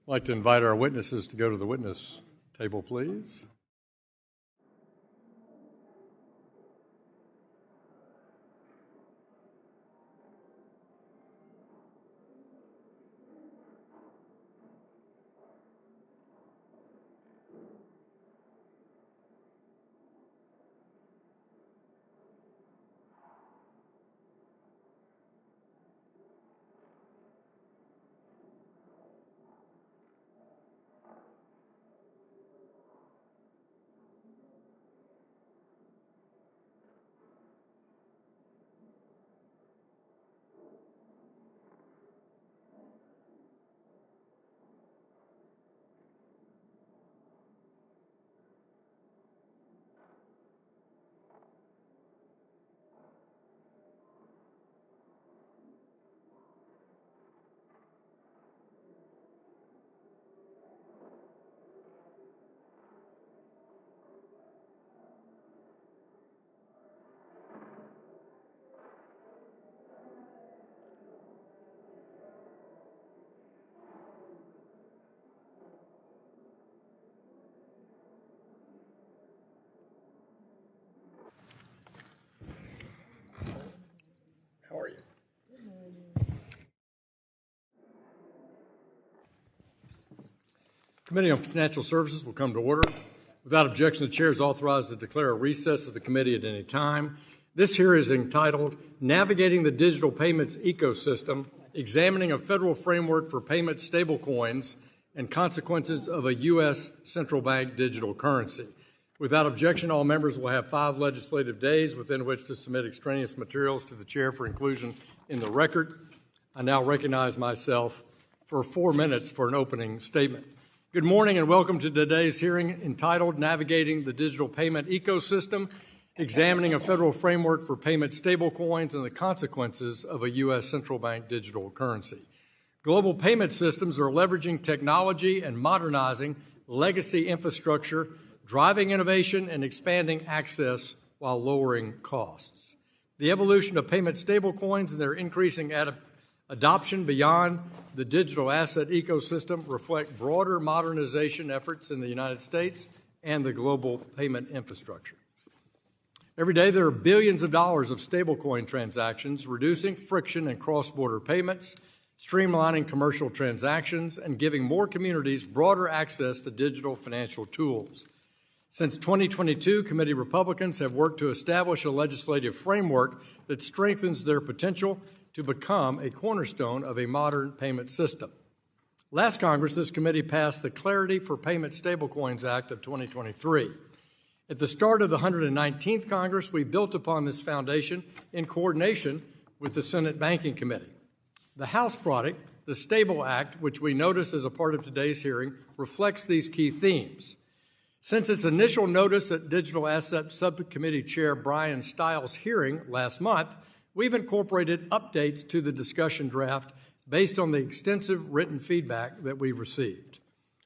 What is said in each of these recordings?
I'd like to invite our witnesses to go to the witness table, please. How are you? Committee on Financial Services will come to order. Without objection, the Chair is authorized to declare a recess of the committee at any time. This hearing is entitled Navigating the Digital Payments Ecosystem, Examining a Federal Framework for Payment Stablecoins and Consequences of a U.S. Central Bank Digital Currency. Without objection, all members will have 5 legislative days within which to submit extraneous materials to the Chair for inclusion in the record. I now recognize myself for 4 minutes for an opening statement. Good morning and welcome to today's hearing entitled Navigating the Digital Payment Ecosystem, Examining a Federal Framework for Payment Stablecoins and the Consequences of a U.S. Central Bank Digital Currency. Global payment systems are leveraging technology and modernizing legacy infrastructure, driving innovation and expanding access while lowering costs. The evolution of payment stablecoins and their increasing adoption beyond the digital asset ecosystem reflect broader modernization efforts in the United States and the global payment infrastructure. Every day there are billions of dollars of stablecoin transactions, reducing friction in cross-border payments, streamlining commercial transactions, and giving more communities broader access to digital financial tools. Since 2022, committee Republicans have worked to establish a legislative framework that strengthens their potential to become a cornerstone of a modern payment system. Last Congress, this committee passed the Clarity for Payment Stablecoins Act of 2023. At the start of the 119th Congress, we built upon this foundation in coordination with the Senate Banking Committee. The House product, the Stable Act, which we notice as a part of today's hearing, reflects these key themes. Since its initial notice at Digital Asset Subcommittee Chair Brian Stiles' hearing last month, we've incorporated updates to the discussion draft based on the extensive written feedback that we've received.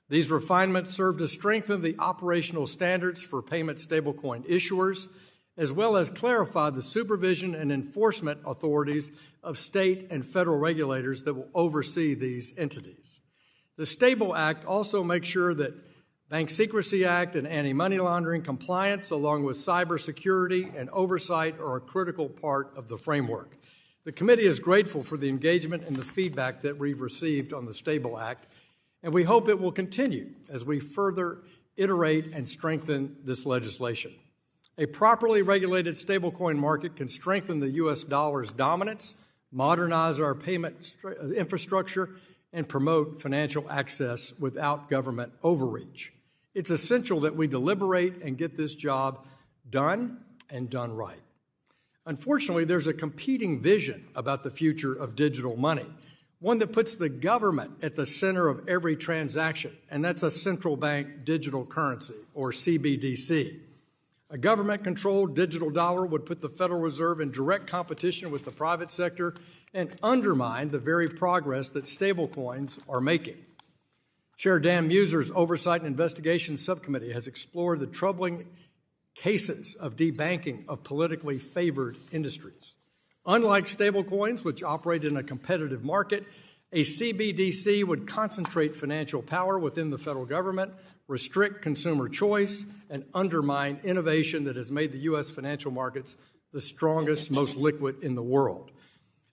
These refinements serve to strengthen the operational standards for payment stablecoin issuers, as well as clarify the supervision and enforcement authorities of state and federal regulators that will oversee these entities. The Stable Act also makes sure that Bank Secrecy Act and anti-money laundering compliance, along with cybersecurity and oversight, are a critical part of the framework. The committee is grateful for the engagement and the feedback that we've received on the Stable Act, and we hope it will continue as we further iterate and strengthen this legislation. A properly regulated stablecoin market can strengthen the U.S. dollar's dominance, modernize our payment infrastructure, and promote financial access without government overreach. It's essential that we deliberate and get this job done and done right. Unfortunately, there's a competing vision about the future of digital money, one that puts the government at the center of every transaction, and that's a central bank digital currency, or CBDC. A government-controlled digital dollar would put the Federal Reserve in direct competition with the private sector and undermine the very progress that stablecoins are making. Chair Dan Muser's Oversight and Investigation Subcommittee has explored the troubling cases of debanking of politically favored industries. Unlike stablecoins, which operate in a competitive market, A CBDC would concentrate financial power within the federal government, restrict consumer choice, and undermine innovation that has made the U.S. financial markets the strongest, most liquid in the world.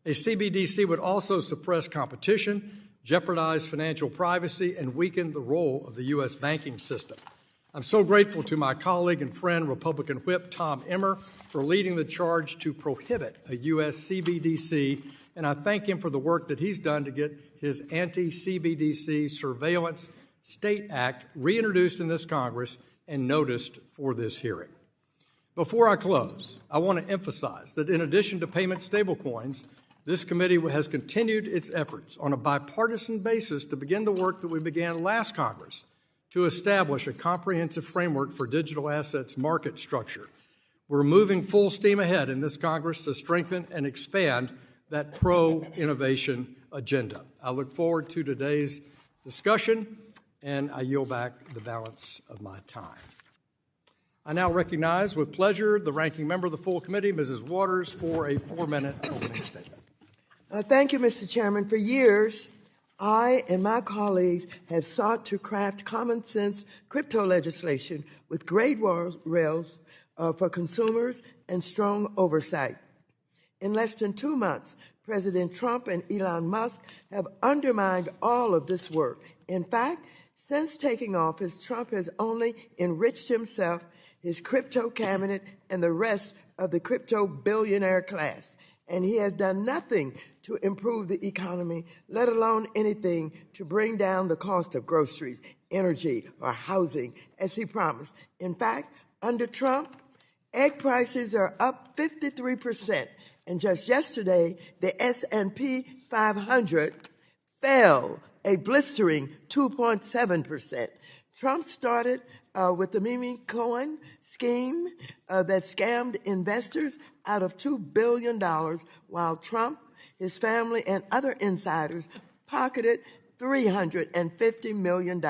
A CBDC would also suppress competition, jeopardize financial privacy, and weaken the role of the U.S. banking system. I'm so grateful to my colleague and friend, Republican Whip Tom Emmer, for leading the charge to prohibit a U.S. CBDC, and I thank him for the work that he's done to get his anti-CBDC Surveillance State Act reintroduced in this Congress and noticed for this hearing. Before I close, I want to emphasize that in addition to payment stablecoins, this committee has continued its efforts on a bipartisan basis to begin the work that we began last Congress to establish a comprehensive framework for digital assets market structure. We're moving full steam ahead in this Congress to strengthen and expand that pro-innovation agenda. I look forward to today's discussion, and I yield back the balance of my time. I now recognize with pleasure the ranking member of the full committee, Mrs. Waters, for a 4-minute opening statement. Thank you, Mr. Chairman. For years, I and my colleagues have sought to craft common sense crypto legislation with great rails for consumers and strong oversight. In less than 2 months, President Trump and Elon Musk have undermined all of this work. In fact, since taking office, Trump has only enriched himself, his crypto cabinet, and the rest of the crypto billionaire class. And he has done nothing to improve the economy, let alone anything to bring down the cost of groceries, energy, or housing, as he promised. In fact, under Trump, egg prices are up 53%. And just yesterday, the S&P 500 fell a blistering 2.7%. Trump started with the meme coin scheme that scammed investors out of $2 billion, while Trump, his family, and other insiders pocketed $350 million.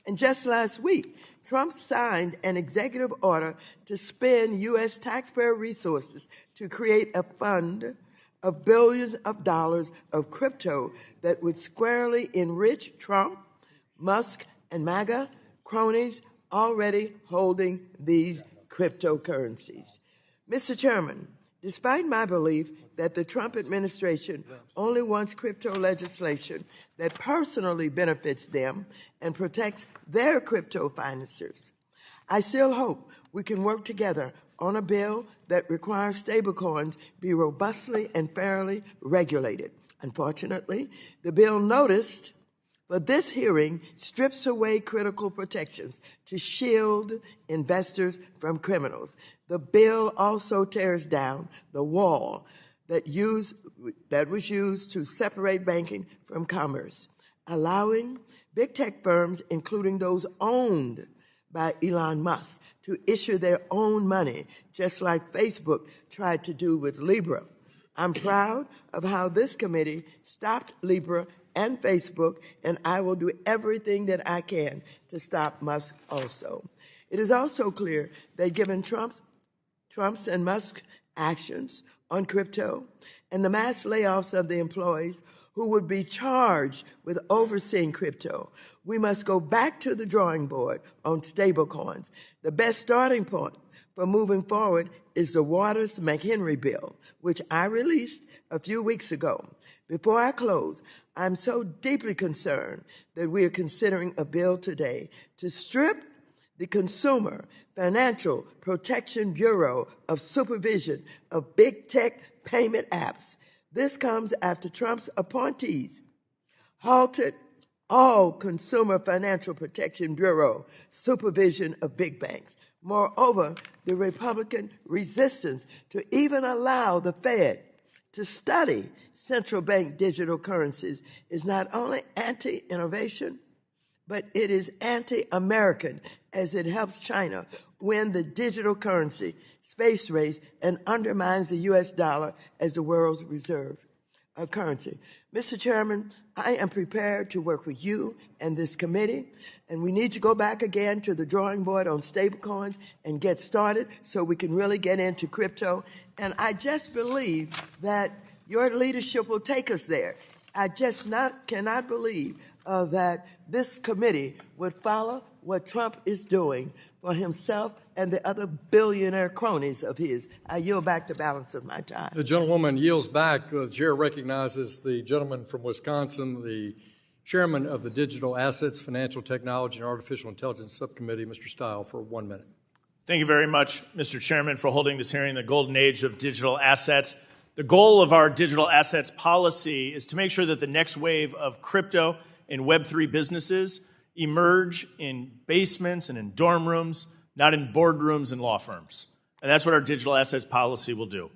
And just last week, Trump signed an executive order to spend U.S. taxpayer resources to create a fund of billions of dollars of crypto that would squarely enrich Trump, Musk, and MAGA cronies already holding these cryptocurrencies. Mr. Chairman, despite my belief that the Trump administration only wants crypto legislation that personally benefits them and protects their crypto financiers, I still hope we can work together on a bill that requires stablecoins be robustly and fairly regulated. Unfortunately, the bill noticed for this hearing strips away critical protections to shield investors from criminals. The bill also tears down the wall that was used to separate banking from commerce, allowing big tech firms, including those owned by Elon Musk, to issue their own money, just like Facebook tried to do with Libra. I'm proud of how this committee stopped Libra and Facebook, and I will do everything that I can to stop Musk also. It is also clear that given Trump's and Musk's actions on crypto and the mass layoffs of the employees who would be charged with overseeing crypto, we must go back to the drawing board on stablecoins. The best starting point for moving forward is the Waters-McHenry bill, which I released a few weeks ago. Before I close, I'm so deeply concerned that we are considering a bill today to strip the Consumer Financial Protection Bureau of supervision of big tech payment apps. This comes after Trump's appointees halted all Consumer Financial Protection Bureau supervision of big banks. Moreover, the Republican resistance to even allow the Fed to study central bank digital currencies is not only anti-innovation, but it is anti-American, as it helps China win the digital currency space race and undermines the U.S. dollar as the world's reserve currency. Mr. Chairman, I am prepared to work with you and this committee, and we need to go back again to the drawing board on stablecoins and get started so we can really get into crypto. And I just believe that your leadership will take us there. I just cannot believe that this committee would follow what Trump is doing for himself and the other billionaire cronies of his. I yield back the balance of my time. The gentlewoman yields back. The chair recognizes the gentleman from Wisconsin, the chairman of the Digital Assets, Financial Technology, and Artificial Intelligence Subcommittee, Mr. Stile, for 1 minute. Thank you very much, Mr. Chairman, for holding this hearing, the golden age of digital assets. The goal of our digital assets policy is to make sure that the next wave of crypto and Web3 businesses emerge in basements and in dorm rooms, not in boardrooms and law firms. And that's what our digital assets policy will do.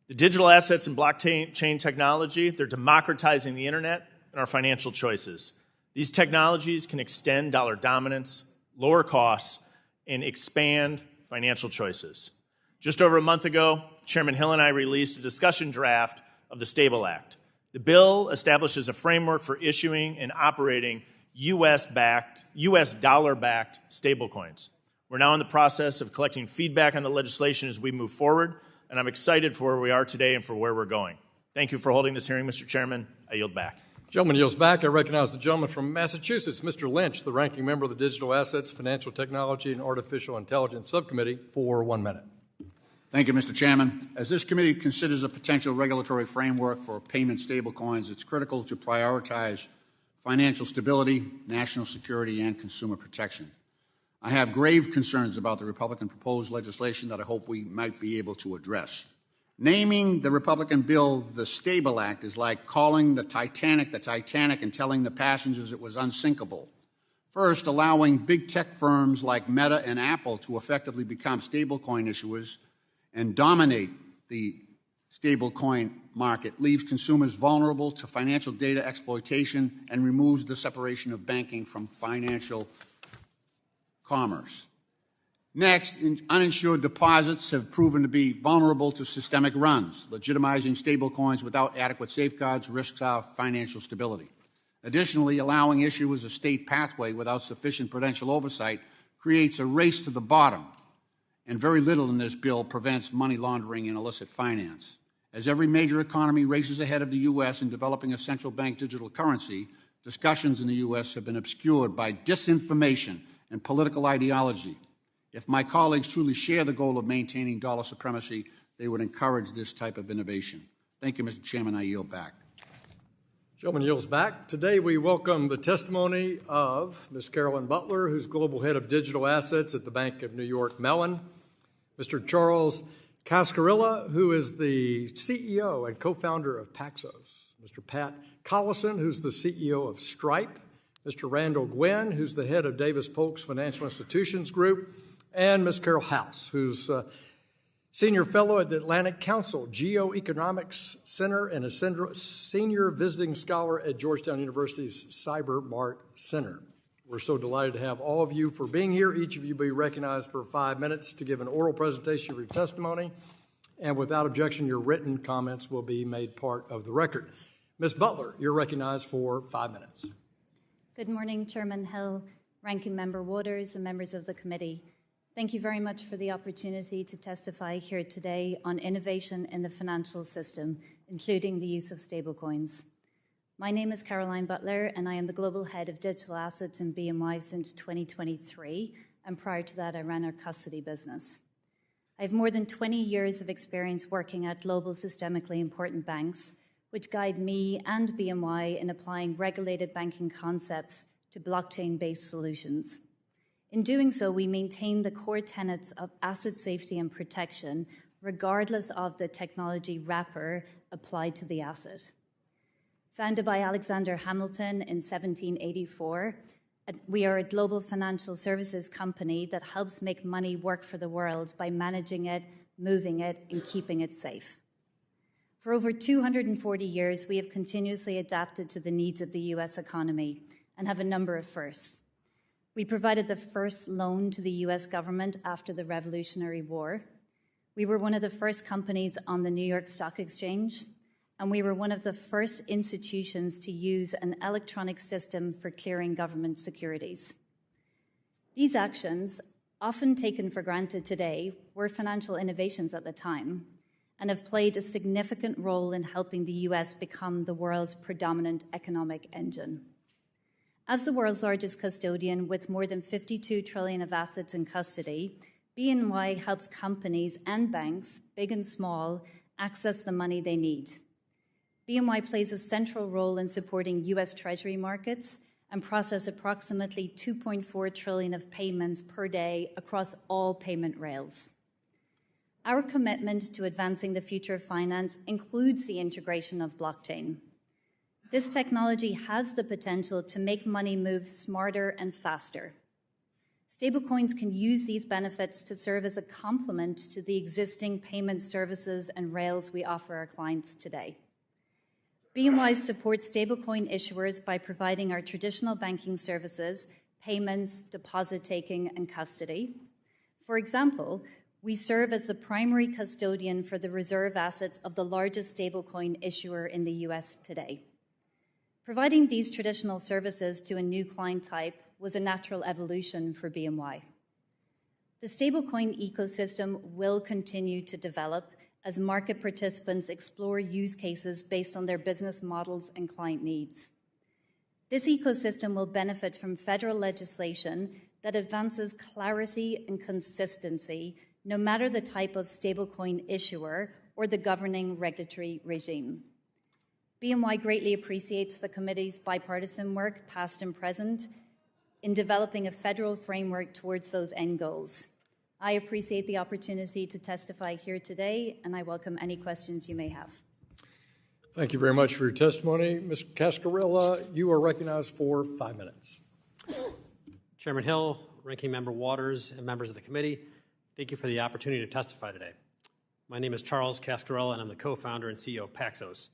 The digital assets and blockchain technology, they're democratizing the internet and our financial choices. These technologies can extend dollar dominance, lower costs, and expand financial choices. Just over a month ago, Chairman Hill and I released a discussion draft of the Stable Act. The bill establishes a framework for issuing and operating U.S. dollar-backed stablecoins. We're now in the process of collecting feedback on the legislation as we move forward, and I'm excited for where we are today and for where we're going. Thank you for holding this hearing, Mr. Chairman. I yield back. Gentleman yields back. I recognize the gentleman from Massachusetts, Mr. Lynch, the ranking member of the Digital Assets, Financial Technology, and Artificial Intelligence Subcommittee, for 1 minute. Thank you, Mr. Chairman. As this committee considers a potential regulatory framework for payment stablecoins, it's critical to prioritize financial stability, national security, and consumer protection. I have grave concerns about the Republican proposed legislation that I hope we might be able to address. Naming the Republican bill the Stable Act is like calling the Titanic and telling the passengers it was unsinkable. First, allowing big tech firms like Meta and Apple to effectively become stablecoin issuers and dominate the stablecoin market leaves consumers vulnerable to financial data exploitation and removes the separation of banking from financial commerce. Next, uninsured deposits have proven to be vulnerable to systemic runs. Legitimizing stablecoins without adequate safeguards risks our financial stability. Additionally, allowing issuers a state pathway without sufficient prudential oversight creates a race to the bottom, and very little in this bill prevents money laundering and illicit finance. As every major economy races ahead of the U.S. in developing a central bank digital currency, discussions in the U.S. have been obscured by disinformation and political ideology. If my colleagues truly share the goal of maintaining dollar supremacy, they would encourage this type of innovation. Thank you, Mr. Chairman. I yield back. Gentleman yields back. Today we welcome the testimony of Ms. Carolyn Butler, who's Global Head of Digital Assets at the Bank of New York Mellon, Mr. Charles Cascarilla, who is the CEO and co-founder of Paxos, Mr. Pat Collison, who's the CEO of Stripe, Mr. Randall Guynn, who's the head of Davis Polk's Financial Institutions Group, and Ms. Carole House, who's Senior Fellow at the Atlantic Council GeoEconomics Center and a Senior Visiting Scholar at Georgetown University's Cyber Mart Center. We're so delighted to have all of you for being here. Each of you be recognized for 5 minutes to give an oral presentation of your testimony, and without objection, your written comments will be made part of the record. Ms. Butler, you're recognized for 5 minutes. Good morning, Chairman Hill, Ranking Member Waters, and members of the committee. Thank you very much for the opportunity to testify here today on innovation in the financial system, including the use of stablecoins. My name is Caroline Butler, and I am the Global Head of Digital Assets in BMY since 2023, and prior to that, I ran our custody business. I have more than 20 years of experience working at global systemically important banks, which guide me and BMY in applying regulated banking concepts to blockchain-based solutions. In doing so, we maintain the core tenets of asset safety and protection, regardless of the technology wrapper applied to the asset. Founded by Alexander Hamilton in 1784, we are a global financial services company that helps make money work for the world by managing it, moving it, and keeping it safe. For over 240 years, we have continuously adapted to the needs of the U.S. economy and have a number of firsts. We provided the first loan to the U.S. government after the Revolutionary War. We were one of the first companies on the New York Stock Exchange, and we were one of the first institutions to use an electronic system for clearing government securities. These actions, often taken for granted today, were financial innovations at the time, and have played a significant role in helping the US become the world's predominant economic engine. As the world's largest custodian with more than $52 trillion of assets in custody, BNY helps companies and banks, big and small, access the money they need. BNY plays a central role in supporting US Treasury markets and process approximately $2.4 trillion of payments per day across all payment rails. Our commitment to advancing the future of finance includes the integration of blockchain. This technology has the potential to make money move smarter and faster. Stablecoins can use these benefits to serve as a complement to the existing payment services and rails we offer our clients today. BNY supports stablecoin issuers by providing our traditional banking services, payments, deposit taking, and custody. For example, we serve as the primary custodian for the reserve assets of the largest stablecoin issuer in the US today. Providing these traditional services to a new client type was a natural evolution for BNY. The stablecoin ecosystem will continue to develop as market participants explore use cases based on their business models and client needs. This ecosystem will benefit from federal legislation that advances clarity and consistency no matter the type of stablecoin issuer or the governing regulatory regime. BNY greatly appreciates the committee's bipartisan work, past and present, in developing a federal framework towards those end goals. I appreciate the opportunity to testify here today, and I welcome any questions you may have. Thank you very much for your testimony. Ms. Cascarilla, you are recognized for 5 minutes. Chairman Hill, Ranking Member Waters, and members of the committee, thank you for the opportunity to testify today. My name is Charles Cascarilla, and I'm the co-founder and CEO of Paxos.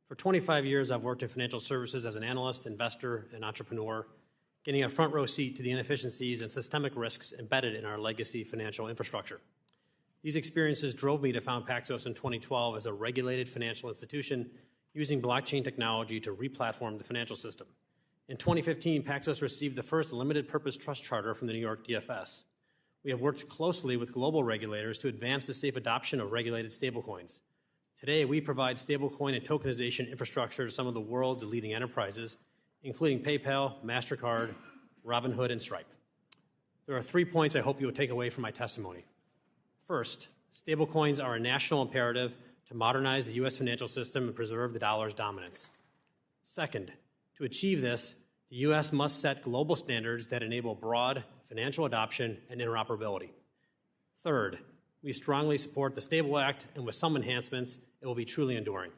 For 25 years, I've worked in financial services as an analyst, investor, and entrepreneur, getting a front row seat to the inefficiencies and systemic risks embedded in our legacy financial infrastructure. These experiences drove me to found Paxos in 2012 as a regulated financial institution using blockchain technology to replatform the financial system. In 2015, Paxos received the first limited purpose trust charter from the New York DFS. We have worked closely with global regulators to advance the safe adoption of regulated stablecoins. Today, we provide stablecoin and tokenization infrastructure to some of the world's leading enterprises, including PayPal, MasterCard, Robinhood, and Stripe. There are 3 points I hope you will take away from my testimony. First, stablecoins are a national imperative to modernize the U.S. financial system and preserve the dollar's dominance. Second, to achieve this, the U.S. must set global standards that enable broad financial adoption and interoperability. Third, we strongly support the Stable Act, and with some enhancements, it will be truly enduring.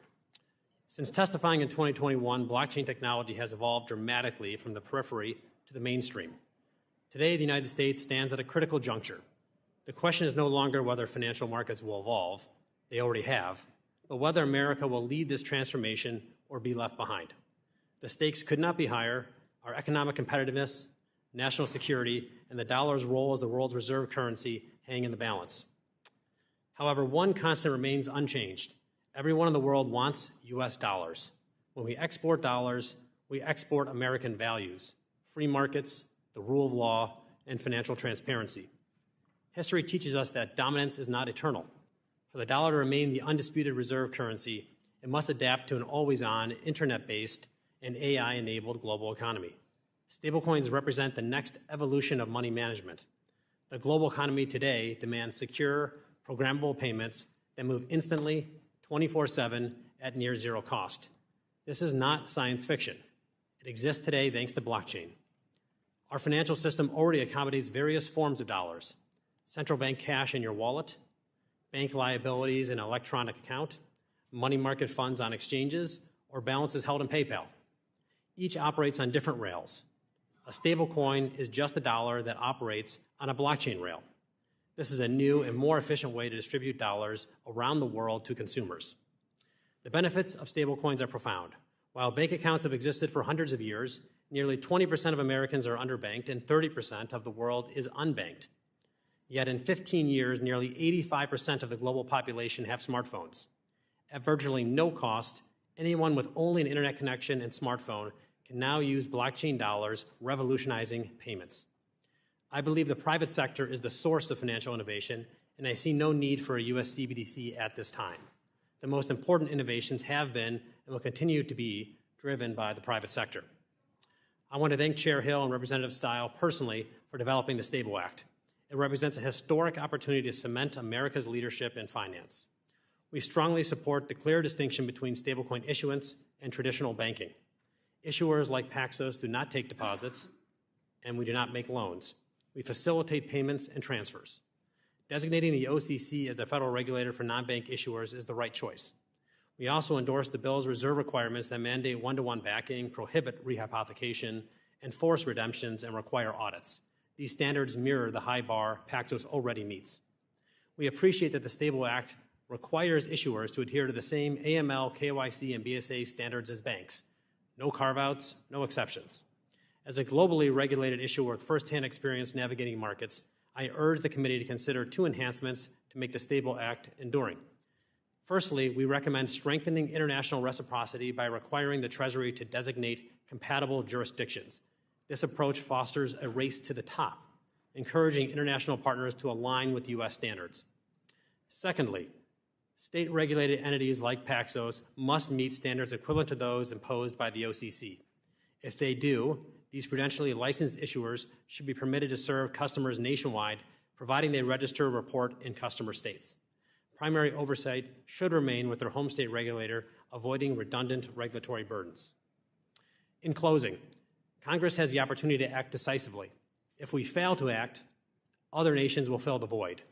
Since testifying in 2021, blockchain technology has evolved dramatically from the periphery to the mainstream. Today, the United States stands at a critical juncture. The question is no longer whether financial markets will evolve, they already have, but whether America will lead this transformation or be left behind. The stakes could not be higher. Our economic competitiveness, national security, and the dollar's role as the world's reserve currency hang in the balance. However, one constant remains unchanged. Everyone in the world wants U.S. dollars. When we export dollars, we export American values, free markets, the rule of law, and financial transparency. History teaches us that dominance is not eternal. For the dollar to remain the undisputed reserve currency, it must adapt to an always-on, internet-based, and AI-enabled global economy. Stablecoins represent the next evolution of money management. The global economy today demands secure, programmable payments that move instantly, 24/7, at near zero cost. This is not science fiction. It exists today thanks to blockchain. Our financial system already accommodates various forms of dollars: central bank cash in your wallet, bank liabilities in an electronic account, money market funds on exchanges, or balances held in PayPal. Each operates on different rails. A stablecoin is just a dollar that operates on a blockchain rail. This is a new and more efficient way to distribute dollars around the world to consumers. The benefits of stablecoins are profound. While bank accounts have existed for hundreds of years, nearly 20% of Americans are underbanked and 30% of the world is unbanked. Yet in 15 years, nearly 85% of the global population have smartphones. At virtually no cost, anyone with only an internet connection and smartphone can now use blockchain dollars, revolutionizing payments. I believe the private sector is the source of financial innovation, and I see no need for a U.S. CBDC at this time. The most important innovations have been and will continue to be driven by the private sector. I want to thank Chair Hill and Representative Stile personally for developing the Stable Act. It represents a historic opportunity to cement America's leadership in finance. We strongly support the clear distinction between stablecoin issuance and traditional banking. Issuers like Paxos do not take deposits, and we do not make loans. We facilitate payments and transfers. Designating the OCC as the federal regulator for non-bank issuers is the right choice. We also endorse the bill's reserve requirements that mandate one-to-one backing, prohibit rehypothecation, enforce redemptions, and require audits. These standards mirror the high bar Paxos already meets. We appreciate that the Stable Act requires issuers to adhere to the same AML, KYC, and BSA standards as banks. No carve-outs, no exceptions. As a globally regulated issuer with firsthand experience navigating markets, I urge the committee to consider two enhancements to make the Stable Act enduring. Firstly, we recommend strengthening international reciprocity by requiring the Treasury to designate compatible jurisdictions. This approach fosters a race to the top, encouraging international partners to align with U.S. standards. Secondly, state-regulated entities like Paxos must meet standards equivalent to those imposed by the OCC. If they do, these prudentially licensed issuers should be permitted to serve customers nationwide, providing they register, report in customer states. Primary oversight should remain with their home state regulator, avoiding redundant regulatory burdens. In closing, Congress has the opportunity to act decisively. If we fail to act, other nations will fill the void,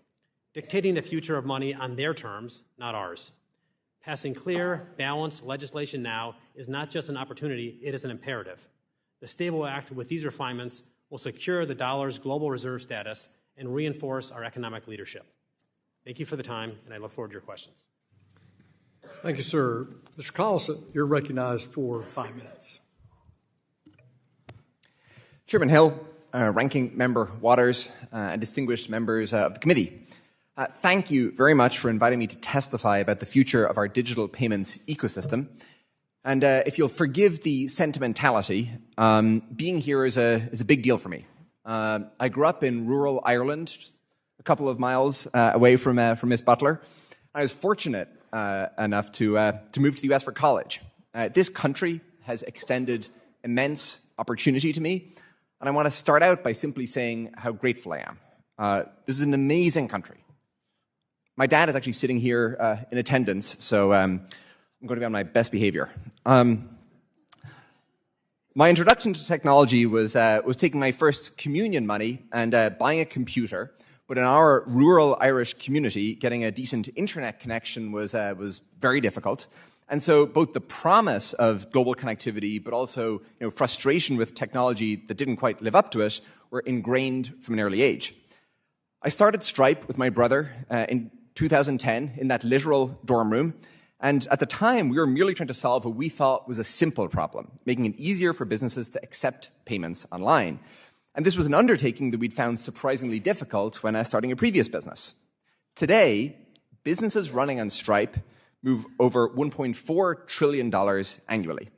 dictating the future of money on their terms, not ours. Passing clear, balanced legislation now is not just an opportunity, it is an imperative. The Stable Act, with these refinements, will secure the dollar's global reserve status and reinforce our economic leadership. Thank you for the time, and I look forward to your questions. Thank you, sir. Mr. Collison, you're recognized for 5 minutes. Chairman Hill, Ranking Member Waters, and distinguished members of the committee, thank you very much for inviting me to testify about the future of our digital payments ecosystem. And if you'll forgive the sentimentality, being here is a big deal for me. I grew up in rural Ireland, just a couple of miles away from Miss Butler. I was fortunate enough to move to the U.S. for college. This country has extended immense opportunity to me, and I want to start out by simply saying how grateful I am. This is an amazing country. My dad is actually sitting here in attendance, so I'm going to be on my best behavior. My introduction to technology was taking my first communion money and buying a computer. But in our rural Irish community, getting a decent internet connection was very difficult. And so both the promise of global connectivity, but also frustration with technology that didn't quite live up to it, were ingrained from an early age. I started Stripe with my brother in 2010 in that literal dorm room. And at the time, we were merely trying to solve what we thought was a simple problem, making it easier for businesses to accept payments online. And this was an undertaking that we'd found surprisingly difficult when starting a previous business. Today, businesses running on Stripe move over $1.4 trillion annually.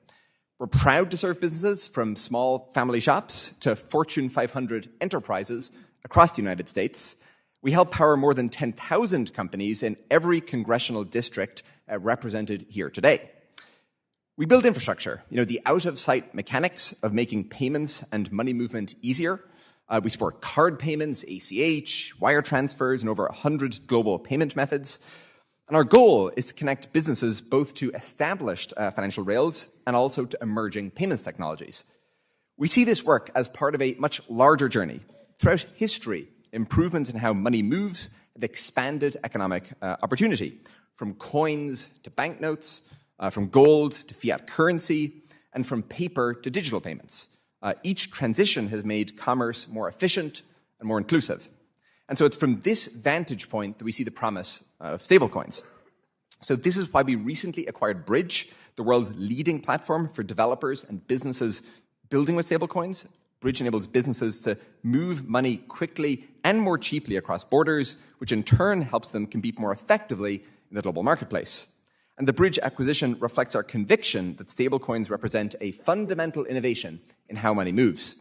We're proud to serve businesses from small family shops to Fortune 500 enterprises across the United States. We help power more than 10,000 companies in every congressional district represented here today. We build infrastructure, the out-of-sight mechanics of making payments and money movement easier. We support card payments, ACH, wire transfers, and over 100 global payment methods. And our goal is to connect businesses both to established financial rails and also to emerging payments technologies. We see this work as part of a much larger journey. Throughout history, improvements in how money moves have expanded economic opportunity, from coins to banknotes, from gold to fiat currency, and from paper to digital payments. Each transition has made commerce more efficient and more inclusive. And so it's from this vantage point that we see the promise of stablecoins. So this is why we recently acquired Bridge, the world's leading platform for developers and businesses building with stablecoins. Bridge enables businesses to move money quickly and more cheaply across borders, which in turn helps them compete more effectively in the global marketplace. And the Bridge acquisition reflects our conviction that stablecoins represent a fundamental innovation in how money moves.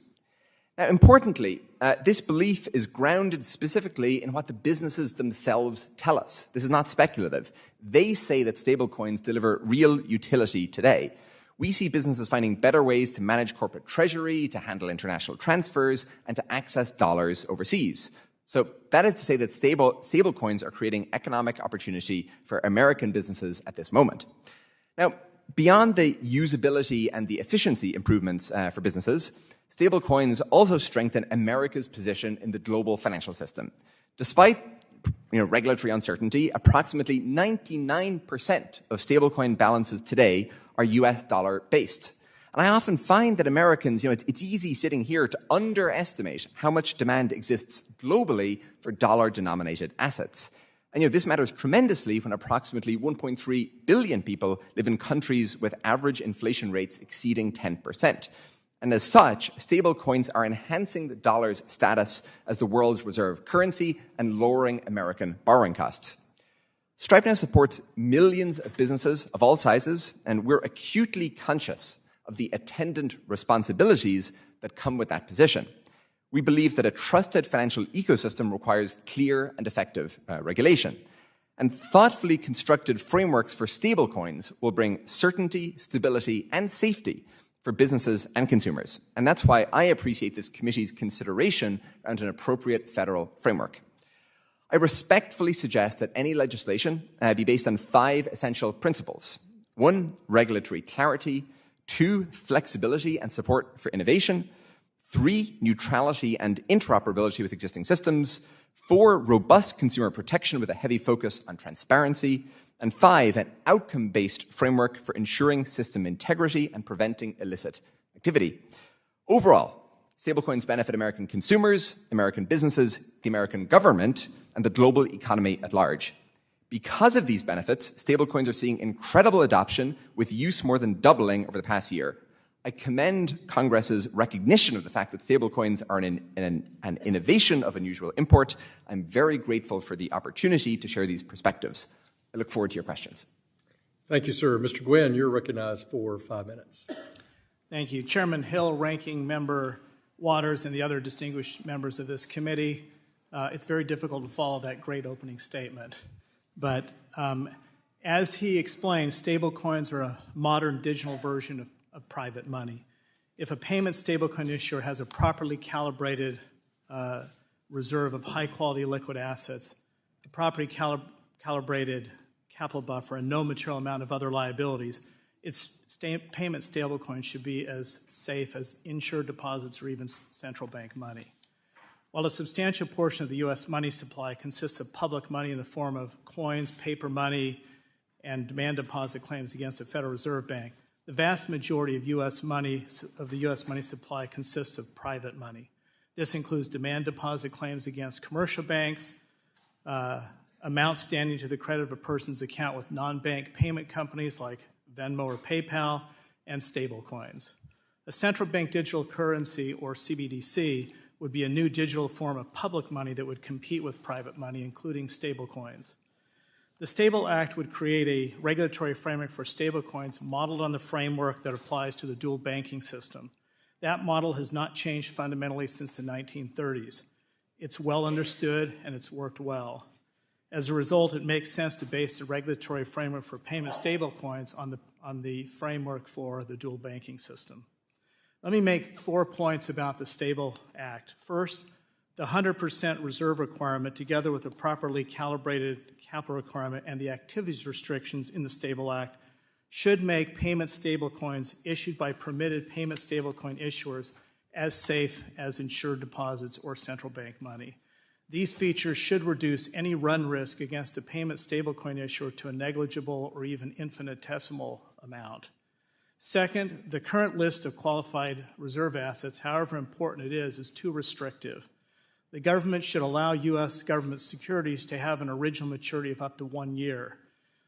Now, importantly, this belief is grounded specifically in what the businesses themselves tell us. This is not speculative. They say that stablecoins deliver real utility today. We see businesses finding better ways to manage corporate treasury, to handle international transfers, and to access dollars overseas. So that is to say that stablecoins are creating economic opportunity for American businesses at this moment. Now, beyond the usability and the efficiency improvements for businesses, stablecoins also strengthen America's position in the global financial system. Despite regulatory uncertainty, approximately 99% of stablecoin balances today are US dollar based. And I often find that Americans, it's easy sitting here to underestimate how much demand exists globally for dollar-denominated assets. And this matters tremendously when approximately 1.3 billion people live in countries with average inflation rates exceeding 10%. And as such, stablecoins are enhancing the dollar's status as the world's reserve currency and lowering American borrowing costs. Stripe now supports millions of businesses of all sizes, and we're acutely conscious of the attendant responsibilities that come with that position. We believe that a trusted financial ecosystem requires clear and effective regulation. And thoughtfully constructed frameworks for stablecoins will bring certainty, stability, and safety for businesses and consumers. And that's why I appreciate this committee's consideration around an appropriate federal framework. I respectfully suggest that any legislation be based on 5 essential principles. 1, regulatory clarity. 2, flexibility and support for innovation. 3, neutrality and interoperability with existing systems. 4, robust consumer protection with a heavy focus on transparency. And 5, an outcome-based framework for ensuring system integrity and preventing illicit activity. Overall, stablecoins benefit American consumers, American businesses, the American government, and the global economy at large. Because of these benefits, stablecoins are seeing incredible adoption, with use more than doubling over the past year. I commend Congress's recognition of the fact that stablecoins are an innovation of unusual import. I'm very grateful for the opportunity to share these perspectives. I look forward to your questions. Thank you, sir. Mr. Guynn, you're recognized for 5 minutes. Thank you. Chairman Hill, Ranking Member Waters, and the other distinguished members of this committee. It's very difficult to follow that great opening statement. But as he explained, stablecoins are a modern digital version of private money. If a payment stablecoin issuer has a properly calibrated reserve of high-quality liquid assets, a properly calibrated capital buffer, and no material amount of other liabilities, its payment stablecoin should be as safe as insured deposits or even central bank money. While a substantial portion of the U.S. money supply consists of public money in the form of coins, paper money, and demand deposit claims against the Federal Reserve Bank, the vast majority of the U.S. money supply consists of private money. This includes demand deposit claims against commercial banks, amounts standing to the credit of a person's account with non-bank payment companies like Venmo or PayPal, and stablecoins. A central bank digital currency, or CBDC, would be a new digital form of public money that would compete with private money, including stablecoins. The Stable Act would create a regulatory framework for stablecoins modeled on the framework that applies to the dual banking system. That model has not changed fundamentally since the 1930s. It's well understood and it's worked well. As a result, it makes sense to base the regulatory framework for payment stablecoins on the framework for the dual banking system. Let me make 4 points about the Stable Act. First, the 100% reserve requirement, together with a properly calibrated capital requirement and the activities restrictions in the Stable Act, should make payment stablecoins issued by permitted payment stablecoin issuers as safe as insured deposits or central bank money. These features should reduce any run risk against a payment stablecoin issuer to a negligible or even infinitesimal amount. Second, the current list of qualified reserve assets, however important it is too restrictive. The government should allow U.S. government securities to have an original maturity of up to 1 year.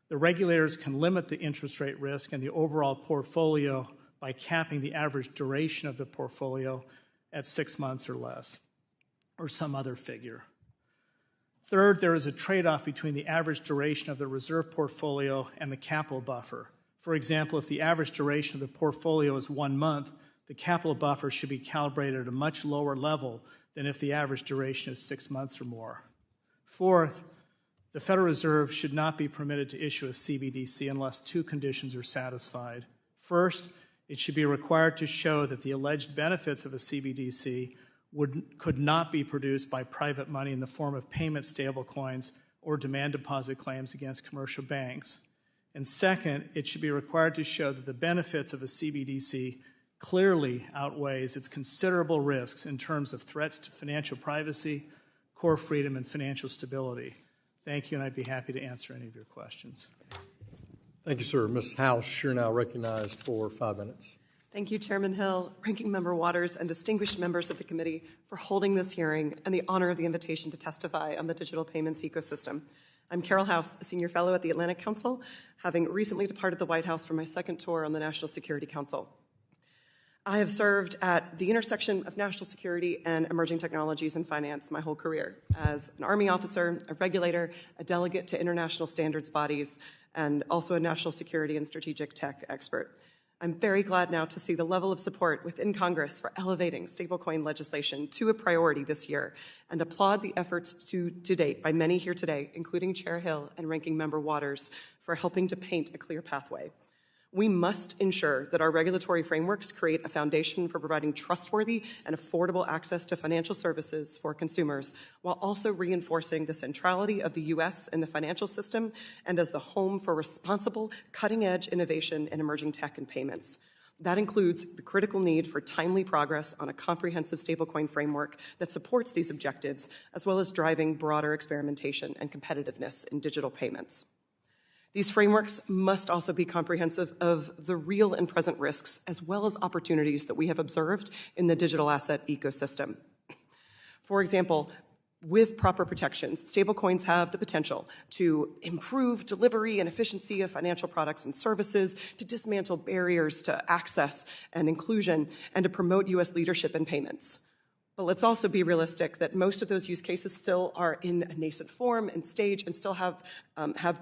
The regulators can limit the interest rate risk and the overall portfolio by capping the average duration of the portfolio at 6 months or less, or some other figure. Third, there is a trade-off between the average duration of the reserve portfolio and the capital buffer. For example, if the average duration of the portfolio is 1 month, the capital buffer should be calibrated at a much lower level than if the average duration is 6 months or more. Fourth, the Federal Reserve should not be permitted to issue a CBDC unless two conditions are satisfied. First, it should be required to show that the alleged benefits of a CBDC could not be produced by private money in the form of payment stablecoins or demand deposit claims against commercial banks. And second, it should be required to show that the benefits of a CBDC clearly outweighs its considerable risks in terms of threats to financial privacy, core freedom, and financial stability. Thank you, and I'd be happy to answer any of your questions. Thank you, sir. Ms. House, you're now recognized for 5 minutes. Thank you, Chairman Hill, Ranking Member Waters, and distinguished members of the committee for holding this hearing and the honor of the invitation to testify on the digital payments ecosystem. I'm Carole House, a senior fellow at the Atlantic Council, having recently departed the White House for my second tour on the National Security Council. I have served at the intersection of national security and emerging technologies in finance my whole career as an Army officer, a regulator, a delegate to international standards bodies, and also a national security and strategic tech expert. I'm very glad now to see the level of support within Congress for elevating stablecoin legislation to a priority this year, and applaud the efforts to date by many here today, including Chair Hill and Ranking Member Waters, for helping to paint a clear pathway. We must ensure that our regulatory frameworks create a foundation for providing trustworthy and affordable access to financial services for consumers, while also reinforcing the centrality of the U.S. in the financial system and as the home for responsible, cutting-edge innovation in emerging tech and payments. That includes the critical need for timely progress on a comprehensive stablecoin framework that supports these objectives, as well as driving broader experimentation and competitiveness in digital payments. These frameworks must also be comprehensive of the real and present risks, as well as opportunities that we have observed in the digital asset ecosystem. For example, with proper protections, stablecoins have the potential to improve delivery and efficiency of financial products and services, to dismantle barriers to access and inclusion, and to promote U.S. leadership in payments. But let's also be realistic that most of those use cases still are in a nascent form and stage and still have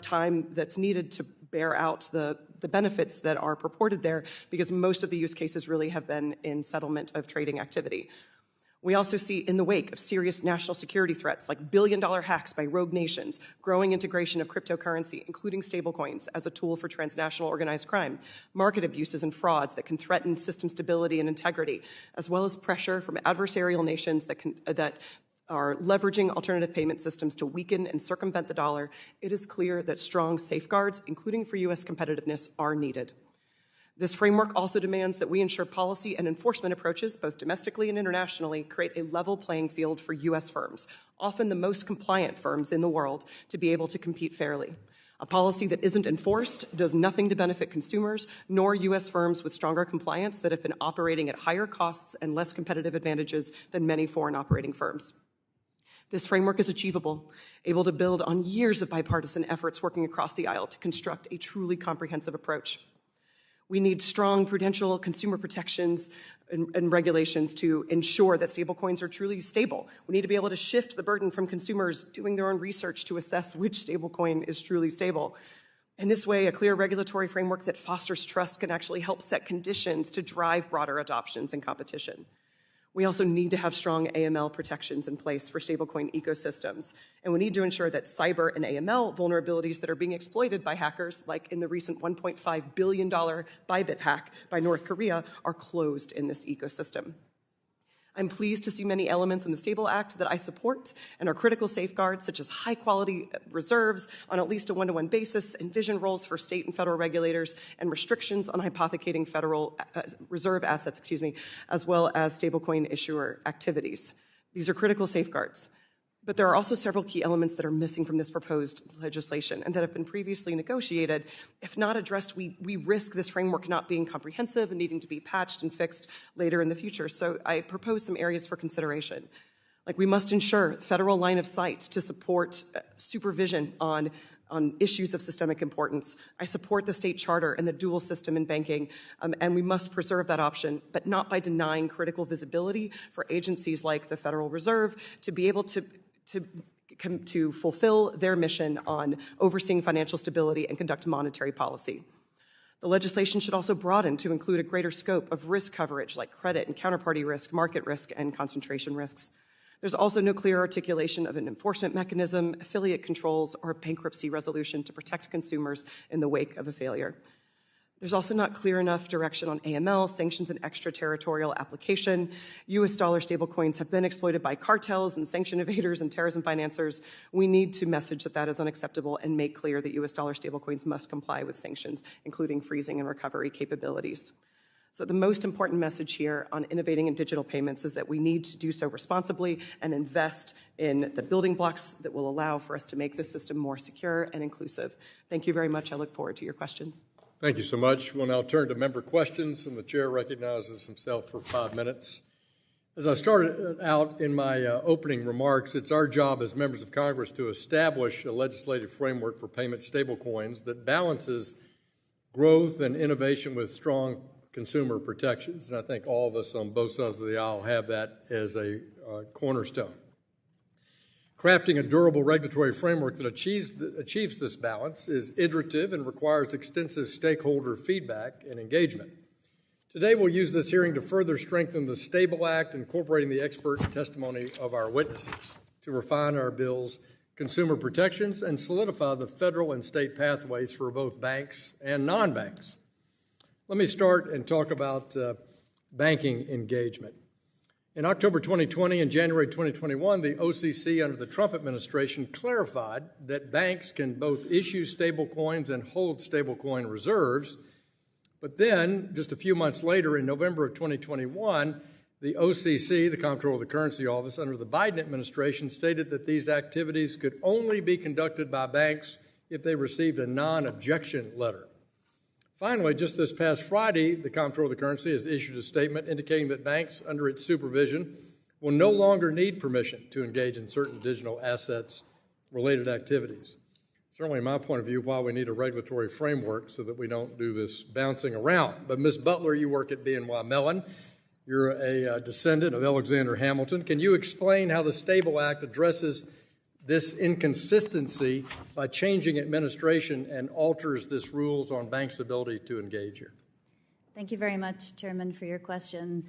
time that's needed to bear out the benefits that are purported there, because most of the use cases really have been in settlement of trading activity. We also see, in the wake of serious national security threats like billion-dollar hacks by rogue nations, growing integration of cryptocurrency, including stablecoins, as a tool for transnational organized crime, market abuses and frauds that can threaten system stability and integrity, as well as pressure from adversarial nations that are leveraging alternative payment systems to weaken and circumvent the dollar. It is clear that strong safeguards, including for U.S. competitiveness, are needed. This framework also demands that we ensure policy and enforcement approaches, both domestically and internationally, create a level playing field for U.S. firms, often the most compliant firms in the world, to be able to compete fairly. A policy that isn't enforced does nothing to benefit consumers, nor U.S. firms with stronger compliance that have been operating at higher costs and less competitive advantages than many foreign operating firms. This framework is achievable, able to build on years of bipartisan efforts working across the aisle to construct a truly comprehensive approach. We need strong prudential consumer protections and regulations to ensure that stablecoins are truly stable. We need to be able to shift the burden from consumers doing their own research to assess which stablecoin is truly stable. In this way, a clear regulatory framework that fosters trust can actually help set conditions to drive broader adoptions and competition. We also need to have strong AML protections in place for stablecoin ecosystems. And we need to ensure that cyber and AML vulnerabilities that are being exploited by hackers, like in the recent $1.5 billion Bybit hack by North Korea, are closed in this ecosystem. I'm pleased to see many elements in the Stable Act that I support and are critical safeguards, such as high-quality reserves on at least a one-to-one basis, envision roles for state and federal regulators, and restrictions on hypothecating federal reserve assets, as well as stablecoin issuer activities. These are critical safeguards. But there are also several key elements that are missing from this proposed legislation and that have been previously negotiated. If not addressed, we risk this framework not being comprehensive and needing to be patched and fixed later in the future. So I propose some areas for consideration. Like, we must ensure federal line of sight to support supervision on issues of systemic importance. I support the state charter and the dual system in banking, and we must preserve that option, but not by denying critical visibility for agencies like the Federal Reserve to be able to fulfill their mission on overseeing financial stability and conduct monetary policy. The legislation should also broaden to include a greater scope of risk coverage like credit and counterparty risk, market risk, and concentration risks. There's also no clear articulation of an enforcement mechanism, affiliate controls, or bankruptcy resolution to protect consumers in the wake of a failure. There's also not clear enough direction on AML, sanctions, and extraterritorial application. U.S. dollar stablecoins have been exploited by cartels and sanction evaders and terrorism financiers. We need to message that that is unacceptable and make clear that U.S. dollar stablecoins must comply with sanctions, including freezing and recovery capabilities. So the most important message here on innovating in digital payments is that we need to do so responsibly and invest in the building blocks that will allow for us to make this system more secure and inclusive. Thank you very much. I look forward to your questions. Thank you so much. We'll now turn to member questions, and the chair recognizes himself for 5 minutes. As I started out in my opening remarks, it's our job as members of Congress to establish a legislative framework for payment stablecoins that balances growth and innovation with strong consumer protections. And I think all of us on both sides of the aisle have that as a cornerstone. Crafting a durable regulatory framework that achieves this balance is iterative and requires extensive stakeholder feedback and engagement. Today, we'll use this hearing to further strengthen the STABLE Act, incorporating the expert testimony of our witnesses to refine our bill's consumer protections and solidify the federal and state pathways for both banks and non-banks. Let me start and talk about banking engagement. In October 2020 and January 2021, the OCC under the Trump administration clarified that banks can both issue stablecoins and hold stablecoin reserves. But then, just a few months later, in November of 2021, the OCC, the Comptroller of the Currency Office, under the Biden administration, stated that these activities could only be conducted by banks if they received a non-objection letter. Finally, just this past Friday, the Comptroller of the Currency has issued a statement indicating that banks under its supervision will no longer need permission to engage in certain digital assets-related activities. Certainly, in my point of view, why we need a regulatory framework so that we don't do this bouncing around. But Ms. Butler, you work at BNY Mellon. You're a descendant of Alexander Hamilton. Can you explain how the STABLE Act addresses this inconsistency by changing administration and alters this rules on banks' ability to engage here? Thank you very much, Chairman, for your question.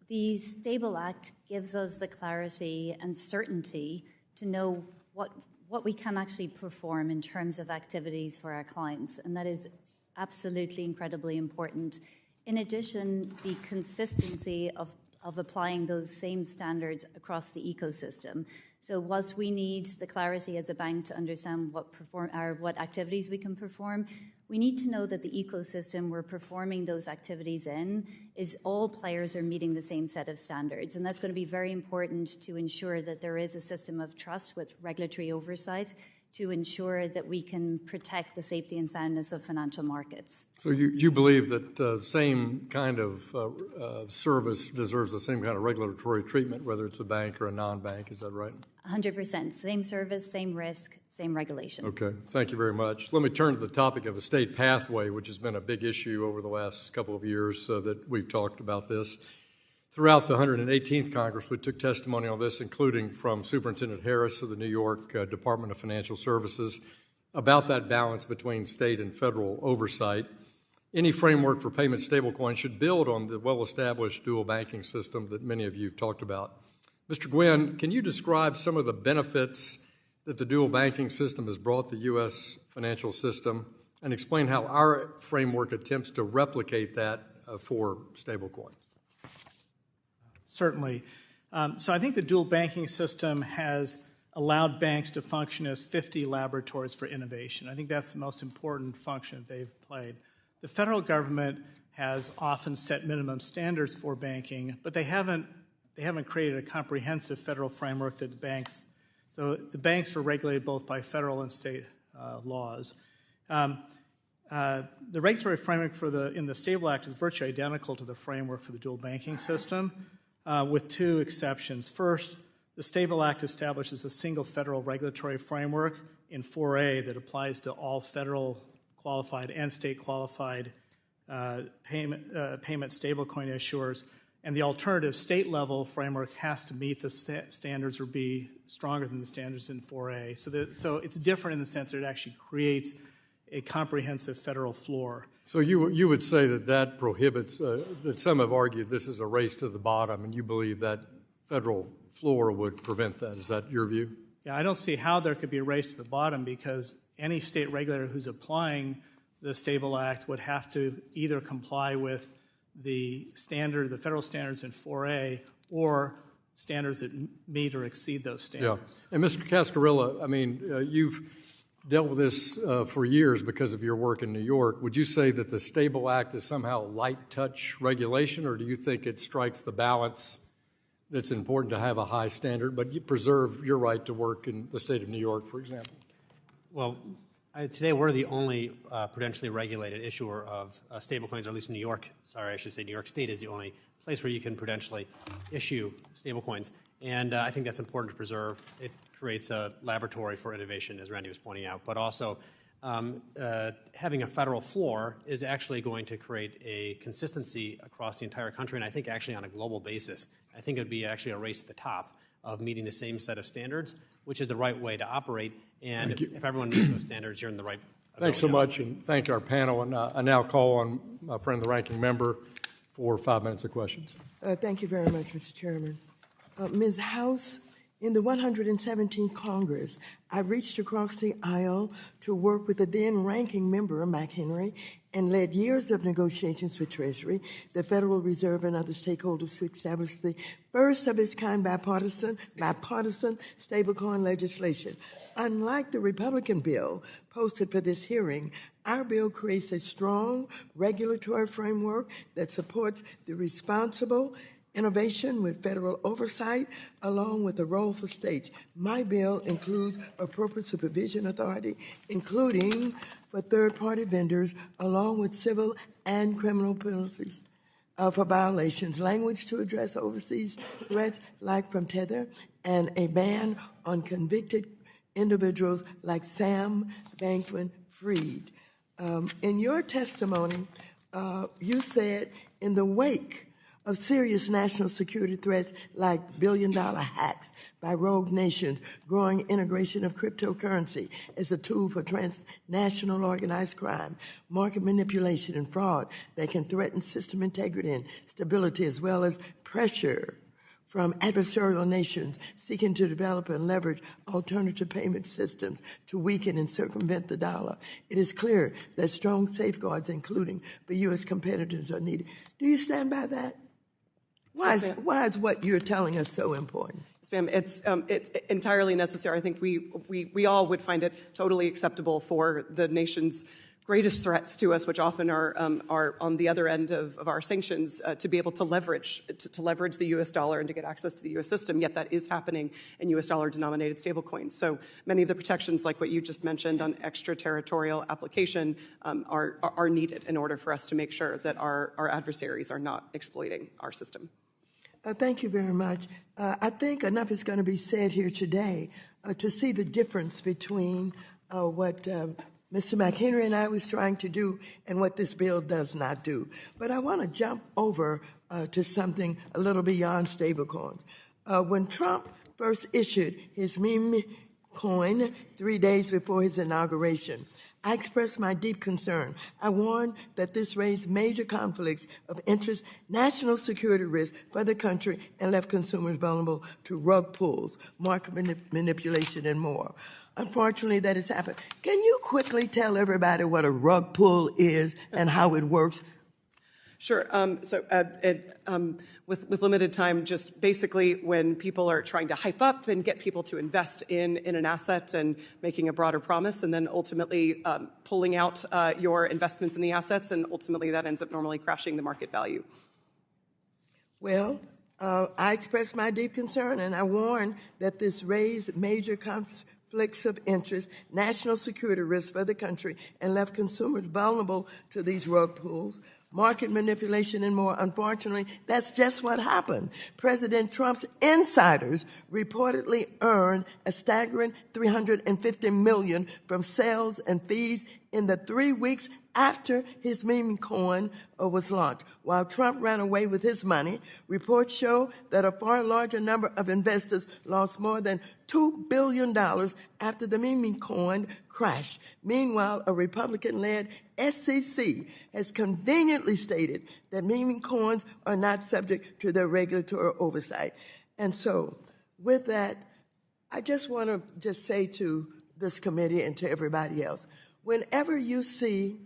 The STABLE Act gives us the clarity and certainty to know what we can actually perform in terms of activities for our clients, and that is absolutely incredibly important. In addition, the consistency of applying those same standards across the ecosystem. So whilst we need the clarity as a bank to understand what activities we can perform, we need to know that the ecosystem we're performing those activities in is all players are meeting the same set of standards. And that's going to be very important to ensure that there is a system of trust with regulatory oversight to ensure that we can protect the safety and soundness of financial markets. So you believe that same kind of service deserves the same kind of regulatory treatment, whether it's a bank or a non-bank, is that right? 100%. Same service, same risk, same regulation. Okay, thank you very much. Let me turn to the topic of a state pathway, which has been a big issue over the last couple of years that we've talked about this. Throughout the 118th Congress, we took testimony on this, including from Superintendent Harris of the New York Department of Financial Services, about that balance between state and federal oversight. Any framework for payment stablecoins should build on the well-established dual banking system that many of you have talked about. Mr. Guynn, can you describe some of the benefits that the dual banking system has brought the U.S. financial system and explain how our framework attempts to replicate that for stablecoins? Certainly. So I think the dual banking system has allowed banks to function as 50 laboratories for innovation. I think that's the most important function that they've played. The federal government has often set minimum standards for banking, but they haven't created a comprehensive federal framework that so the banks are regulated both by federal and state laws. The regulatory framework in the STABLE Act is virtually identical to the framework for the dual banking system, with two exceptions. First, the STABLE Act establishes a single federal regulatory framework in 4A that applies to all federal qualified and state qualified payment stablecoin issuers, and the alternative state-level framework has to meet the standards or be stronger than the standards in 4A. So it's different in the sense that it actually creates a comprehensive federal floor. So you would say that prohibits, that some have argued this is a race to the bottom, and you believe that federal floor would prevent that. Is that your view? Yeah, I don't see how there could be a race to the bottom because any state regulator who's applying the Stable Act would have to either comply with the federal standards in 4A or standards that meet or exceed those standards. Yeah. And Mr. Cascarilla, I mean, you've dealt with this for years because of your work in New York. Would you say that the Stable Act is somehow light touch regulation, or do you think it strikes the balance that's important to have a high standard, but you preserve your right to work in the state of New York, for example? Well, today we're the only prudentially regulated issuer of stablecoins, or at least New York. Sorry, I should say New York State is the only place where you can prudentially issue stablecoins, and I think that's important to preserve. It creates a laboratory for innovation, as Randy was pointing out, but also having a federal floor is actually going to create a consistency across the entire country, and I think actually on a global basis. I think it would be actually a race to the top of meeting the same set of standards, which is the right way to operate. And if everyone meets those standards, you're in the right. Thanks so much, and thank our panel. And I now call on my friend, the ranking member, for 5 minutes of questions. Thank you very much, Mr. Chairman. Ms. House, in the 117th Congress, I reached across the aisle to work with the then ranking member, McHenry, and led years of negotiations with Treasury, the Federal Reserve, and other stakeholders to establish the first of its kind bipartisan stablecoin legislation. Unlike the Republican bill posted for this hearing, our bill creates a strong regulatory framework that supports the responsible innovation with federal oversight, along with the role for states. My bill includes appropriate supervision authority, including for third-party vendors, along with civil and criminal penalties for violations, language to address overseas threats like from Tether, and a ban on convicted individuals like Sam Bankman-Fried. In your testimony, you said, in the wake of serious national security threats like billion-dollar hacks by rogue nations, growing integration of cryptocurrency as a tool for transnational organized crime, market manipulation and fraud that can threaten system integrity and stability, as well as pressure from adversarial nations seeking to develop and leverage alternative payment systems to weaken and circumvent the dollar. It is clear that strong safeguards, including for U.S. competitors, are needed. Do you stand by that? Why is what you're telling us so important? Yes, ma'am. It's entirely necessary. I think we all would find it totally acceptable for the nation's greatest threats to us, which often are on the other end of our sanctions, to be able to leverage the U.S. dollar and to get access to the U.S. system. Yet that is happening in U.S. dollar-denominated stablecoins. So many of the protections, like what you just mentioned on extraterritorial application, are needed in order for us to make sure that our adversaries are not exploiting our system. Thank you very much. I think enough is going to be said here today to see the difference between what Mr. McHenry and I was trying to do and what this bill does not do. But I want to jump over to something a little beyond stablecoins. When Trump first issued his meme coin 3 days before his inauguration, I expressed my deep concern. I warned that this raised major conflicts of interest, national security risks for the country, and left consumers vulnerable to rug pulls, market manipulation, and more. Unfortunately, that has happened. Can you quickly tell everybody what a rug pull is and how it works? Sure. With limited time, just basically when people are trying to hype up and get people to invest in an asset and making a broader promise, and then ultimately pulling out your investments in the assets, and ultimately that ends up normally crashing the market value. Well, I expressed my deep concern, and I warned that this raised major conflicts of interest, national security risks for the country, and left consumers vulnerable to these rug pulls, market manipulation, and more. Unfortunately, that's just what happened. President Trump's insiders reportedly earned a staggering $350 million from sales and fees in the 3 weeks after his meme coin was launched. While Trump ran away with his money, reports show that a far larger number of investors lost more than $2 billion after the meme coin crashed. Meanwhile, a Republican-led SEC has conveniently stated that meme coins are not subject to their regulatory oversight. And so, with that, I just want to just say to this committee and to everybody else, whenever you see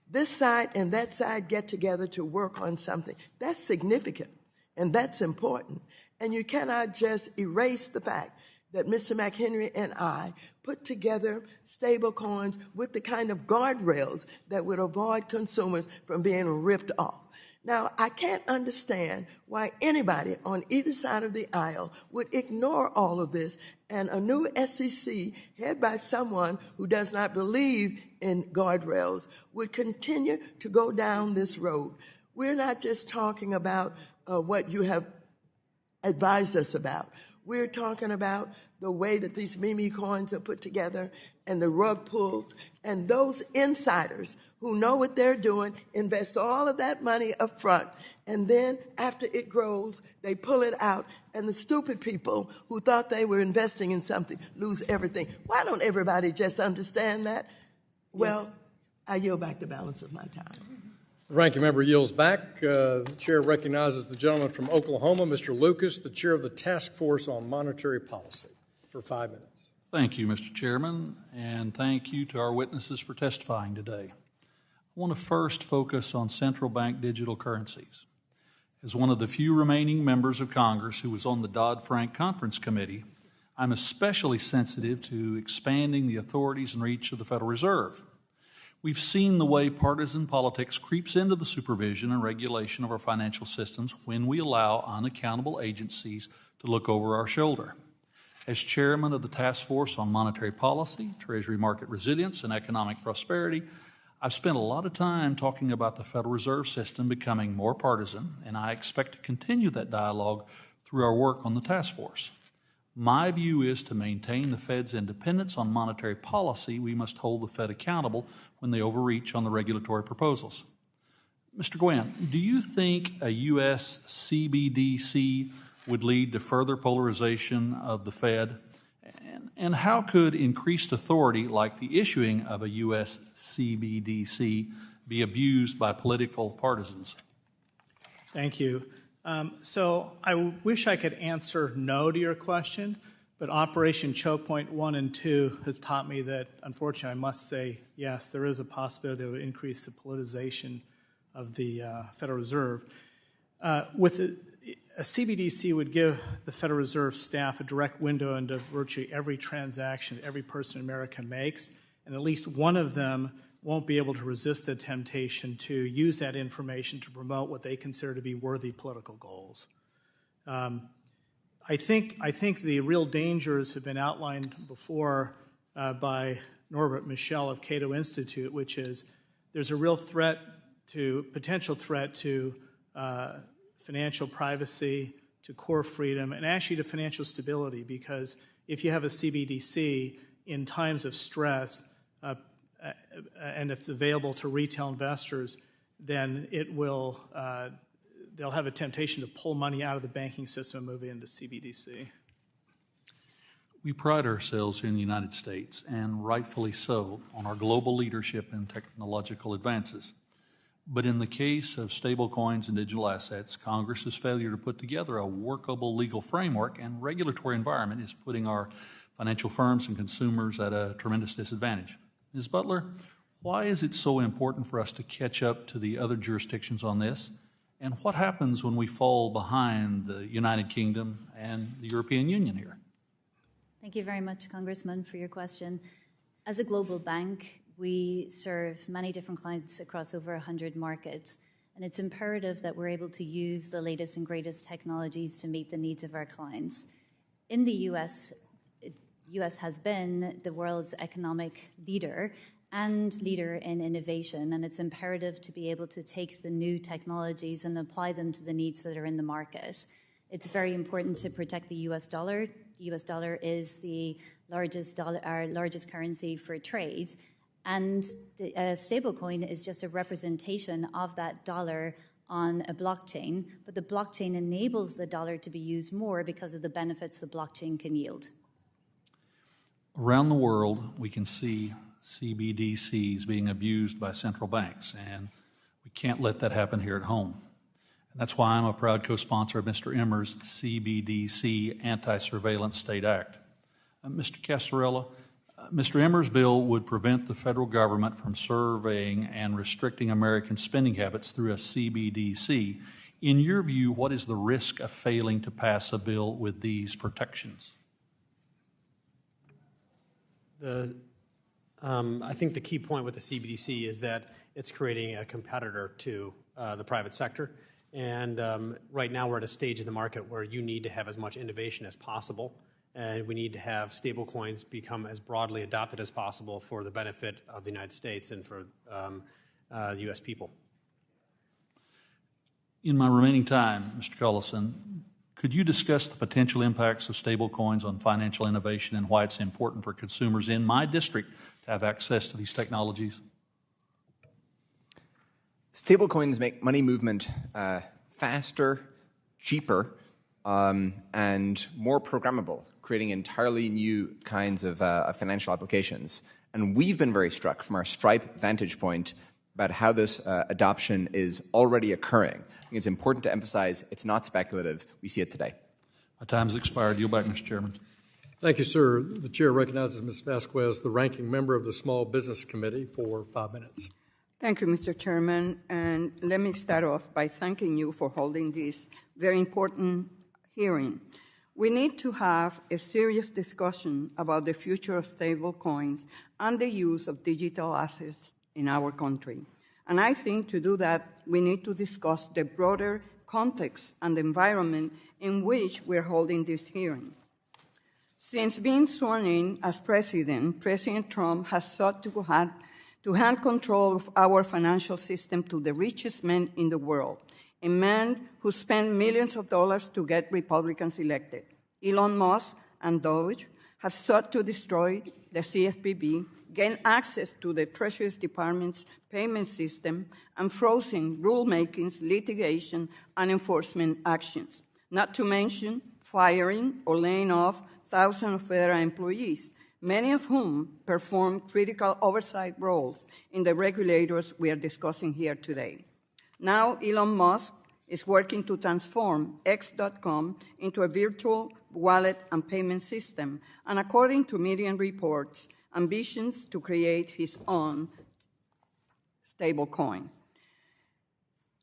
this side and that side get together to work on something, that's significant and that's important. And you cannot just erase the fact that Mr. McHenry and I put together stable coins with the kind of guardrails that would avoid consumers from being ripped off. Now, I can't understand why anybody on either side of the aisle would ignore all of this, and a new SEC, headed by someone who does not believe in guardrails, would continue to go down this road. We're not just talking about what you have advised us about. We're talking about the way that these meme coins are put together and the rug pulls, and those insiders who know what they're doing invest all of that money up front, and then after it grows, they pull it out, and the stupid people who thought they were investing in something lose everything. Why don't everybody just understand that? Well, I yield back the balance of my time. The ranking member yields back. The chair recognizes the gentleman from Oklahoma, Mr. Lucas, the chair of the Task Force on Monetary Policy, for 5 minutes. Thank you, Mr. Chairman, and thank you to our witnesses for testifying today. I want to first focus on central bank digital currencies. As one of the few remaining members of Congress who was on the Dodd-Frank Conference Committee, I'm especially sensitive to expanding the authorities and reach of the Federal Reserve. We've seen the way partisan politics creeps into the supervision and regulation of our financial systems when we allow unaccountable agencies to look over our shoulder. As chairman of the Task Force on Monetary Policy, Treasury Market Resilience, and Economic Prosperity, I've spent a lot of time talking about the Federal Reserve System becoming more partisan, and I expect to continue that dialogue through our work on the task force. My view is to maintain the Fed's independence on monetary policy, we must hold the Fed accountable when they overreach on the regulatory proposals. Mr. Guynn, do you think a U.S. CBDC would lead to further polarization of the Fed? And how could increased authority, like the issuing of a U.S. CBDC, be abused by political partisans? Thank you. So I wish I could answer no to your question, but Operation Choke Point 1 and 2 has taught me that, unfortunately, I must say, yes, there is a possibility that would increase the politicization of the Federal Reserve. A CBDC would give the Federal Reserve staff a direct window into virtually every transaction every person in America makes, and at least one of them won't be able to resist the temptation to use that information to promote what they consider to be worthy political goals. I think the real dangers have been outlined before by Norbert Michel of Cato Institute, which is there's a real potential threat to financial privacy, to core freedom, and actually to financial stability, because if you have a CBDC in times of stress, and if it's available to retail investors, then they'll have a temptation to pull money out of the banking system and move it into CBDC. We pride ourselves here in the United States, and rightfully so, on our global leadership in technological advances. But in the case of stablecoins and digital assets, Congress's failure to put together a workable legal framework and regulatory environment is putting our financial firms and consumers at a tremendous disadvantage. Ms. Butler, why is it so important for us to catch up to the other jurisdictions on this? And what happens when we fall behind the United Kingdom and the European Union here? Thank you very much, Congressman, for your question. As a global bank, we serve many different clients across over 100 markets, and it's imperative that we're able to use the latest and greatest technologies to meet the needs of our clients. In the U.S., U.S. has been the world's economic leader and leader in innovation, and it's imperative to be able to take the new technologies and apply them to the needs that are in the market. It's very important to protect the U.S. dollar. The U.S. dollar is our largest currency for trade, And the stablecoin is just a representation of that dollar on a blockchain, but the blockchain enables the dollar to be used more because of the benefits the blockchain can yield. Around the world, we can see CBDCs being abused by central banks, and we can't let that happen here at home. And that's why I'm a proud co-sponsor of Mr. Emmer's CBDC Anti-Surveillance State Act. Mr. Cascarilla, Mr. Emmer's bill would prevent the federal government from surveying and restricting American spending habits through a CBDC. In your view, what is the risk of failing to pass a bill with these protections? I think the key point with the CBDC is that it's creating a competitor to the private sector. And right now we're at a stage in the market where you need to have as much innovation as possible. And we need to have stablecoins become as broadly adopted as possible for the benefit of the United States and for the U.S. people. In my remaining time, Mr. Collison, could you discuss the potential impacts of stablecoins on financial innovation and why it's important for consumers in my district to have access to these technologies? Stablecoins make money movement faster, cheaper, and more programmable, creating entirely new kinds of financial applications. And we've been very struck from our Stripe vantage point about how this adoption is already occurring. I think it's important to emphasize it's not speculative. We see it today. My time has expired. Yield back, Mr. Chairman. Thank you, sir. The chair recognizes Ms. Vasquez, the ranking member of the Small Business Committee, for 5 minutes. Thank you, Mr. Chairman. And let me start off by thanking you for holding this very important hearing. We need to have a serious discussion about the future of stablecoins and the use of digital assets in our country. And I think to do that, we need to discuss the broader context and environment in which we're holding this hearing. Since being sworn in as president, President Trump has sought to hand control of our financial system to the richest man in the world, a man who spent millions of dollars to get Republicans elected. Elon Musk and Doge have sought to destroy the CFPB, gain access to the Treasury Department's payment system, and frozen rulemakings, litigation, and enforcement actions, not to mention firing or laying off thousands of federal employees, many of whom perform critical oversight roles in the regulators we are discussing here today. Now, Elon Musk is working to transform X.com into a virtual wallet and payment system, and according to media reports, ambitions to create his own stablecoin.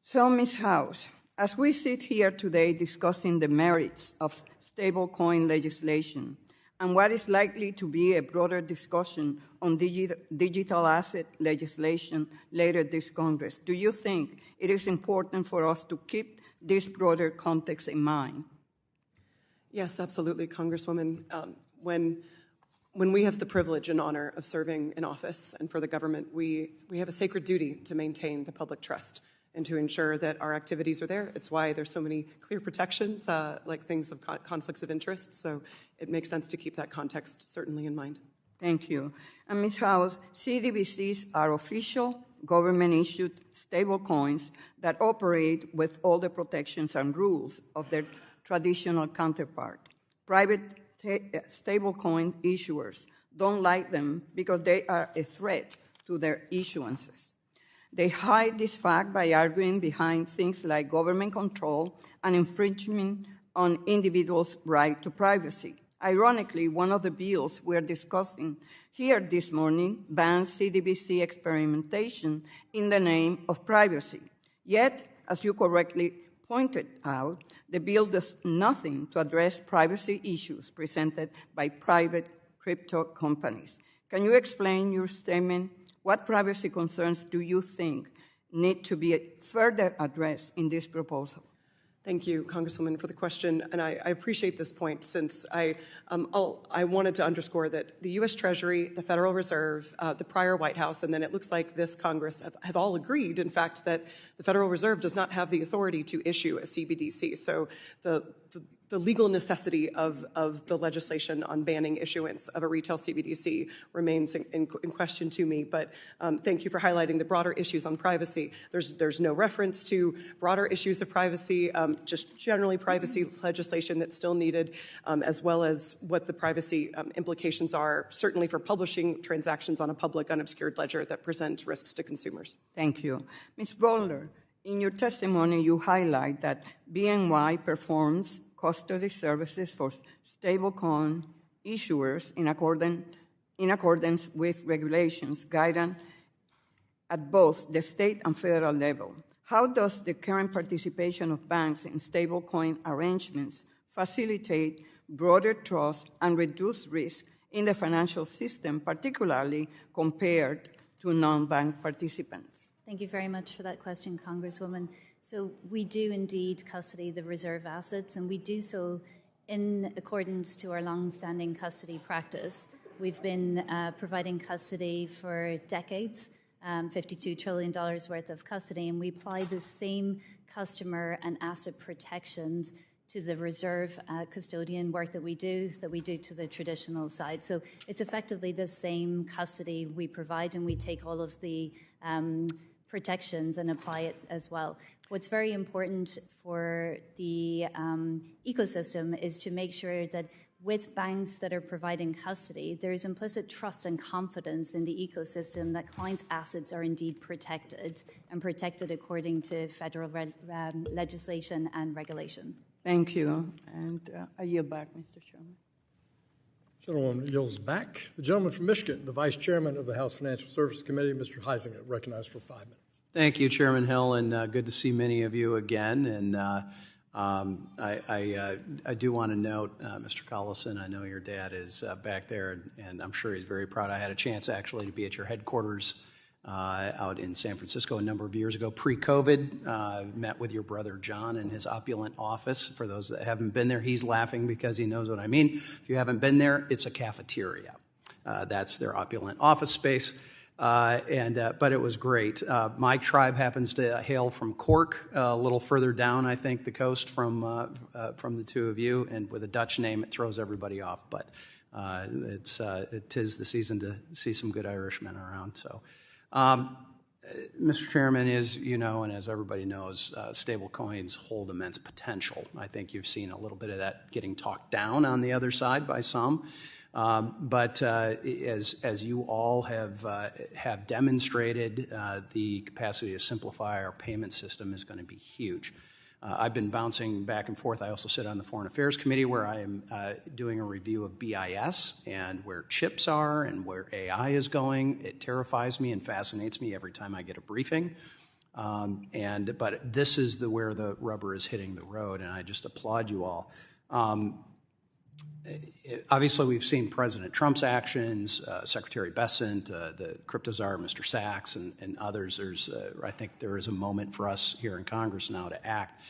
So, Ms. House, as we sit here today discussing the merits of stablecoin legislation and what is likely to be a broader discussion on digital asset legislation later this Congress, do you think it is important for us to keep this broader context in mind? Yes, absolutely, Congresswoman. When we have the privilege and honor of serving in office and for the government, we have a sacred duty to maintain the public trust and to ensure that our activities are there. It's why there's so many clear protections, like things of conflicts of interest. So it makes sense to keep that context certainly in mind. Thank you. And Ms. House, CDBCs are official government-issued stablecoins that operate with all the protections and rules of their traditional counterpart. Private stablecoin issuers don't like them because they are a threat to their issuances. They hide this fact by arguing behind things like government control and infringement on individuals' right to privacy. Ironically, one of the bills we're discussing here this morning bans CDBC experimentation in the name of privacy. Yet, as you correctly pointed out, the bill does nothing to address privacy issues presented by private crypto companies. Can you explain your statement? What privacy concerns do you think need to be further addressed in this proposal? Thank you, Congresswoman, for the question, and I appreciate this point since I wanted to underscore that the U.S. Treasury, the Federal Reserve, the prior White House, and then it looks like this Congress have all agreed, in fact, that the Federal Reserve does not have the authority to issue a CBDC. So the the legal necessity of the legislation on banning issuance of a retail CBDC remains in question to me. But thank you for highlighting the broader issues on privacy. There's no reference to broader issues of privacy, just generally privacy legislation that's still needed, as well as what the privacy implications are, certainly for publishing transactions on a public unobscured ledger that present risks to consumers. Thank you. Ms. Butler, in your testimony, you highlight that BNY performs custody services for stablecoin issuers in accordance with regulations, guidance at both the state and federal level. How does the current participation of banks in stablecoin arrangements facilitate broader trust and reduce risk in the financial system, particularly compared to non-bank participants? Thank you very much for that question, Congresswoman. So we do indeed custody the reserve assets, and we do so in accordance to our long-standing custody practice. We've been providing custody for decades, $52 trillion worth of custody, and we apply the same customer and asset protections to the reserve custodian work that we do to the traditional side. So it's effectively the same custody we provide, and we take all of the protections and apply it as well. What's very important for the ecosystem is to make sure that with banks that are providing custody, there is implicit trust and confidence in the ecosystem that clients' assets are indeed protected, and protected according to federal legislation and regulation. Thank you. And I yield back, Mr. Chairman. Gentleman yields back. The gentleman from Michigan, the Vice Chairman of the House Financial Services Committee, Mr. Heisinger, recognized for 5 minutes. Thank you, Chairman Hill, and good to see many of you again. And I do want to note, Mr. Collison, I know your dad is back there, and I'm sure he's very proud. I had a chance actually to be at your headquarters out in San Francisco a number of years ago, pre-COVID. Met with your brother John in his opulent office. For those that haven't been there, he's laughing because he knows what I mean. If you haven't been there, it's a cafeteria. That's their opulent office space. But it was great. My tribe happens to hail from Cork, a little further down, I think, the coast from the two of you, and with a Dutch name, it throws everybody off. But it is the season to see some good Irishmen around. So, Mr. Chairman, as you know, and as everybody knows, stable coins hold immense potential. I think you've seen a little bit of that getting talked down on the other side by some. But as you all have demonstrated, the capacity to simplify our payment system is going to be huge. I've been bouncing back and forth. I also sit on the Foreign Affairs Committee, where I am doing a review of BIS and where chips are and where AI is going. It terrifies me and fascinates me every time I get a briefing. But this is where the rubber is hitting the road, and I just applaud you all. Obviously, we've seen President Trump's actions, Secretary Bessent, the crypto czar, Mr. Sachs, and others. I think there is a moment for us here in Congress now to act.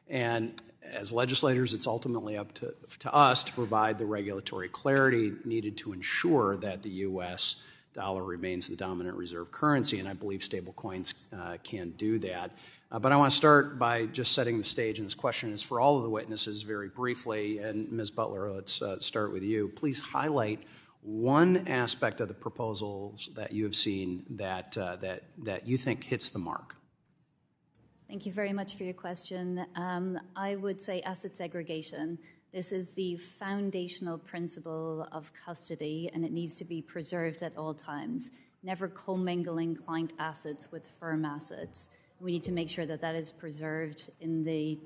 And as legislators, it's ultimately up to us to provide the regulatory clarity needed to ensure that the U.S. dollar remains the dominant reserve currency, and I believe stablecoins can do that. But I want to start by just setting the stage, and this question is for all of the witnesses very briefly. And Ms. Butler, let's start with you. Please highlight one aspect of the proposals that you have seen that you think hits the mark. Thank you very much for your question. I would say asset segregation. This is the foundational principle of custody, and it needs to be preserved at all times, never commingling client assets with firm assets. We need to make sure that that is preserved in the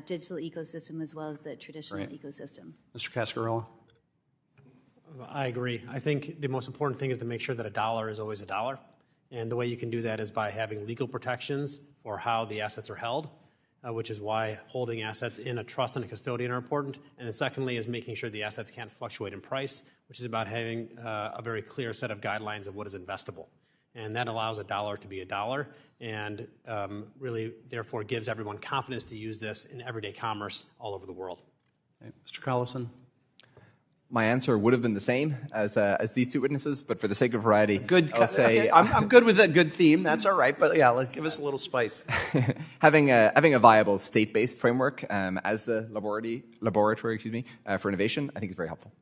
digital ecosystem as well as the traditional ecosystem. Mr. Cascarilla? I agree. I think the most important thing is to make sure that a dollar is always a dollar. And the way you can do that is by having legal protections for how the assets are held, which is why holding assets in a trust and a custodian are important. And then secondly is making sure the assets can't fluctuate in price, which is about having a very clear set of guidelines of what is investable. And that allows a dollar to be a dollar and really, therefore, gives everyone confidence to use this in everyday commerce all over the world. Okay. Mr. Collison? My answer would have been the same as these two witnesses, but for the sake of variety, I'll say okay, I'm good with a good theme. That's all right. But yeah, give us a little spice. having a viable state-based framework as the laboratory, for innovation, I think is very helpful.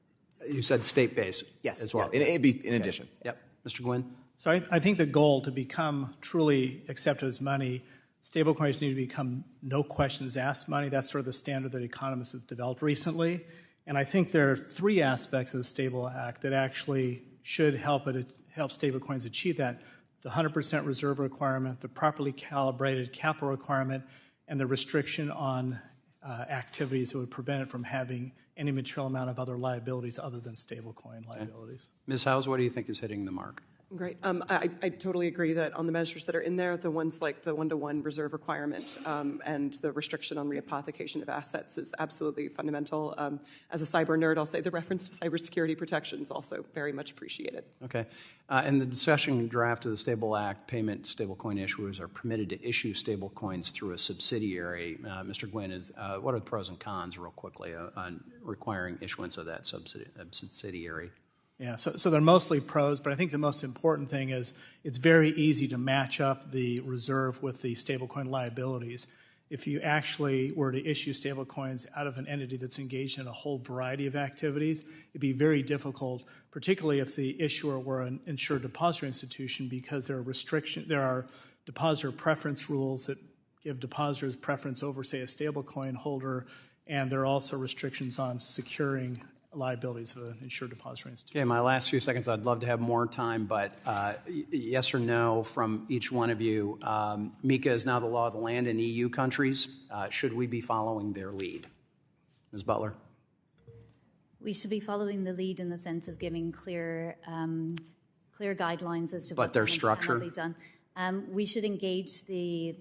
You said state-based, yes, as well. Yeah, in addition. Yep, Mr. Guynn. So I think the goal to become truly accepted as money, stablecoins need to become no questions asked money. That's sort of the standard that economists have developed recently. And I think there are three aspects of the Stable Act that actually should help stablecoins achieve that: the 100% reserve requirement, the properly calibrated capital requirement, and the restriction on activities that would prevent it from having any material amount of other liabilities other than stablecoin liabilities. Ms. House, what do you think is hitting the mark? Great. I totally agree that on the measures that are in there, the ones like the one-to-one reserve requirement and the restriction on rehypothecation of assets is absolutely fundamental. As a cyber nerd, I'll say the reference to cybersecurity protections also very much appreciated. Okay. In the discussion draft of the Stable Act, stablecoin issuers are permitted to issue stablecoins through a subsidiary. Mr. Guynn, what are the pros and cons, real quickly, on requiring issuance of that subsidiary? Yeah, so they're mostly pros, but I think the most important thing is it's very easy to match up the reserve with the stablecoin liabilities. If you actually were to issue stablecoins out of an entity that's engaged in a whole variety of activities, it'd be very difficult, particularly if the issuer were an insured depository institution, because there are depositor preference rules that give depositors preference over, say, a stablecoin holder, and there are also restrictions on securing liabilities of an insured depository institution. Okay, my last few seconds, I'd love to have more time, but yes or no from each one of you. MiCA is now the law of the land in EU countries. Should we be following their lead? Ms. Butler? We should be following the lead in the sense of giving clear guidelines as to but what their can and structure? cannot be done. We should engage the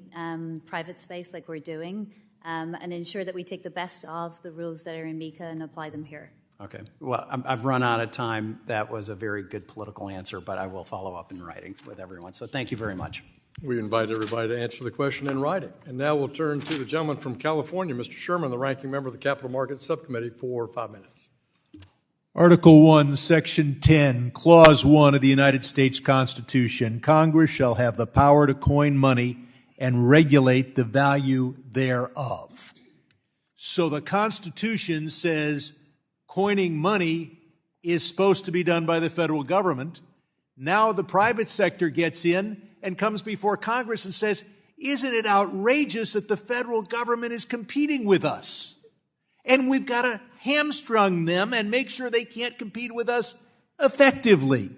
private space like we're doing and ensure that we take the best of the rules that are in MiCA and apply them here. Okay. Well, I've run out of time. That was a very good political answer, but I will follow up in writing with everyone. So thank you very much. We invite everybody to answer the question in writing. And now we'll turn to the gentleman from California, Mr. Sherman, the ranking member of the Capital Markets Subcommittee, for 5 minutes. Article 1, Section 10, Clause 1 of the United States Constitution. Congress shall have the power to coin money and regulate the value thereof. So the Constitution says coining money is supposed to be done by the federal government. Now the private sector gets in and comes before Congress and says, isn't it outrageous that the federal government is competing with us? And we've got to hamstring them and make sure they can't compete with us effectively.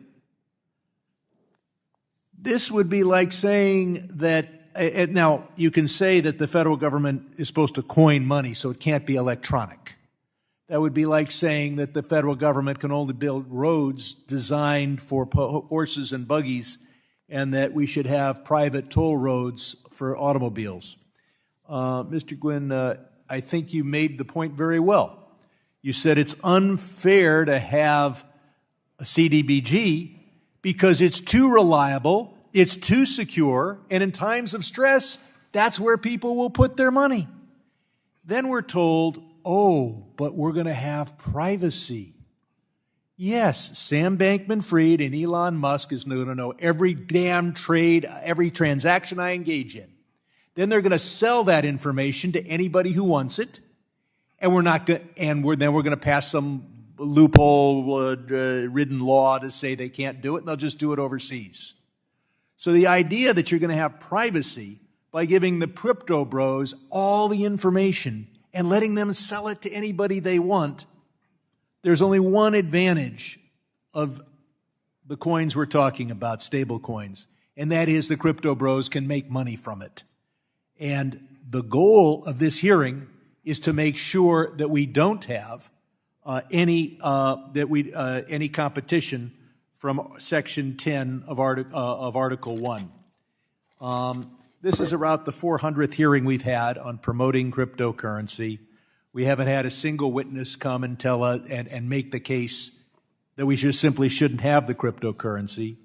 This would be like saying that, now you can say that the federal government is supposed to coin money, so it can't be electronic. That would be like saying that the federal government can only build roads designed for horses and buggies, and that we should have private toll roads for automobiles. Mr. Guynn, I think you made the point very well. You said it's unfair to have a CDBG because it's too reliable, it's too secure, and in times of stress, that's where people will put their money. Then we're told, oh, but we're going to have privacy. Yes, Sam Bankman-Fried and Elon Musk is going to know every damn trade, every transaction I engage in. Then they're going to sell that information to anybody who wants it, and then we're going to pass some loophole-ridden law to say they can't do it, and they'll just do it overseas. So the idea that you're going to have privacy by giving the crypto bros all the information and letting them sell it to anybody they want, there's only one advantage of the coins we're talking about, stable coins, and that is the crypto bros can make money from it. And the goal of this hearing is to make sure that we don't have any competition from Section 10 of Article 1. This is about the 400th hearing we've had on promoting cryptocurrency. We haven't had a single witness come and tell us and make the case that we just simply shouldn't have the cryptocurrency.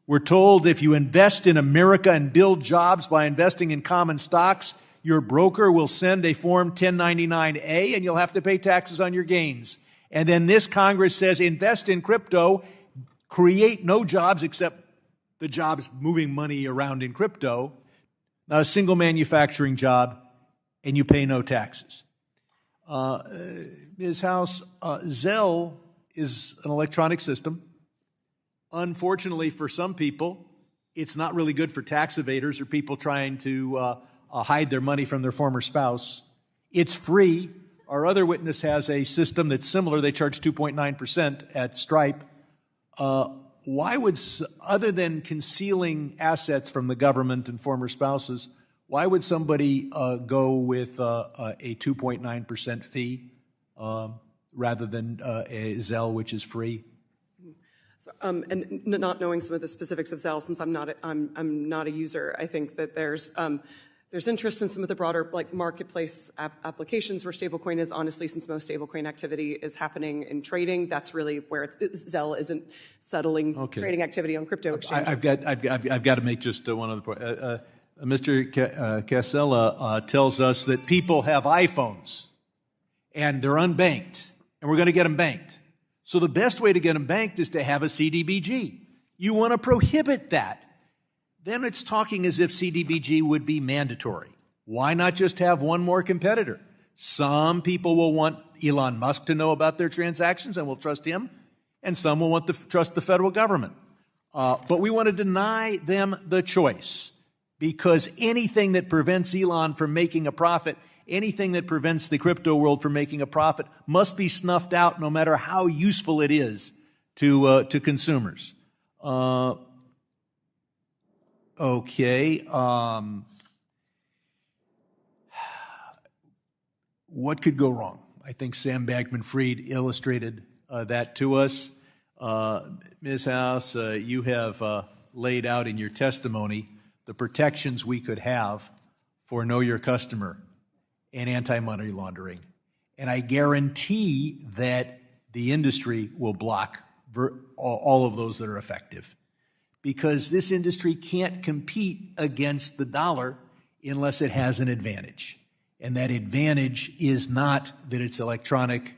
We're told if you invest in America and build jobs by investing in common stocks, your broker will send a Form 1099-A and you'll have to pay taxes on your gains. And then this Congress says invest in crypto, create no jobs except the jobs moving money around in crypto, not a single manufacturing job, and you pay no taxes. Ms. House, Zelle is an electronic system. Unfortunately for some people, it's not really good for tax evaders or people trying to hide their money from their former spouse. It's free. Our other witness has a system that's similar. They charge 2.9% at Stripe. Why would, other than concealing assets from the government and former spouses, why would somebody go with a 2.9% fee rather than a Zelle, which is free? And not knowing some of the specifics of Zelle, since I'm not a user, I think that there's interest in some of the broader marketplace applications where stablecoin is. Honestly, since most stablecoin activity is happening in trading, that's really where Zelle isn't settling trading activity on crypto exchanges. I've got to make just one other point. Mr. Cascarilla tells us that people have iPhones and they're unbanked, and we're going to get them banked. So the best way to get them banked is to have a CDBG. You want to prohibit that. Then it's talking as if CDBG would be mandatory. Why not just have one more competitor? Some people will want Elon Musk to know about their transactions and will trust him, and some will want to trust the federal government. But we want to deny them the choice, because anything that prevents Elon from making a profit, anything that prevents the crypto world from making a profit must be snuffed out, no matter how useful it is to consumers. Okay. What could go wrong? I think Sam Bankman-Fried illustrated that to us. Ms. House, you have laid out in your testimony the protections we could have for Know Your Customer and anti-money laundering. And I guarantee that the industry will block all of those that are effective, because this industry can't compete against the dollar unless it has an advantage. And that advantage is not that it's electronic,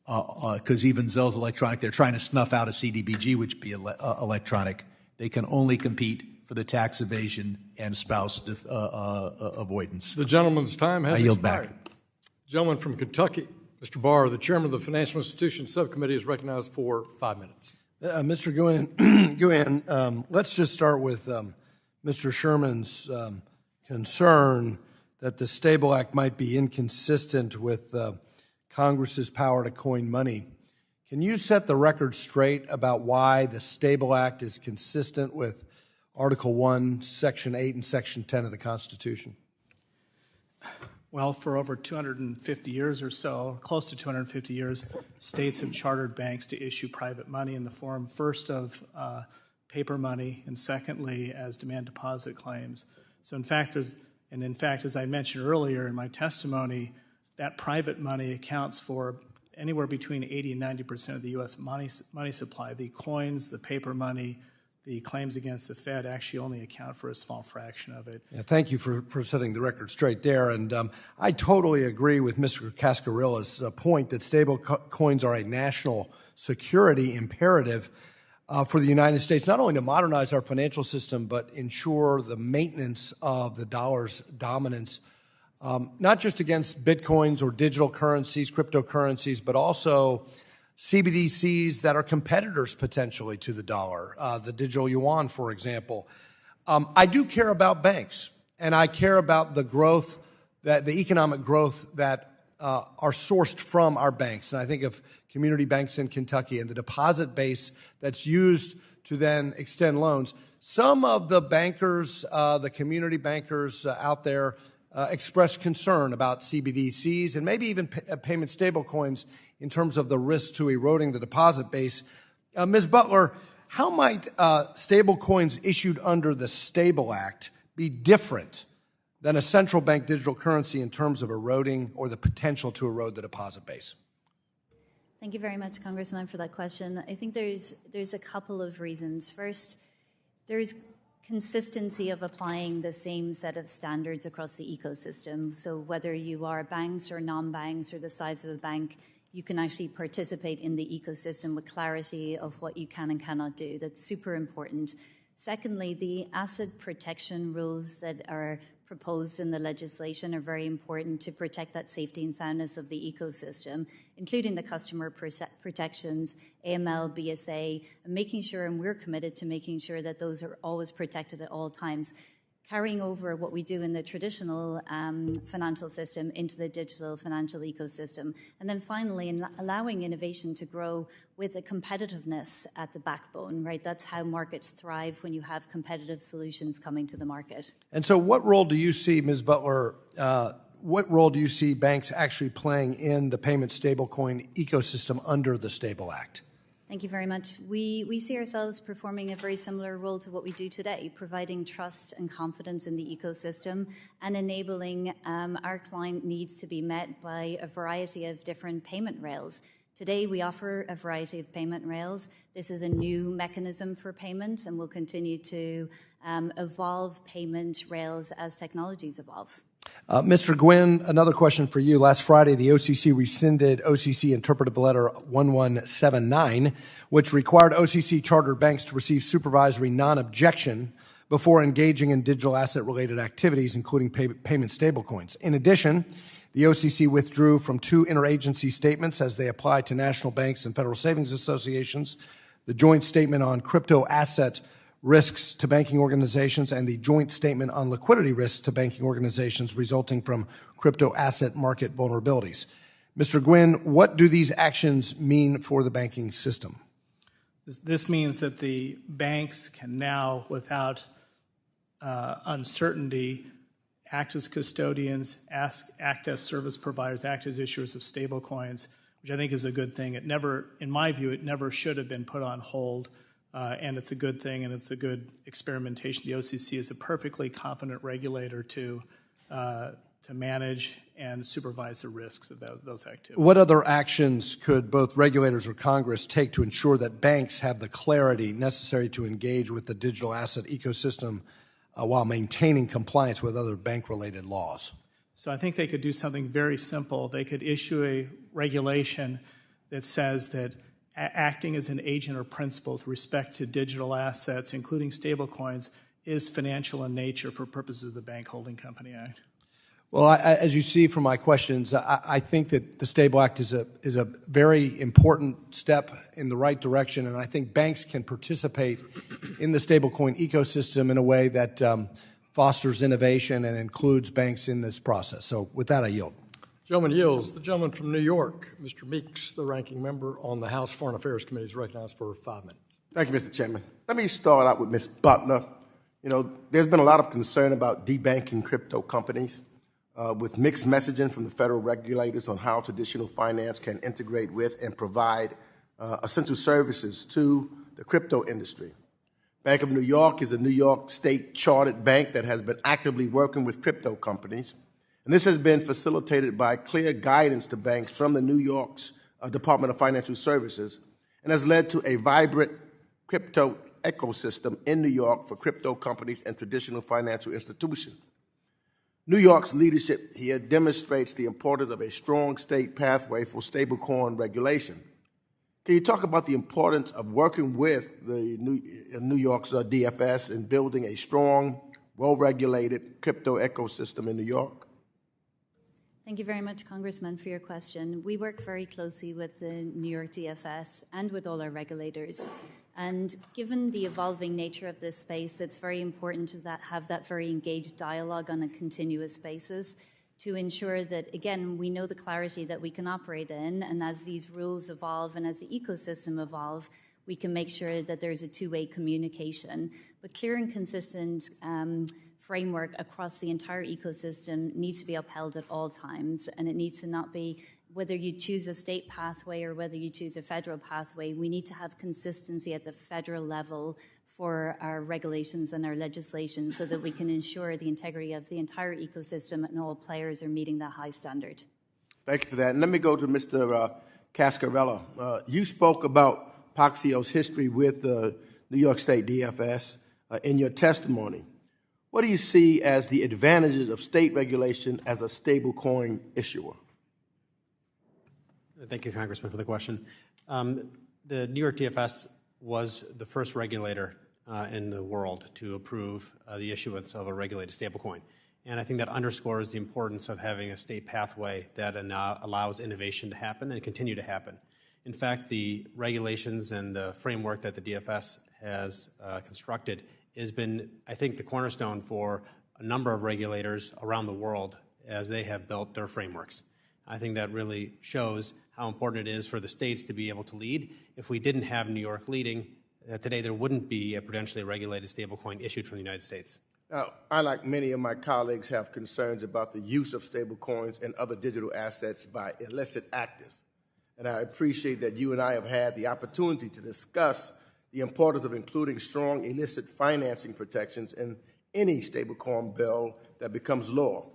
because even Zelle's electronic. They're trying to snuff out a CDBG, which would be electronic. They can only compete for the tax evasion and spouse avoidance. The gentleman's time has I yield expired. back. Gentleman from Kentucky, Mr. Barr, the chairman of the Financial Institutions Subcommittee, is recognized for 5 minutes. Mr. Guynn, let's just start with Mr. Sherman's concern that the Stable Act might be inconsistent with Congress's power to coin money. Can you set the record straight about why the Stable Act is consistent with Article 1, Section 8, and Section 10 of the Constitution? Well, for over 250 years or so, close to 250 years, states have chartered banks to issue private money in the form, first of paper money, and secondly, as demand deposit claims. So in fact, as I mentioned earlier in my testimony, that private money accounts for anywhere between 80 and 90% of the U.S. money supply. The coins, the paper money, the claims against the Fed actually only account for a small fraction of it. Yeah, thank you for setting the record straight there. And I totally agree with Mr. Cascarilla's point that stable coins are a national security imperative for the United States, not only to modernize our financial system, but ensure the maintenance of the dollar's dominance, not just against bitcoins or digital currencies, cryptocurrencies, but also CBDCs that are competitors potentially to the dollar, the digital yuan, for example. I do care about banks, and I care about the growth, the economic growth that are sourced from our banks. And I think of community banks in Kentucky and the deposit base that's used to then extend loans. Some of the bankers, the community bankers out there, expressed concern about CBDCs and maybe even payment stablecoins in terms of the risk to eroding the deposit base. Ms. Butler, how might stablecoins issued under the Stable Act be different than a central bank digital currency in terms of eroding or the potential to erode the deposit base? Thank you very much, Congressman, for that question. I think there's a couple of reasons. First, there's consistency of applying the same set of standards across the ecosystem. So whether you are banks or non-banks or the size of a bank, you can actually participate in the ecosystem with clarity of what you can and cannot do. That's super important. Secondly, the asset protection rules that are proposed in the legislation are very important to protect that safety and soundness of the ecosystem, including the customer protections, AML, BSA, and making sure, and we're committed to making sure that those are always protected at all times, carrying over what we do in the traditional financial system into the digital financial ecosystem. And then finally, allowing innovation to grow with a competitiveness at the backbone, right? That's how markets thrive, when you have competitive solutions coming to the market. And so what role do you see, Ms. Butler, what role do you see banks actually playing in the payment stablecoin ecosystem under the Stable Act? Thank you very much. We see ourselves performing a very similar role to what we do today, providing trust and confidence in the ecosystem and enabling our client needs to be met by a variety of different payment rails. Today, we offer a variety of payment rails. This is a new mechanism for payment, and we'll continue to evolve payment rails as technologies evolve. Mr. Guynn, another question for you. Last Friday, the OCC rescinded OCC Interpretive Letter 1179, which required OCC chartered banks to receive supervisory non-objection before engaging in digital asset-related activities, including payment stablecoins. In addition, the OCC withdrew from 2 interagency statements as they apply to national banks and federal savings associations, the joint statement on crypto asset risks to banking organizations and the joint statement on liquidity risks to banking organizations resulting from crypto asset market vulnerabilities. Mr. Guynn, what do these actions mean for the banking system? This means that the banks can now, without uncertainty, act as custodians, act as service providers, act as issuers of stablecoins, which I think is a good thing. It never, in my view, it never should have been put on hold. And it's a good thing, and it's a good experimentation. The OCC is a perfectly competent regulator to manage and supervise the risks of those activities. What other actions could both regulators or Congress take to ensure that banks have the clarity necessary to engage with the digital asset ecosystem while maintaining compliance with other bank-related laws? So I think they could do something very simple. They could issue a regulation that says that acting as an agent or principal with respect to digital assets, including stablecoins, is financial in nature for purposes of the Bank Holding Company Act. Well, as you see from my questions, I think that the Stable Act is a very important step in the right direction, and I think banks can participate in the stablecoin ecosystem in a way that fosters innovation and includes banks in this process. So with that, I yield. Gentleman yields. The gentleman from New York, Mr. Meeks, the ranking member on the House Foreign Affairs Committee, is recognized for 5 minutes. Thank you, Mr. Chairman. Let me start out with Ms. Butler. You know, there's been a lot of concern about debanking crypto companies with mixed messaging from the federal regulators on how traditional finance can integrate with and provide essential services to the crypto industry. Bank of New York is a New York State chartered bank that has been actively working with crypto companies. And this has been facilitated by clear guidance to banks from the New York's Department of Financial Services and has led to a vibrant crypto ecosystem in New York for crypto companies and traditional financial institutions. New York's leadership here demonstrates the importance of a strong state pathway for stablecoin regulation. Can you talk about the importance of working with the New York's DFS in building a strong, well-regulated crypto ecosystem in New York? Thank you very much, Congressman, for your question. We work very closely with the New York DFS and with all our regulators. And given the evolving nature of this space, it's very important to have that very engaged dialogue on a continuous basis to ensure that, again, we know the clarity that we can operate in, and as these rules evolve and as the ecosystem evolve, we can make sure that there's a two-way communication. But clear and consistent framework across the entire ecosystem needs to be upheld at all times, and it needs to not be whether you choose a state pathway or whether you choose a federal pathway. We need to have consistency at the federal level for our regulations and our legislation so that we can ensure the integrity of the entire ecosystem and all players are meeting that high standard. Thank you for that. And let me go to Mr. Cascarilla. You spoke about Paxos' history with the New York State DFS in your testimony. What do you see as the advantages of state regulation as a stablecoin issuer? Thank you, Congressman, for the question. The New York DFS was the first regulator in the world to approve the issuance of a regulated stablecoin. And I think that underscores the importance of having a state pathway that allows innovation to happen and continue to happen. In fact, the regulations and the framework that the DFS has constructed has been, I think, the cornerstone for a number of regulators around the world as they have built their frameworks. I think that really shows how important it is for the states to be able to lead. If we didn't have New York leading, today there wouldn't be a prudentially regulated stablecoin issued from the United States. Now, I, like many of my colleagues, have concerns about the use of stablecoins and other digital assets by illicit actors. And I appreciate that you and I have had the opportunity to discuss the importance of including strong illicit financing protections in any stablecoin bill that becomes law.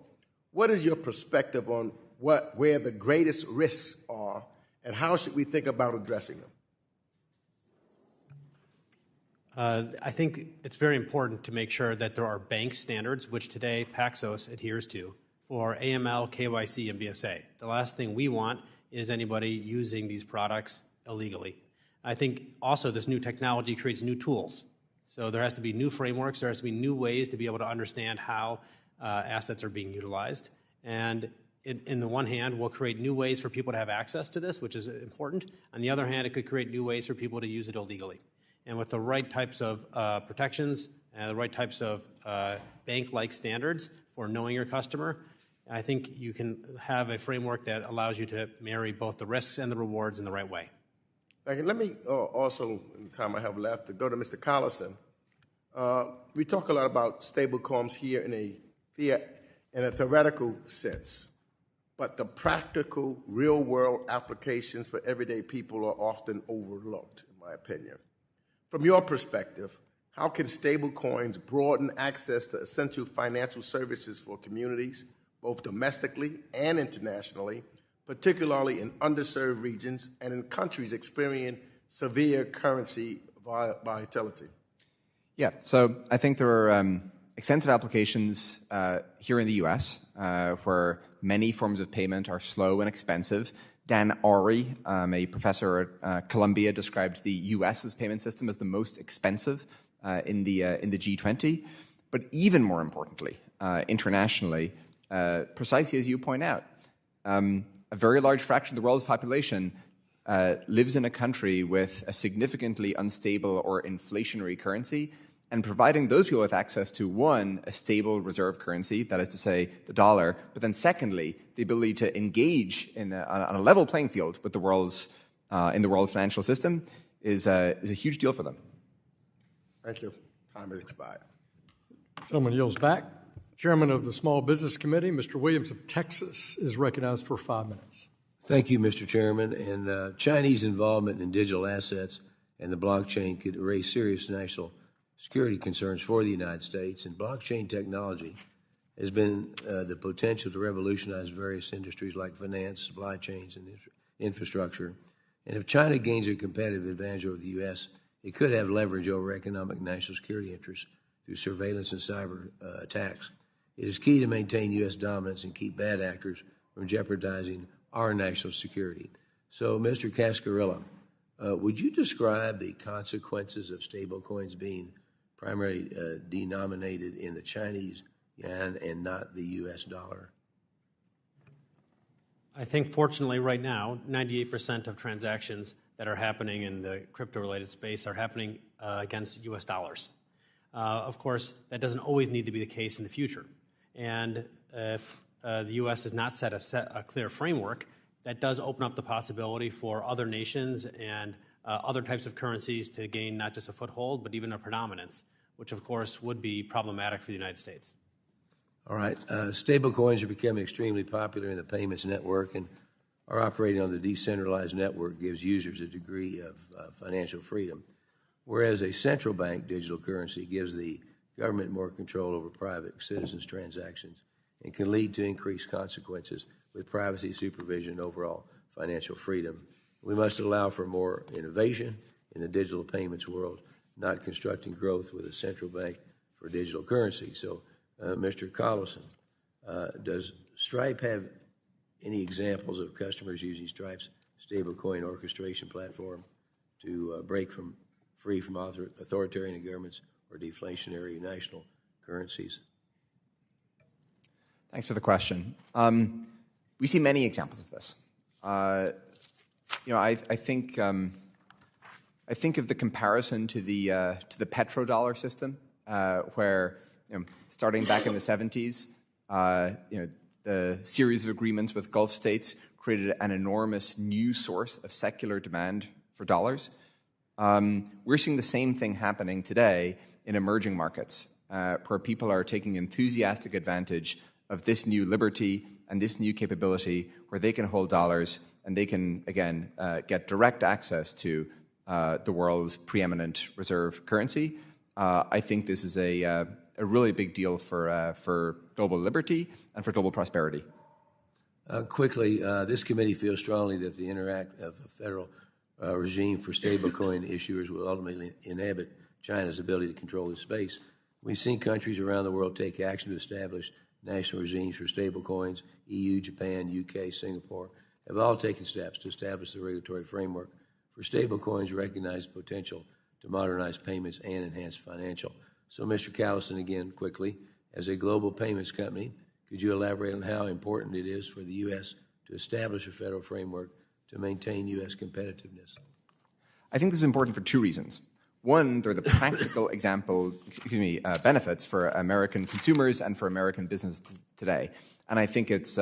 What is your perspective on where the greatest risks are, and how should we think about addressing them? I think it's very important to make sure that there are bank standards, which today Paxos adheres to, for AML, KYC, and BSA. The last thing we want is anybody using these products illegally. I think also this new technology creates new tools. So there has to be new frameworks, there has to be new ways to be able to understand how assets are being utilized. And in the one hand, we'll create new ways for people to have access to this, which is important. On the other hand, it could create new ways for people to use it illegally. And with the right types of protections and the right types of bank-like standards for knowing your customer, I think you can have a framework that allows you to marry both the risks and the rewards in the right way. Thank you. Let me also, in the time I have left, to go to Mr. Collison. We talk a lot about stablecoins here in a theoretical sense, but the practical, real-world applications for everyday people are often overlooked, in my opinion. From your perspective, how can stablecoins broaden access to essential financial services for communities, both domestically and internationally, particularly in underserved regions and in countries experiencing severe currency volatility? Yeah, so I think there are extensive applications here in the U.S. Where many forms of payment are slow and expensive. Dan Ari, a professor at Columbia, described the U.S.'s payment system as the most expensive in the G20. But even more importantly, internationally, precisely as you point out, a very large fraction of the world's population lives in a country with a significantly unstable or inflationary currency, and providing those people with access to, one, a stable reserve currency, that is to say, the dollar, but then secondly, the ability to engage on a level playing field with the world's in the world financial system is a huge deal for them. Thank you. Time has expired. Gentleman yields back. Chairman of the Small Business Committee, Mr. Williams of Texas, is recognized for 5 minutes. Thank you, Mr. Chairman. And Chinese involvement in digital assets and the blockchain could raise serious national security concerns for the United States. And blockchain technology has been the potential to revolutionize various industries like finance, supply chains, and infrastructure. And if China gains a competitive advantage over the U.S., it could have leverage over economic national security interests through surveillance and cyber attacks. It is key to maintain U.S. dominance and keep bad actors from jeopardizing our national security. So, Mr. Cascarilla, would you describe the consequences of stablecoins being primarily denominated in the Chinese yuan and not the U.S. dollar? I think, fortunately, right now, 98% of transactions that are happening in the crypto-related space are happening against U.S. dollars. Of course, that doesn't always need to be the case in the future. And if the U.S. has not set a clear framework, that does open up the possibility for other nations and other types of currencies to gain not just a foothold, but even a predominance, which, of course, would be problematic for the United States. All right. Stablecoins are becoming extremely popular in the payments network, and our operating on the decentralized network gives users a degree of financial freedom, whereas a central bank digital currency gives the government more control over private citizens' transactions and can lead to increased consequences with privacy, supervision, and overall financial freedom. We must allow for more innovation in the digital payments world, not constructing growth with a central bank for digital currency. So, Mr. Collison, does Stripe have any examples of customers using Stripe's stablecoin orchestration platform to break free from authoritarian governments or deflationary national currencies? Thanks for the question. We see many examples of this. I think of the comparison to the petrodollar system, where starting back in the 70s, the series of agreements with Gulf states created an enormous new source of secular demand for dollars. We're seeing the same thing happening today in emerging markets, where people are taking enthusiastic advantage of this new liberty and this new capability where they can hold dollars and they can, again, get direct access to the world's preeminent reserve currency. I think this is a really big deal for global liberty and for global prosperity. Quickly, this committee feels strongly that the interact of a federal regime for stablecoin issuers will ultimately inhibit China's ability to control this space. We've seen countries around the world take action to establish national regimes for stablecoins. EU, Japan, UK, Singapore have all taken steps to establish the regulatory framework for stablecoins, recognize the potential to modernize payments and enhance financial. So, Mr. Collison, again, quickly, as a global payments company, could you elaborate on how important it is for the U.S. to establish a federal framework to maintain U.S. competitiveness? I think this is important for two reasons. One, there are the practical benefits for American consumers and for American business today, and I think it's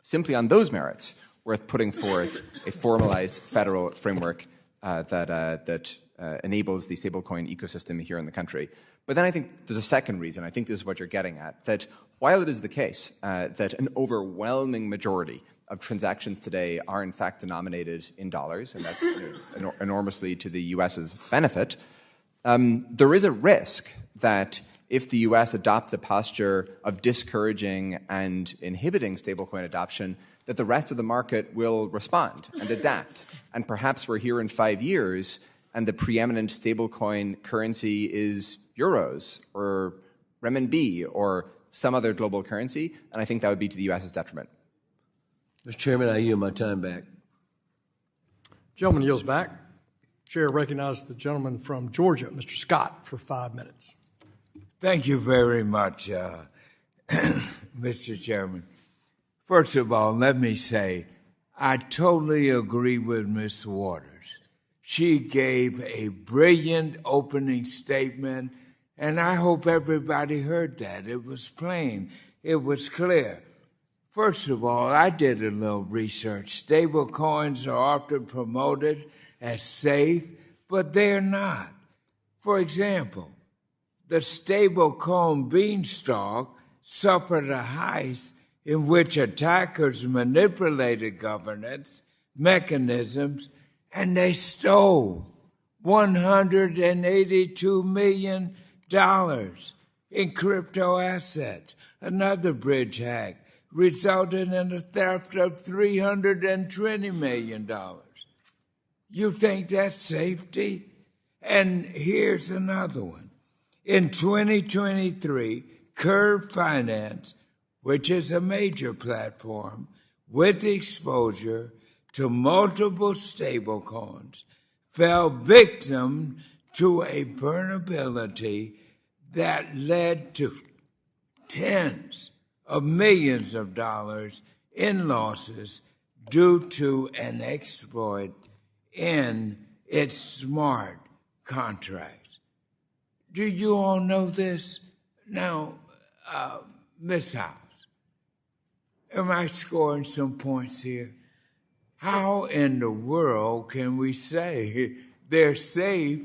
simply on those merits worth putting forth a formalized federal framework that enables the stablecoin ecosystem here in the country. But then I think there's a second reason. I think this is what you're getting at, that while it is the case that an overwhelming majority of transactions today are in fact denominated in dollars, and that's enormously to the U.S.'s benefit, there is a risk that if the U.S. adopts a posture of discouraging and inhibiting stablecoin adoption, that the rest of the market will respond and adapt. And perhaps we're here in 5 years and the preeminent stablecoin currency is euros or renminbi or some other global currency, and I think that would be to the U.S.'s detriment. Mr. Chairman, I yield my time back. Gentleman yields back. Chair recognizes the gentleman from Georgia, Mr. Scott, for 5 minutes. Thank you very much, Mr. Chairman. First of all, let me say I totally agree with Ms. Waters. She gave a brilliant opening statement, and I hope everybody heard that. It was plain. It was clear. First of all, I did a little research. Stable coins are often promoted as safe, but they're not. For example, the stablecoin beanstalk suffered a heist in which attackers manipulated governance mechanisms and they stole $182 million in crypto assets. Another bridge hack resulted in a theft of $320 million. You think that's safety? And here's another one. In 2023, Curve Finance, which is a major platform with exposure to multiple stablecoins, fell victim to a vulnerability that led to tens of millions of dollars in losses due to an exploit in its smart contracts. Do you all know this? Now, Ms. House, am I scoring some points here? How in the world can we say they're safe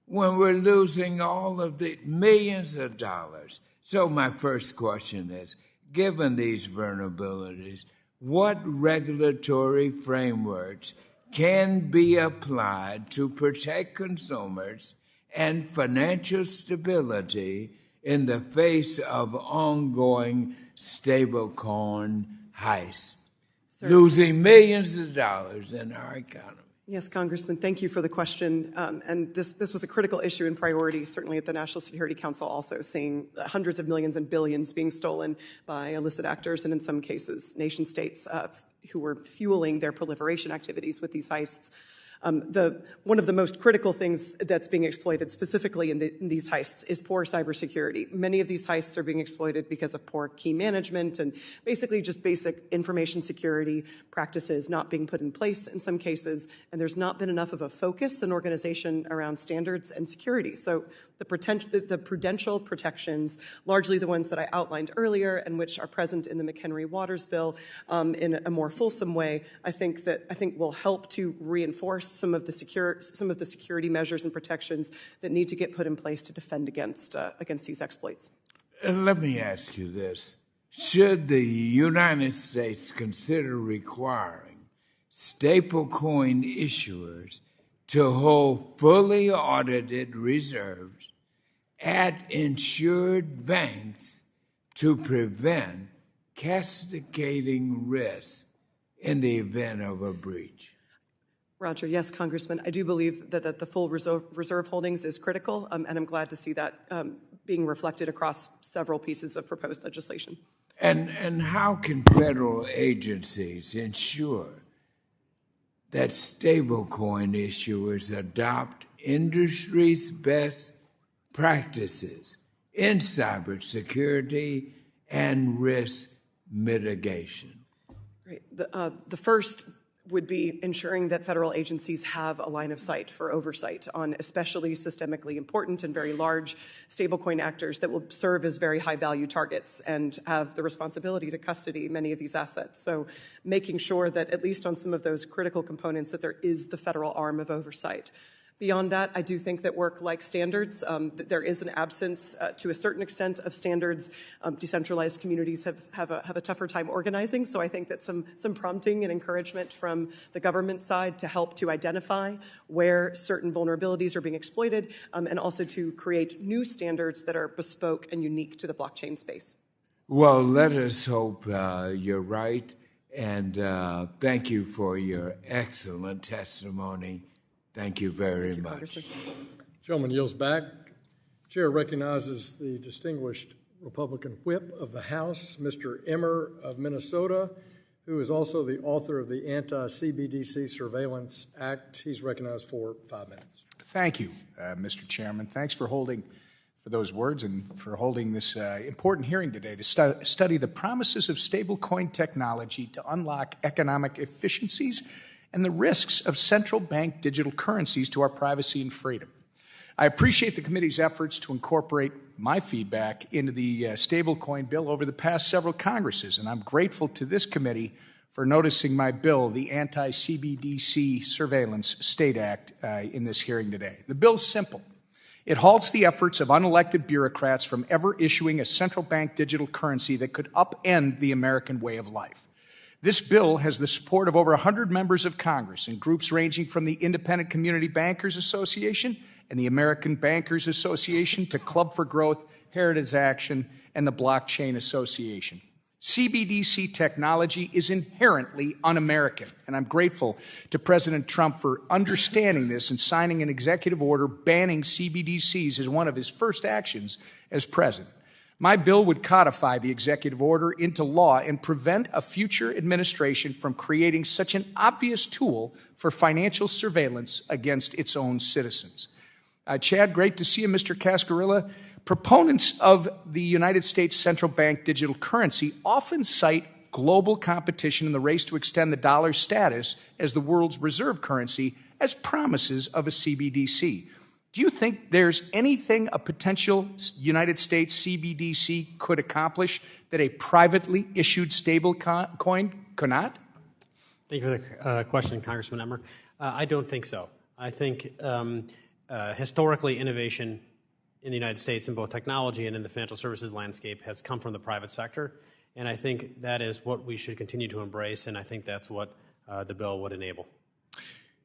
when we're losing all of the millions of dollars? So my first question is, given these vulnerabilities, what regulatory frameworks can be applied to protect consumers and financial stability in the face of ongoing stablecoin heists, losing millions of dollars in our economy? Yes, Congressman, thank you for the question. And this was a critical issue and priority, certainly at the National Security Council, also seeing hundreds of millions and billions being stolen by illicit actors and in some cases nation states who were fueling their proliferation activities with these heists. One of the most critical things that's being exploited specifically in these heists is poor cybersecurity. Many of these heists are being exploited because of poor key management and basically just basic information security practices not being put in place in some cases, and there's not been enough of a focus and organization around standards and security. So the prudential protections, largely the ones that I outlined earlier and which are present in the McHenry-Waters bill in a more fulsome way, I think will help to reinforce some of the security measures and protections that need to get put in place to defend against these exploits. Let me ask you this. Should the United States consider requiring stablecoin issuers to hold fully audited reserves at insured banks to prevent cascading risk in the event of a breach? Roger, yes, Congressman. I do believe that the full reserve holdings is critical, and I'm glad to see that being reflected across several pieces of proposed legislation. And how can federal agencies ensure that stablecoin issuers adopt industry's best practices in cybersecurity and risk mitigation? Great. The first would be ensuring that federal agencies have a line of sight for oversight on especially systemically important and very large stablecoin actors that will serve as very high-value targets and have the responsibility to custody many of these assets. So making sure that at least on some of those critical components that there is the federal arm of oversight. Beyond that, I do think that work like standards, that there is an absence to a certain extent of standards. Decentralized communities have a tougher time organizing, so I think that some prompting and encouragement from the government side to help to identify where certain vulnerabilities are being exploited and also to create new standards that are bespoke and unique to the blockchain space. Well, let us hope you're right, and thank you for your excellent testimony. Thank you very much. Gentleman yields back. Chair recognizes the distinguished Republican whip of the House, Mr. Emmer of Minnesota, who is also the author of the Anti-CBDC Surveillance Act. He's recognized for 5 minutes. Thank you, Mr. Chairman. Thanks for those words and for holding this important hearing today to study the promises of stablecoin technology to unlock economic efficiencies and the risks of central bank digital currencies to our privacy and freedom. I appreciate the committee's efforts to incorporate my feedback into the stablecoin bill over the past several Congresses, and I'm grateful to this committee for noticing my bill, the Anti-CBDC Surveillance State Act, in this hearing today. The bill's simple. It halts the efforts of unelected bureaucrats from ever issuing a central bank digital currency that could upend the American way of life. This bill has the support of over 100 members of Congress and groups ranging from the Independent Community Bankers Association and the American Bankers Association to Club for Growth, Heritage Action, and the Blockchain Association. CBDC technology is inherently un-American, and I'm grateful to President Trump for understanding this and signing an executive order banning CBDCs as one of his first actions as president. My bill would codify the executive order into law and prevent a future administration from creating such an obvious tool for financial surveillance against its own citizens. Chad, great to see you, Mr. Cascarilla. Proponents of the United States central bank digital currency often cite global competition in the race to extend the dollar's status as the world's reserve currency as promises of a CBDC. Do you think there's anything a potential United States CBDC could accomplish that a privately issued stable coin could not? Thank you for the question, Congressman Emmer. I don't think so. I think historically innovation in the United States in both technology and in the financial services landscape has come from the private sector, and I think that is what we should continue to embrace, and I think that's what the bill would enable.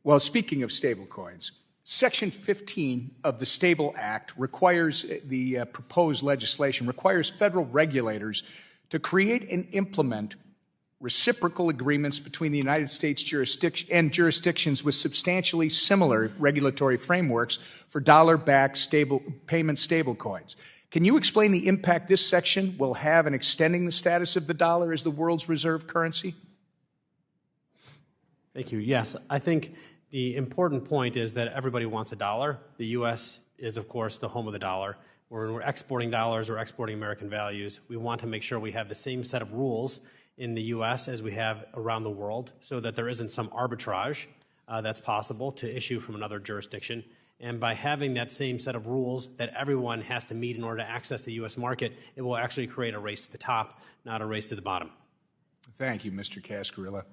Well, speaking of stablecoins, Section 15 of the Stable Act requires the proposed legislation requires federal regulators to create and implement reciprocal agreements between the United States and jurisdictions with substantially similar regulatory frameworks for dollar-backed payment stablecoins. Can you explain the impact this section will have in extending the status of the dollar as the world's reserve currency? Thank you. Yes, I think the important point is that everybody wants a dollar. The U.S. is, of course, the home of the dollar. When we're exporting dollars, we're exporting American values. We want to make sure we have the same set of rules in the U.S. as we have around the world so that there isn't some arbitrage that's possible to issue from another jurisdiction. And by having that same set of rules that everyone has to meet in order to access the U.S. market, it will actually create a race to the top, not a race to the bottom. Thank you, Mr. Cascarilla.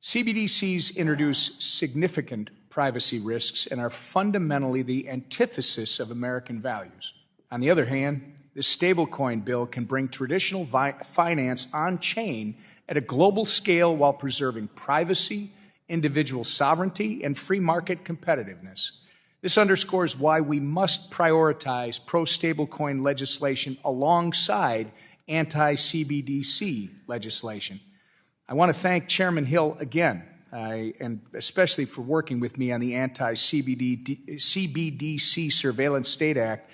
CBDCs introduce significant privacy risks and are fundamentally the antithesis of American values. On the other hand, this stablecoin bill can bring traditional finance on-chain at a global scale while preserving privacy, individual sovereignty, and free market competitiveness. This underscores why we must prioritize pro-stablecoin legislation alongside anti-CBDC legislation. I want to thank Chairman Hill again, and especially for working with me on the anti-CBDC Surveillance State Act,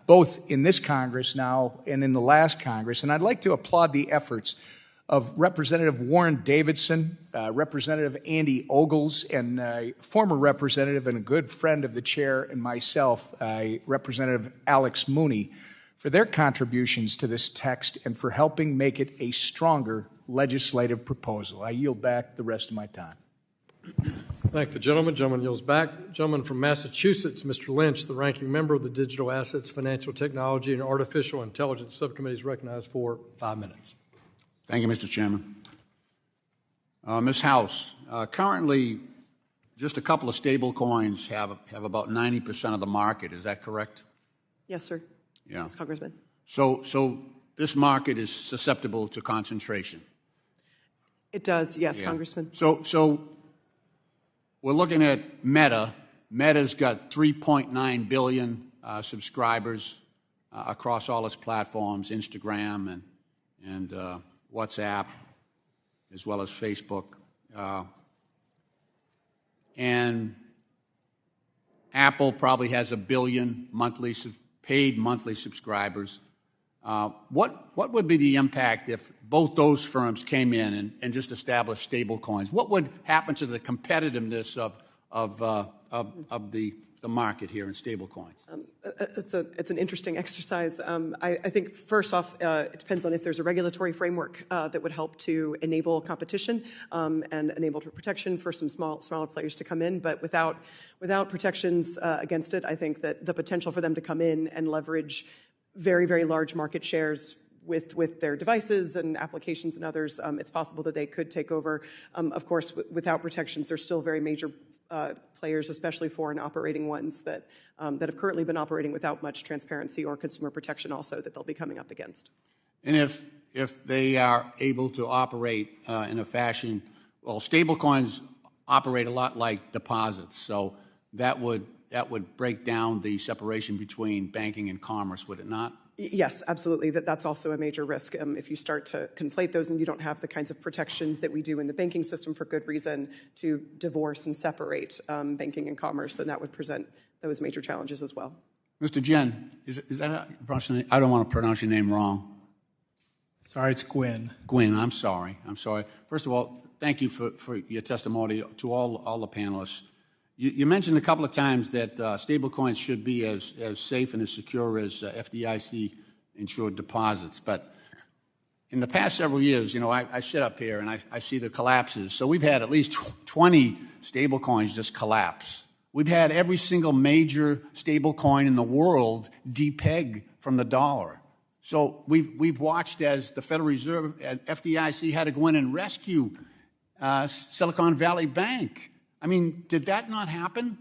both in this Congress now and in the last Congress. And I'd like to applaud the efforts of Representative Warren Davidson, Representative Andy Ogles, and former representative and a good friend of the chair and myself, Representative Alex Mooney, for their contributions to this text and for helping make it a stronger legislative proposal. I yield back the rest of my time. Thank the gentleman. Gentleman yields back. Gentleman from Massachusetts, Mr. Lynch, the ranking member of the Digital Assets, Financial Technology, and Artificial Intelligence Subcommittee, is recognized for 5 minutes. Thank you, Mr. Chairman. Ms. House, currently just a couple of stable coins have about 90% of the market. Is that correct? Yes, sir. Yeah. Yes, Congressman. So this market is susceptible to concentration. It does, yes, Yeah. Congressman. So we're looking at Meta. Meta's got 3.9 billion subscribers across all its platforms, Instagram and WhatsApp, as well as Facebook. And Apple probably has 1 billion paid monthly subscribers. What would be the impact if both those firms came in and just established stable coins? What would happen to the competitiveness of the market here in stable coins? It's an interesting exercise. I think first off, it depends on if there's a regulatory framework that would help to enable competition and enable protection for some smaller players to come in. But without protections against it, I think that the potential for them to come in and leverage very, very large market shares with their devices and applications and others, it's possible that they could take over. Of course, without protections, there's still very major players, especially foreign operating ones that have currently been operating without much transparency or consumer protection also that they'll be coming up against. And if they are able to operate in a fashion, well, stablecoins operate a lot like deposits, so that would break down the separation between banking and commerce, would it not? Yes, absolutely. That's also a major risk. If you start to conflate those and you don't have the kinds of protections that we do in the banking system for good reason to divorce and separate banking and commerce, then that would present those major challenges as well. Mr. Jen, is that I don't want to pronounce your name wrong. Sorry, it's Guynn. Guynn, I'm sorry. First of all, thank you for your testimony to all the panelists. You mentioned a couple of times that stablecoins should be as safe and as secure as FDIC-insured deposits. But in the past several years, I sit up here and I see the collapses. So we've had at least 20 stablecoins just collapse. We've had every single major stablecoin in the world depeg from the dollar. So we've watched as the Federal Reserve, FDIC, had to go in and rescue Silicon Valley Bank. I mean, did that not happen?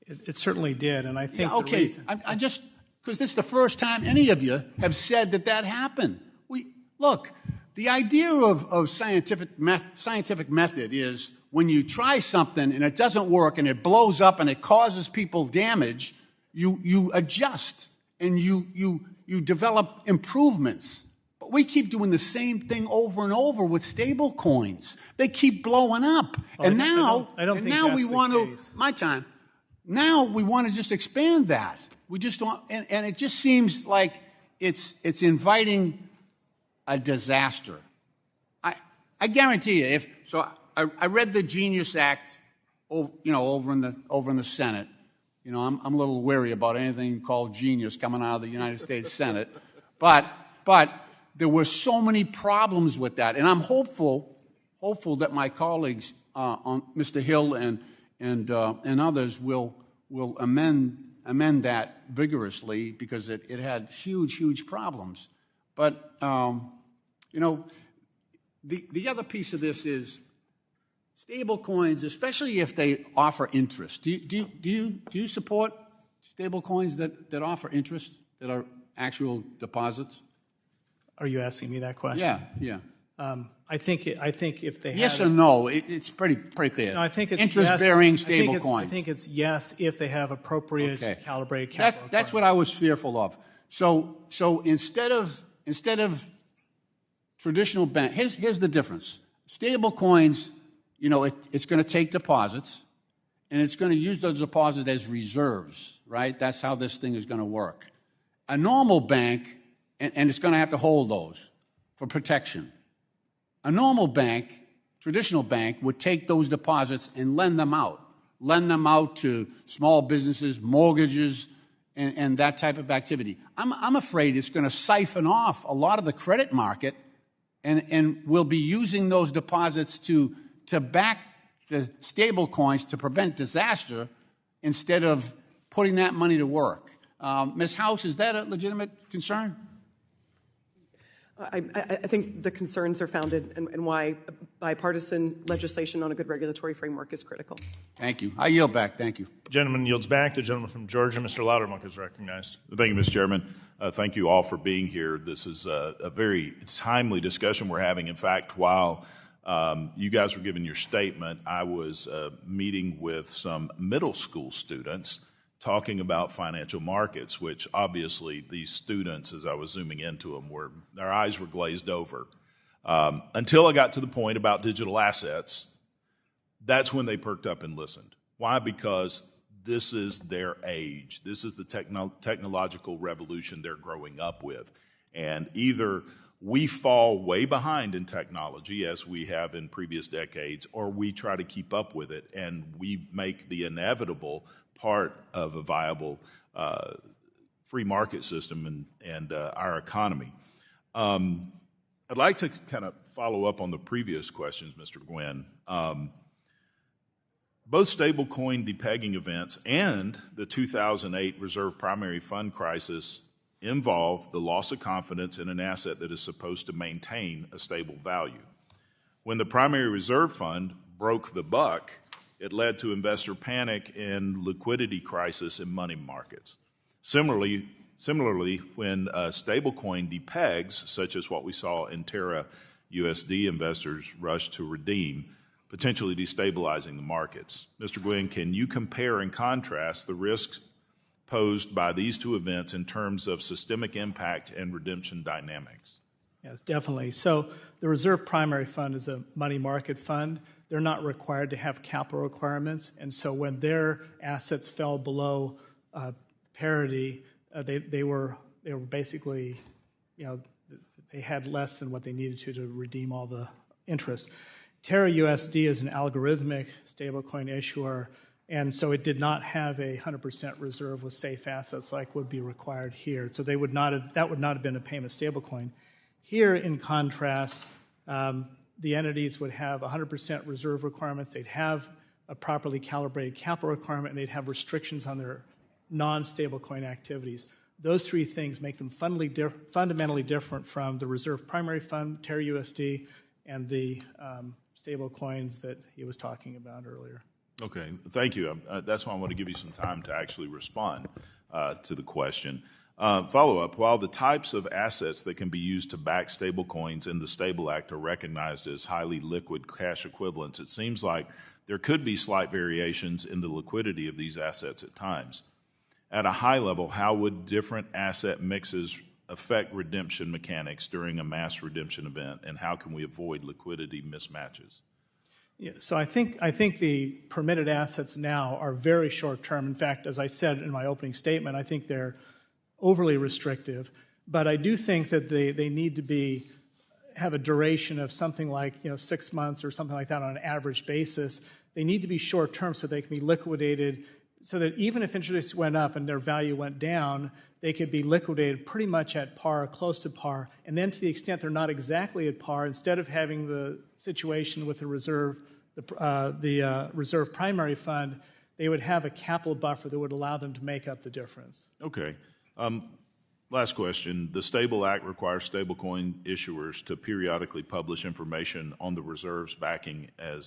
It certainly did, and I think the reason... because this is the first time any of you have said that happened. Look, the idea of scientific method is when you try something and it doesn't work and it blows up and it causes people damage, you adjust and you develop improvements. But we keep doing the same thing over and over with stable coins. They keep blowing up. And now we want to, my time, now we want to just expand that. We just want, and it just seems like it's inviting a disaster. I guarantee you, I read the Genius Act, over in the Senate. I'm a little wary about anything called genius coming out of the United States Senate, but there were so many problems with that, and I'm hopeful that my colleagues, Mr. Hill and others, will amend that vigorously because it had huge problems. But the other piece of this is stable coins, especially if they offer interest. Do you support stable coins that offer interest, that are actual deposits? Are you asking me that question? Yeah. I think if they yes have or no, it's pretty clear. No, I think it's interest-bearing yes. stable coins. I think it's yes if they have appropriate calibrated capital. That's what I was fearful of. So instead of traditional bank, here's the difference. Stable coins, it's going to take deposits, and it's going to use those deposits as reserves, right? That's how this thing is going to work. A normal bank, and it's going to have to hold those for protection. A normal bank, traditional bank, would take those deposits and lend them out to small businesses, mortgages, and that type of activity. I'm afraid it's going to siphon off a lot of the credit market, and we'll be using those deposits to back the stable coins to prevent disaster instead of putting that money to work. Ms. House, is that a legitimate concern? I think the concerns are founded in why bipartisan legislation on a good regulatory framework is critical. Thank you. I yield back. Thank you. Gentleman yields back. The gentleman from Georgia, Mr. Loudermilk, is recognized. Thank you, Mr. Chairman. Thank you all for being here. This is a very timely discussion we're having. In fact, while you guys were giving your statement, I was meeting with some middle school students talking about financial markets, which obviously these students, as I was zooming into them, their eyes were glazed over. Until I got to the point about digital assets, that's when they perked up and listened. Why? Because this is their age. This is the technological revolution they're growing up with. And either we fall way behind in technology, as we have in previous decades, or we try to keep up with it, and we make the inevitable part of a viable free market system and our economy. I'd like to kind of follow up on the previous questions, Mr. Guynn. Both stablecoin depegging events and the 2008 Reserve Primary Fund crisis involve the loss of confidence in an asset that is supposed to maintain a stable value. When the primary reserve fund broke the buck, it led to investor panic and liquidity crisis in money markets. Similarly, when stablecoin depegs, such as what we saw in Terra USD, investors rushed to redeem, potentially destabilizing the markets. Mr. Guynn, can you compare and contrast the risks posed by these two events in terms of systemic impact and redemption dynamics? Yes, definitely. So the Reserve Primary Fund is a money market fund. They're not required to have capital requirements, and so when their assets fell below parity, they were basically, they had less than what they needed to redeem all the interest. Terra USD is an algorithmic stablecoin issuer, and so it did not have a 100% reserve with safe assets like would be required here. So that would not have been a payment stablecoin. Here, in contrast, the entities would have 100% reserve requirements. They'd have a properly calibrated capital requirement, and they'd have restrictions on their non-stablecoin activities. Those three things make them fundamentally different from the Reserve Primary Fund, Terra USD, and the stable coins that he was talking about earlier. Okay, thank you. That's why I want to give you some time to actually respond to the question. Follow-up, while the types of assets that can be used to back stablecoins in the Stable Act are recognized as highly liquid cash equivalents, it seems like there could be slight variations in the liquidity of these assets at times. At a high level, how would different asset mixes affect redemption mechanics during a mass redemption event, and how can we avoid liquidity mismatches? Yeah, so I think the permitted assets now are very short-term. In fact, as I said in my opening statement, I think they're overly restrictive. But I do think that they need to be have a duration of something like 6 months or something like that on an average basis, they need to be short term so they can be liquidated, so that even if interest rates went up and their value went down, they could be liquidated pretty much at par, close to par. And then to the extent they're not exactly at par, instead of having the situation with the reserve, the reserve primary fund, they would have a capital buffer that would allow them to make up the difference. Okay. Last question. The Stable Act requires stablecoin issuers to periodically publish information on the reserves backing a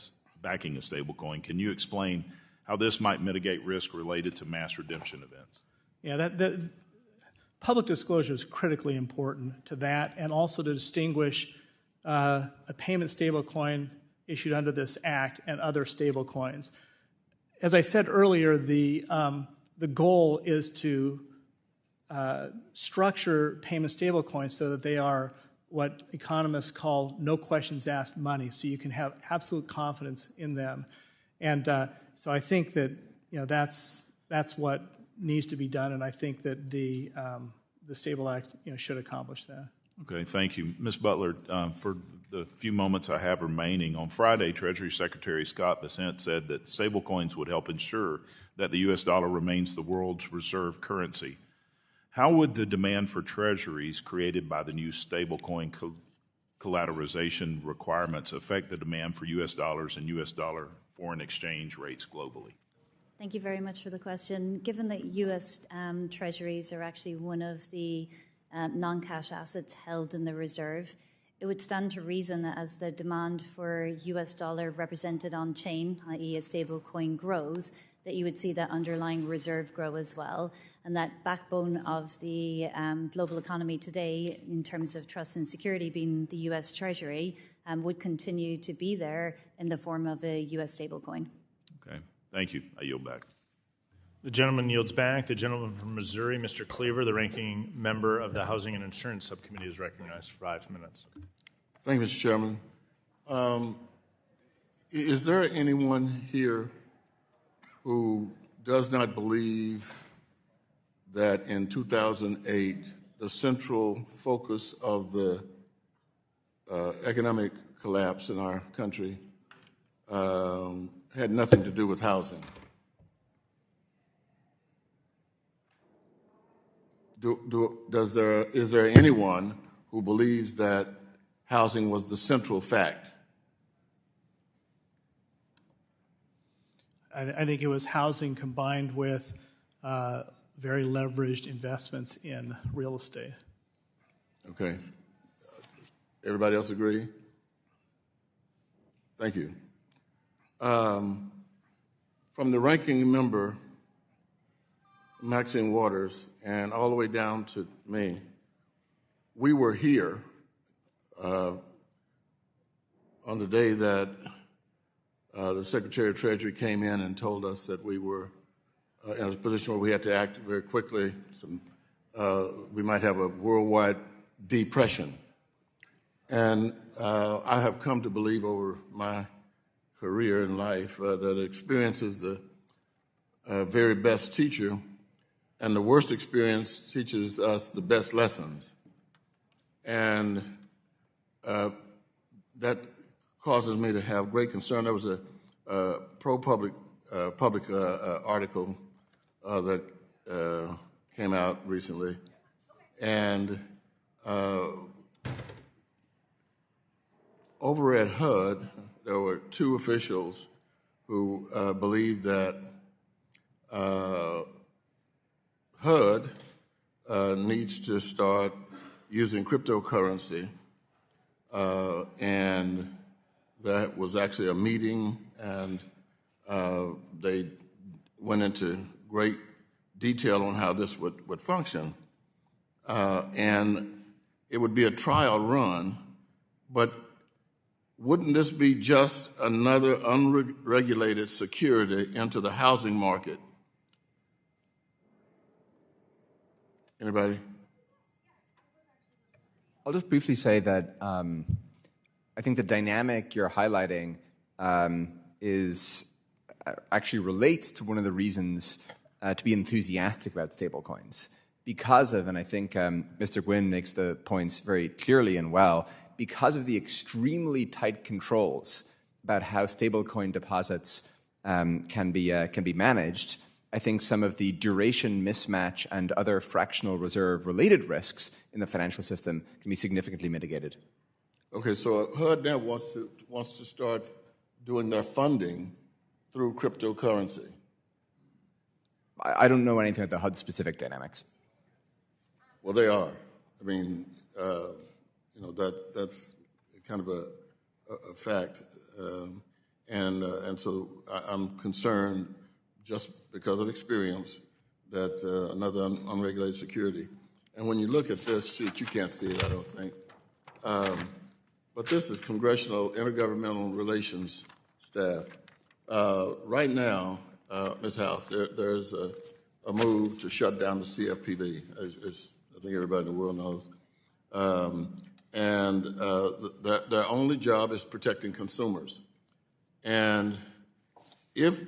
stablecoin. Can you explain how this might mitigate risk related to mass redemption events? Yeah, that public disclosure is critically important to that, and also to distinguish a payment stablecoin issued under this act and other stablecoins. As I said earlier, the goal is to structure payment stablecoins so that they are what economists call no questions asked money, so you can have absolute confidence in them. And so I think that that's what needs to be done, and I think that the Stable Act should accomplish that. Okay, thank you. Ms. Butler, for the few moments I have remaining, on Friday, Treasury Secretary Scott Bessent said that stablecoins would help ensure that the U.S. dollar remains the world's reserve currency. How would the demand for treasuries created by the new stablecoin collateralization requirements affect the demand for U.S. dollars and U.S. dollar foreign exchange rates globally? Thank you very much for the question. Given that U.S. treasuries are actually one of the non-cash assets held in the reserve, it would stand to reason that as the demand for US dollar represented on chain, i.e. a stable coin, grows, that you would see that underlying reserve grow as well. And that backbone of the global economy today, in terms of trust and security being the US Treasury, would continue to be there in the form of a US stable coin. Okay, thank you. I yield back. The gentleman yields back. The gentleman from Missouri, Mr. Cleaver, the ranking member of the Housing and Insurance Subcommittee, is recognized for 5 minutes. Thank you, Mr. Chairman. Is there anyone here who does not believe that in 2008, the central focus of the economic collapse in our country had nothing to do with housing? Is there anyone who believes that housing was the central fact? I think it was housing combined with very leveraged investments in real estate. Okay. Everybody else agree? Thank you. From the ranking member, Maxine Waters, and all the way down to me, we were here on the day that the Secretary of Treasury came in and told us that we were in a position where we had to act very quickly. We might have a worldwide depression. And I have come to believe over my career in life that experience is the very best teacher, and the worst experience teaches us the best lessons. And that causes me to have great concern. There was a pro-public article that came out recently, and over at HUD, there were two officials who believed that HUD needs to start using cryptocurrency, and that was actually a meeting, and they went into great detail on how this would function. And it would be a trial run, but wouldn't this be just another unregulated security into the housing market? Anybody? I'll just briefly say that I think the dynamic you're highlighting is actually relates to one of the reasons to be enthusiastic about stablecoins. Because of, and I think Mr. Guynn makes the points very clearly and well, because of the extremely tight controls about how stablecoin deposits can be managed, I think some of the duration mismatch and other fractional reserve related risks in the financial system can be significantly mitigated. Okay, so HUD now wants to start doing their funding through cryptocurrency. I don't know anything about the HUD specific dynamics. Well, they are. I mean, that's kind of a fact, and so I'm concerned, just because of experience, that another unregulated security. And when you look at this sheet, you can't see it, I don't think. But this is Congressional Intergovernmental Relations staff. Right now, Ms. House, there's a move to shut down the CFPB, as I think everybody in the world knows. And their only job is protecting consumers. And if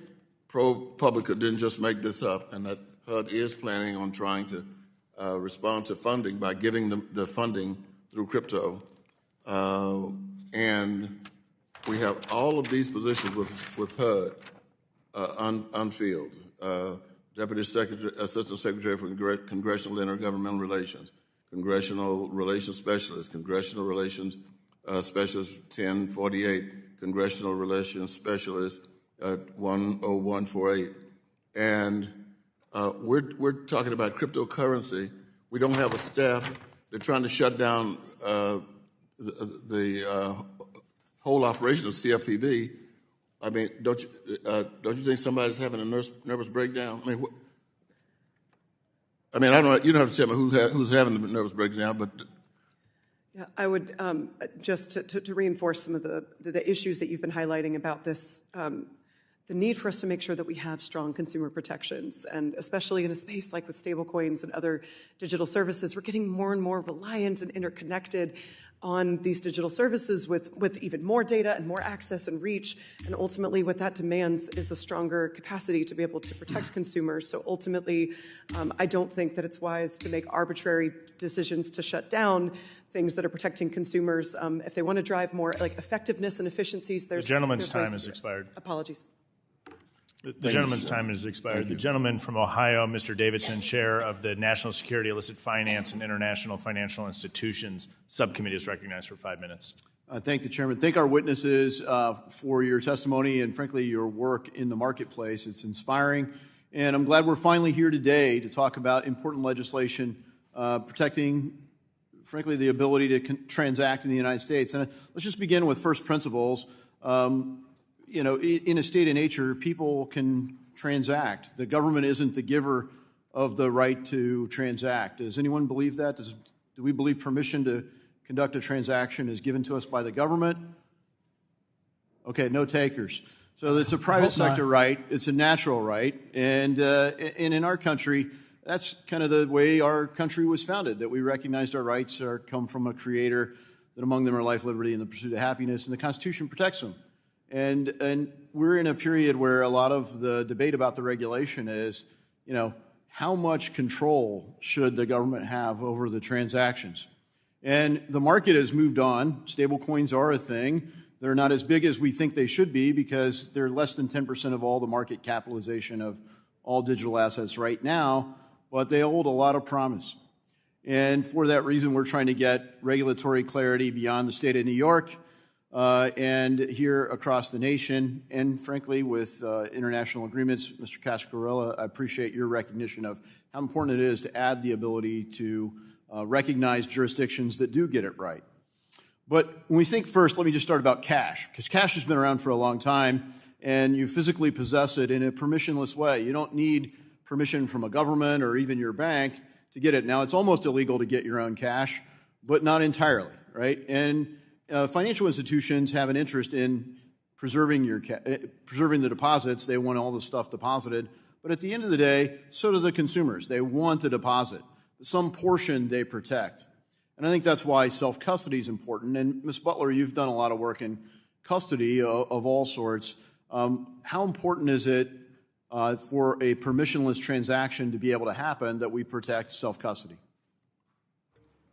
ProPublica didn't just make this up, and that HUD is planning on trying to respond to funding by giving them the funding through crypto, and we have all of these positions with HUD unfilled. Deputy Secretary, Assistant Secretary for Congressional Intergovernmental Relations, Congressional Relations Specialist, Congressional Relations Specialist 1048, Congressional Relations Specialist 10148. And we're talking about cryptocurrency. We don't have a staff. They're trying to shut down the whole operation of CFPB. I mean, don't you think somebody's having a nervous breakdown? I mean, I don't know. You don't have to tell me who's having the nervous breakdown, but yeah, I would just to reinforce some of the issues that you've been highlighting about this. The need for us to make sure that we have strong consumer protections, and especially in a space like with stablecoins and other digital services, we're getting more and more reliant and interconnected on these digital services with even more data and more access and reach. And ultimately what that demands is a stronger capacity to be able to protect consumers. So ultimately, I don't think that it's wise to make arbitrary decisions to shut down things that are protecting consumers. If they want to drive more like effectiveness and efficiencies, the gentleman's time has expired. Apologies. The gentleman's time has expired. The gentleman from Ohio, Mr. Davidson, chair of the National Security, Illicit Finance, and International Financial Institutions Subcommittee, is recognized for 5 minutes. Thank the chairman. Thank our witnesses for your testimony and, frankly, your work in the marketplace. It's inspiring, and I'm glad we're finally here today to talk about important legislation protecting, frankly, the ability to transact in the United States. And let's just begin with first principles. In a state of nature, people can transact. The government isn't the giver of the right to transact. Does anyone believe that? Do we believe permission to conduct a transaction is given to us by the government? Okay, no takers. So it's a private sector right. It's a natural right. And in our country, that's kind of the way our country was founded, that we recognized our rights come from a creator, that among them are life, liberty, and the pursuit of happiness, and the Constitution protects them. And we're in a period where a lot of the debate about the regulation is, how much control should the government have over the transactions? And the market has moved on. Stablecoins are a thing. They're not as big as we think they should be because they're less than 10% of all the market capitalization of all digital assets right now, but they hold a lot of promise. And for that reason, we're trying to get regulatory clarity beyond the state of New York and here across the nation, and frankly, with international agreements. Mr. Cascarilla, I appreciate your recognition of how important it is to add the ability to recognize jurisdictions that do get it right. But when we think first, let me just start about cash, because cash has been around for a long time, and you physically possess it in a permissionless way. You don't need permission from a government or even your bank to get it. Now, it's almost illegal to get your own cash, but not entirely, right? And financial institutions have an interest in preserving the deposits. They want all the stuff deposited. But at the end of the day, so do the consumers. They want the deposit. Some portion they protect. And I think that's why self-custody is important. And Ms. Butler, you've done a lot of work in custody of all sorts. How important is it for a permissionless transaction to be able to happen that we protect self-custody?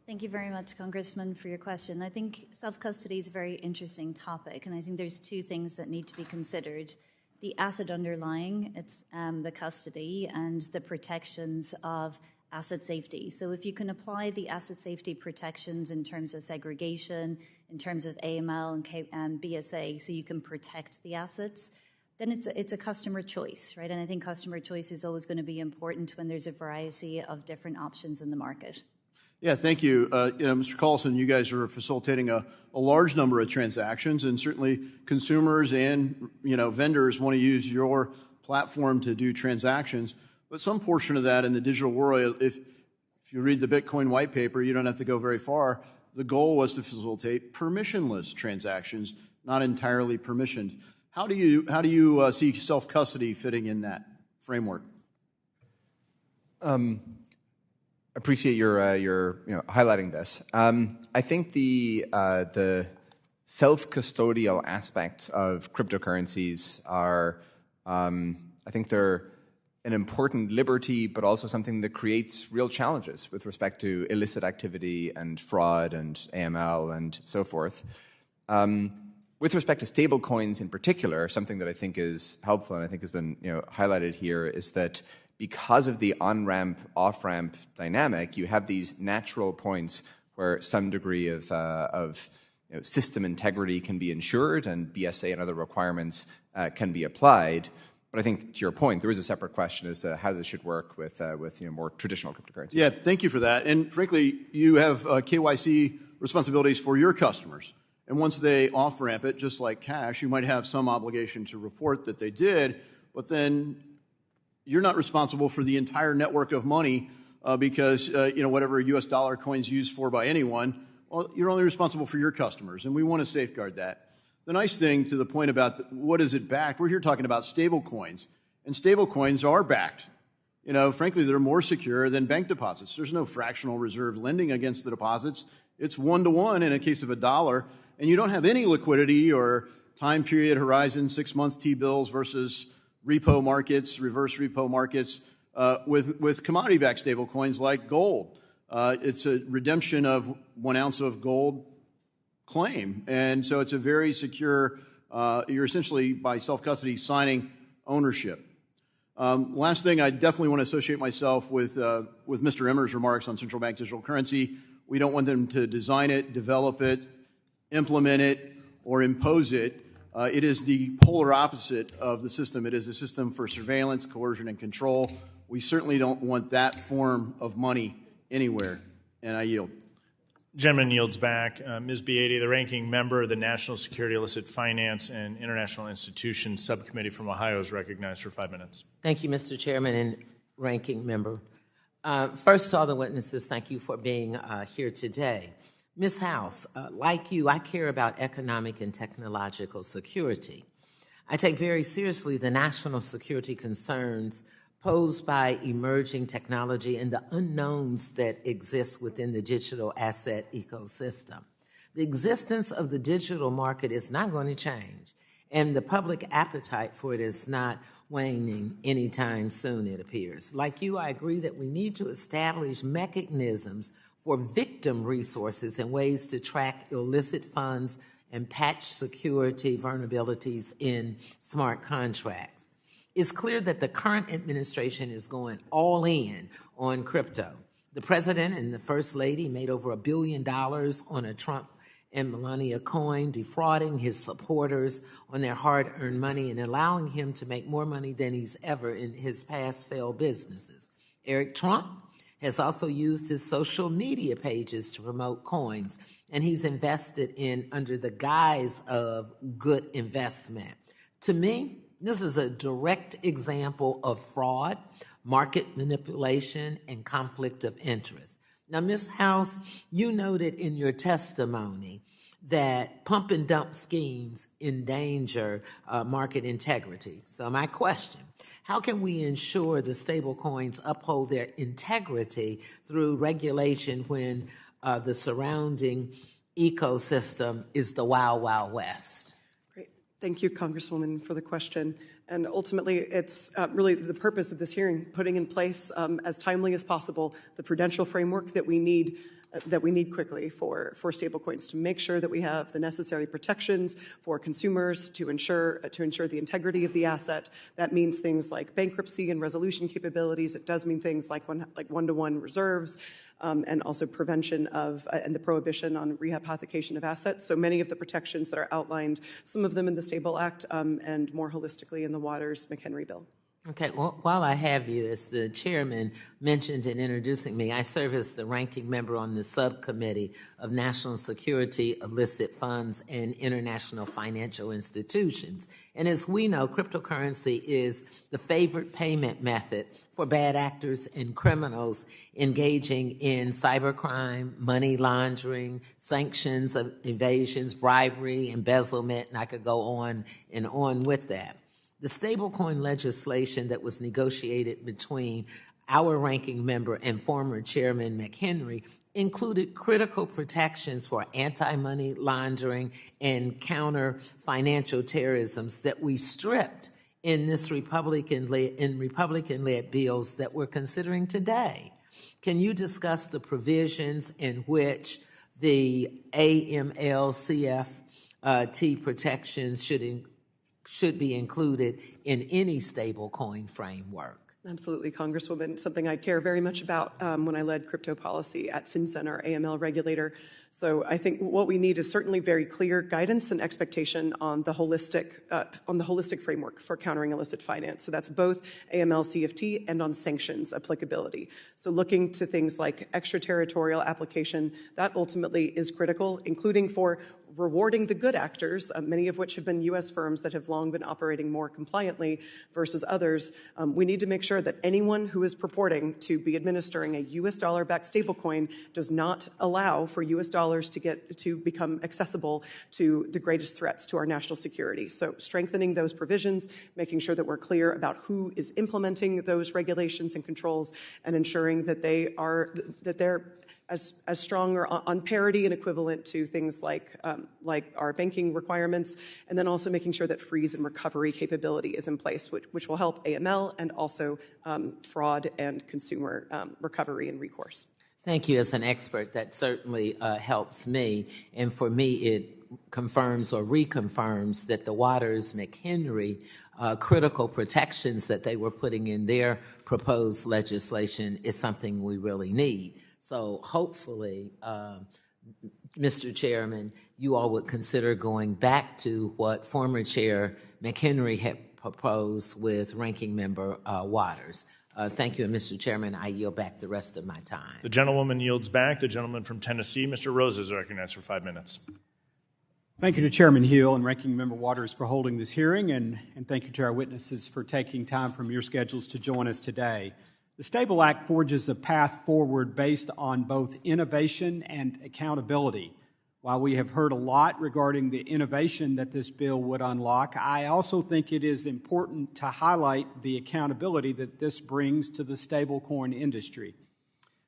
Thank you very much, Congressman, for your question. I think self-custody is a very interesting topic, and I think there's two things that need to be considered. The asset underlying, it's the custody, and the protections of asset safety. So if you can apply the asset safety protections in terms of segregation, in terms of AML and BSA, so you can protect the assets, then it's a customer choice, right? And I think customer choice is always going to be important when there's a variety of different options in the market. Yeah, thank you. Mr. Collison, you guys are facilitating a large number of transactions, and certainly consumers and vendors want to use your platform to do transactions. But some portion of that in the digital world, if you read the Bitcoin white paper, you don't have to go very far. The goal was to facilitate permissionless transactions, not entirely permissioned. How do you see self-custody fitting in that framework? Appreciate your highlighting this. I think the self-custodial aspects of cryptocurrencies are, I think they're an important liberty, but also something that creates real challenges with respect to illicit activity and fraud and AML and so forth. With respect to stablecoins in particular, something that I think is helpful and I think has been highlighted here is that because of the on-ramp, off-ramp dynamic, you have these natural points where some degree of system integrity can be ensured and BSA and other requirements can be applied. But I think, to your point, there is a separate question as to how this should work with more traditional cryptocurrencies. Yeah, thank you for that. And frankly, you have KYC responsibilities for your customers. And once they off-ramp it, just like cash, you might have some obligation to report that they did, but then you're not responsible for the entire network of money because, whatever U.S. dollar coin's used for by anyone, well, you're only responsible for your customers, and we want to safeguard that. The nice thing to the point about what is it backed, we're here talking about stable coins, and stable coins are backed. Frankly, they're more secure than bank deposits. There's no fractional reserve lending against the deposits. It's 1-to-1 in a case of $1, and you don't have any liquidity or time period horizon, 6 months T-bills versus repo markets, reverse repo markets, with commodity-backed stablecoins like gold. It's a redemption of 1 ounce of gold claim. And so it's a very secure, you're essentially, by self-custody, signing ownership. Last thing, I definitely want to associate myself with Mr. Emmer's remarks on central bank digital currency. We don't want them to design it, develop it, implement it, or impose it. It is the polar opposite of the system. It is a system for surveillance, coercion, and control. We certainly don't want that form of money anywhere. And I yield. Gentleman yields back. Ms. Beatty, the ranking member of the National Security Illicit Finance and International Institutions Subcommittee from Ohio, is recognized for 5 minutes. Thank you, Mr. Chairman and ranking member. First, to all the witnesses, thank you for being here today. Ms. House, like you, I care about economic and technological security. I take very seriously the national security concerns posed by emerging technology and the unknowns that exist within the digital asset ecosystem. The existence of the digital market is not going to change, and the public appetite for it is not waning anytime soon, it appears. Like you, I agree that we need to establish mechanisms for victim resources and ways to track illicit funds and patch security vulnerabilities in smart contracts. It's clear that the current administration is going all in on crypto. The president and the first lady made over $1 billion on a Trump and Melania coin, defrauding his supporters on their hard-earned money and allowing him to make more money than he's ever in his past failed businesses. Eric Trump has also used his social media pages to promote coins, and he's invested in under the guise of good investment. To me, this is a direct example of fraud, market manipulation, and conflict of interest. Now, Ms. House, you noted in your testimony that pump and dump schemes endanger market integrity. So my question, how can we ensure the stablecoins uphold their integrity through regulation when the surrounding ecosystem is the wild, wild west? Great. Thank you, Congresswoman, for the question. And ultimately, it's really the purpose of this hearing, putting in place as timely as possible the prudential framework that we need that we need quickly for stablecoins to make sure that we have the necessary protections for consumers to ensure the integrity of the asset. That means things like bankruptcy and resolution capabilities. It does mean things like one-to-one reserves, and also prevention of and the prohibition on rehypothecation of assets. So many of the protections that are outlined, some of them in the Stable Act and more holistically in the Waters-McHenry bill. Okay, well, while I have you, as the chairman mentioned in introducing me, I serve as the ranking member on the subcommittee of National Security, Illicit Funds, and International Financial Institutions. And as we know, cryptocurrency is the favored payment method for bad actors and criminals engaging in cybercrime, money laundering, sanctions, evasions, bribery, embezzlement, and I could go on and on with that. The stablecoin legislation that was negotiated between our ranking member and former Chairman McHenry included critical protections for anti-money laundering and counter financial terrorisms that we stripped in this Republican-led bills that we're considering today. Can you discuss the provisions in which the AML-CFT protections should be included in any stablecoin framework? Absolutely, Congresswoman. Something I care very much about when I led crypto policy at FinCEN, our AML regulator. So I think what we need is certainly very clear guidance and expectation on the holistic framework for countering illicit finance. So that's both AML, CFT, and on sanctions applicability. So looking to things like extraterritorial application, that ultimately is critical, including for rewarding the good actors, many of which have been U.S. firms that have long been operating more compliantly versus others. We need to make sure that anyone who is purporting to be administering a U.S. dollar-backed stablecoin does not allow for U.S. dollars to become accessible to the greatest threats to our national security. So strengthening those provisions, making sure that we're clear about who is implementing those regulations and controls, and ensuring that they're as strong or on parity and equivalent to things like our banking requirements, and then also making sure that freeze and recovery capability is in place, which will help AML and also fraud and consumer recovery and recourse. Thank you. As an expert, that certainly helps me, and for me it confirms or reconfirms that the Waters-McHenry critical protections that they were putting in their proposed legislation is something we really need. So hopefully, Mr. Chairman, you all would consider going back to what former Chair McHenry had proposed with Ranking Member Waters. Thank you, and Mr. Chairman, I yield back the rest of my time. The gentlewoman yields back. The gentleman from Tennessee, Mr. Rose, is recognized for 5 minutes. Thank you to Chairman Hill and Ranking Member Waters for holding this hearing, and thank you to our witnesses for taking time from your schedules to join us today. The Stable Act forges a path forward based on both innovation and accountability. While we have heard a lot regarding the innovation that this bill would unlock, I also think it is important to highlight the accountability that this brings to the stablecoin industry.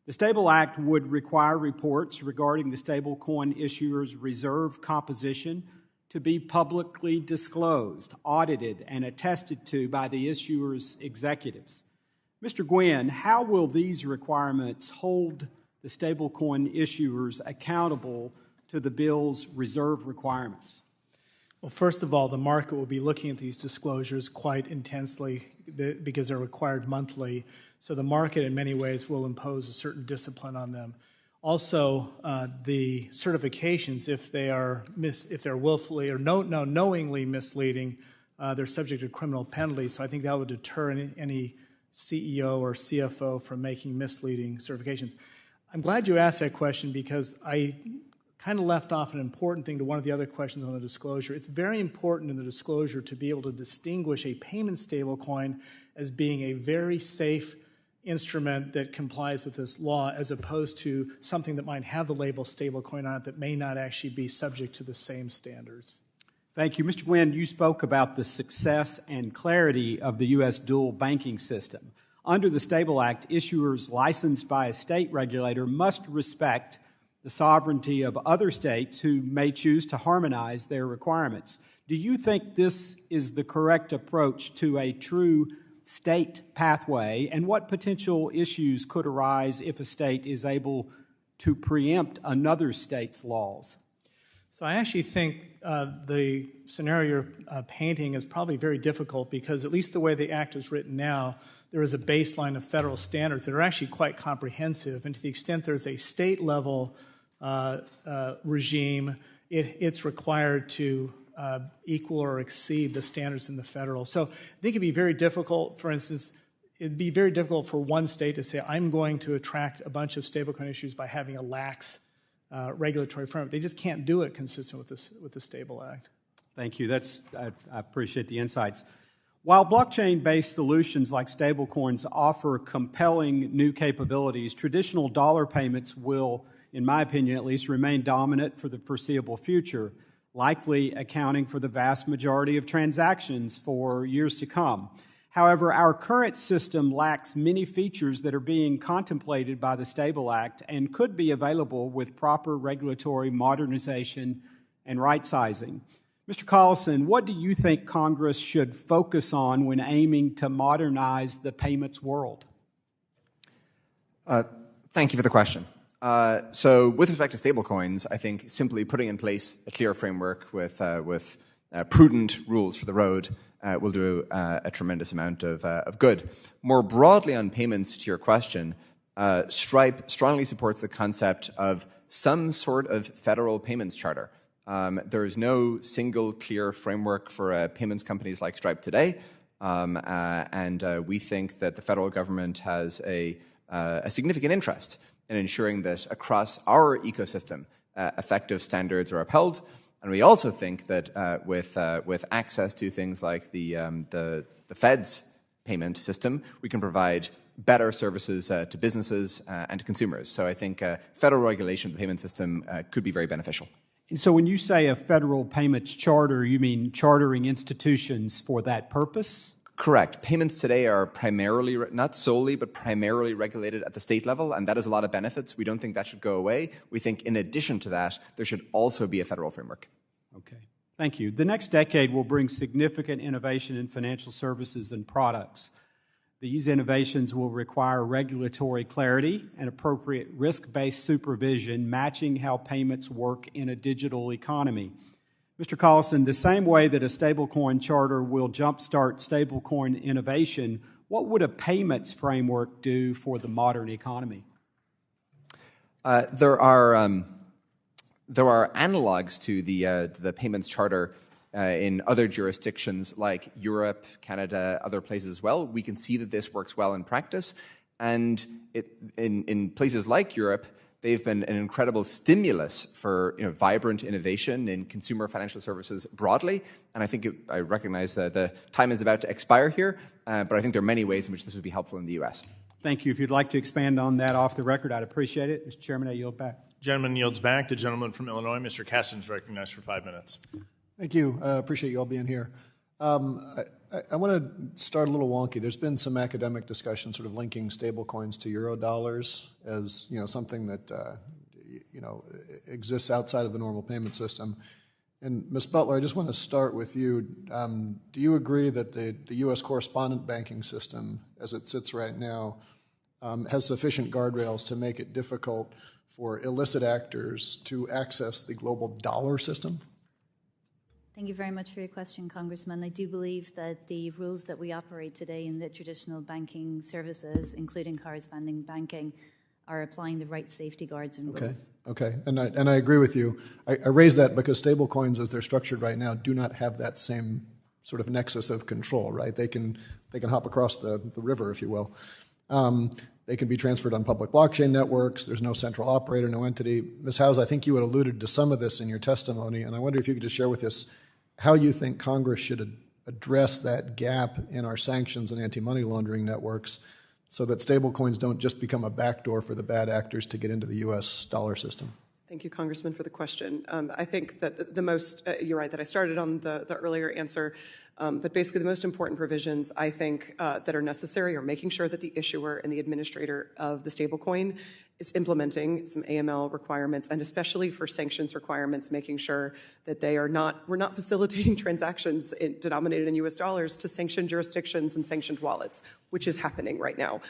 The Stable Act would require reports regarding the stablecoin issuer's reserve composition to be publicly disclosed, audited, and attested to by the issuer's executives. Mr. Guynn, how will these requirements hold the stablecoin issuers accountable to the bill's reserve requirements? Well, first of all, the market will be looking at these disclosures quite intensely because they're required monthly. So the market, in many ways, will impose a certain discipline on them. Also, the certifications, if they're willfully or knowingly misleading, they're subject to criminal penalties. So I think that would deter any CEO or CFO from making misleading certifications. I'm glad you asked that question because I kind of left off an important thing to one of the other questions on the disclosure. It's very important in the disclosure to be able to distinguish a payment stablecoin as being a very safe instrument that complies with this law as opposed to something that might have the label stablecoin on it that may not actually be subject to the same standards. Thank you. Mr. Guynn, you spoke about the success and clarity of the U.S. dual banking system. Under the Stable Act, issuers licensed by a state regulator must respect the sovereignty of other states who may choose to harmonize their requirements. Do you think this is the correct approach to a true state pathway, and what potential issues could arise if a state is able to preempt another state's laws? So I actually think the scenario you're painting is probably very difficult because at least the way the Act is written now, there is a baseline of federal standards that are actually quite comprehensive. And to the extent there's a state-level regime, it's required to equal or exceed the standards in the federal. So I think it'd be very difficult, for instance, it'd be very difficult for one state to say, I'm going to attract a bunch of stablecoin issues by having a lax regulatory framework. They just can't do it consistent with the Stable Act. Thank you. I appreciate the insights. While blockchain-based solutions like stablecoins offer compelling new capabilities, traditional dollar payments will, in my opinion at least, remain dominant for the foreseeable future, likely accounting for the vast majority of transactions for years to come. However, our current system lacks many features that are being contemplated by the Stable Act and could be available with proper regulatory modernization and right-sizing. Mr. Collison, what do you think Congress should focus on when aiming to modernize the payments world? Thank you for the question. So with respect to stablecoins, I think simply putting in place a clear framework with prudent rules for the road will do a tremendous amount of good. More broadly on payments, to your question, Stripe strongly supports the concept of some sort of federal payments charter. There is no single clear framework for payments companies like Stripe today, and we think that the federal government has a significant interest in ensuring that across our ecosystem, effective standards are upheld. And we also think that with access to things like the Fed's payment system, we can provide better services to businesses and to consumers. So I think federal regulation of the payment system could be very beneficial. And so when you say a federal payments charter, you mean chartering institutions for that purpose? Correct. Payments today are primarily, not solely, but primarily regulated at the state level, and that has a lot of benefits. We don't think that should go away. We think in addition to that, there should also be a federal framework. Okay. Thank you. The next decade will bring significant innovation in financial services and products. These innovations will require regulatory clarity and appropriate risk-based supervision, matching how payments work in a digital economy. Mr. Collison, the same way that a stablecoin charter will jumpstart stablecoin innovation, what would a payments framework do for the modern economy? There are analogs to the payments charter in other jurisdictions like Europe, Canada, other places as well. We can see that this works well in practice. And in places like Europe, they've been an incredible stimulus for vibrant innovation in consumer financial services broadly. And I think I recognize that the time is about to expire here, but I think there are many ways in which this would be helpful in the U.S. Thank you. If you'd like to expand on that off the record, I'd appreciate it. Mr. Chairman, I yield back. Gentleman yields back. The gentleman from Illinois, Mr. Casson, is recognized for 5 minutes. Thank you. I appreciate you all being here. I want to start a little wonky. There's been some academic discussion sort of linking stablecoins to Eurodollars as something that exists outside of the normal payment system. And Ms. Butler, I just want to start with you. Do you agree that the U.S. correspondent banking system, as it sits right now, has sufficient guardrails to make it difficult for illicit actors to access the global dollar system? Thank you very much for your question, Congressman. I do believe that the rules that we operate today in the traditional banking services, including corresponding banking, are applying the right safety guards and rules. Okay, and I agree with you. I raise that because stablecoins, as they're structured right now, do not have that same sort of nexus of control, right? They can hop across the river, if you will. They can be transferred on public blockchain networks. There's no central operator, no entity. Ms. House, I think you had alluded to some of this in your testimony, and I wonder if you could just share with us how you think Congress should address that gap in our sanctions and anti-money laundering networks so that stablecoins don't just become a backdoor for the bad actors to get into the U.S. dollar system. Thank you, Congressman, for the question. I think that you're right, that I started on the earlier answer. But basically, the most important provisions, I think, that are necessary are making sure that the issuer and the administrator of the stablecoin is implementing some AML requirements, and especially for sanctions requirements, making sure that we're not facilitating transactions denominated in U.S. dollars to sanctioned jurisdictions and sanctioned wallets, which is happening right now.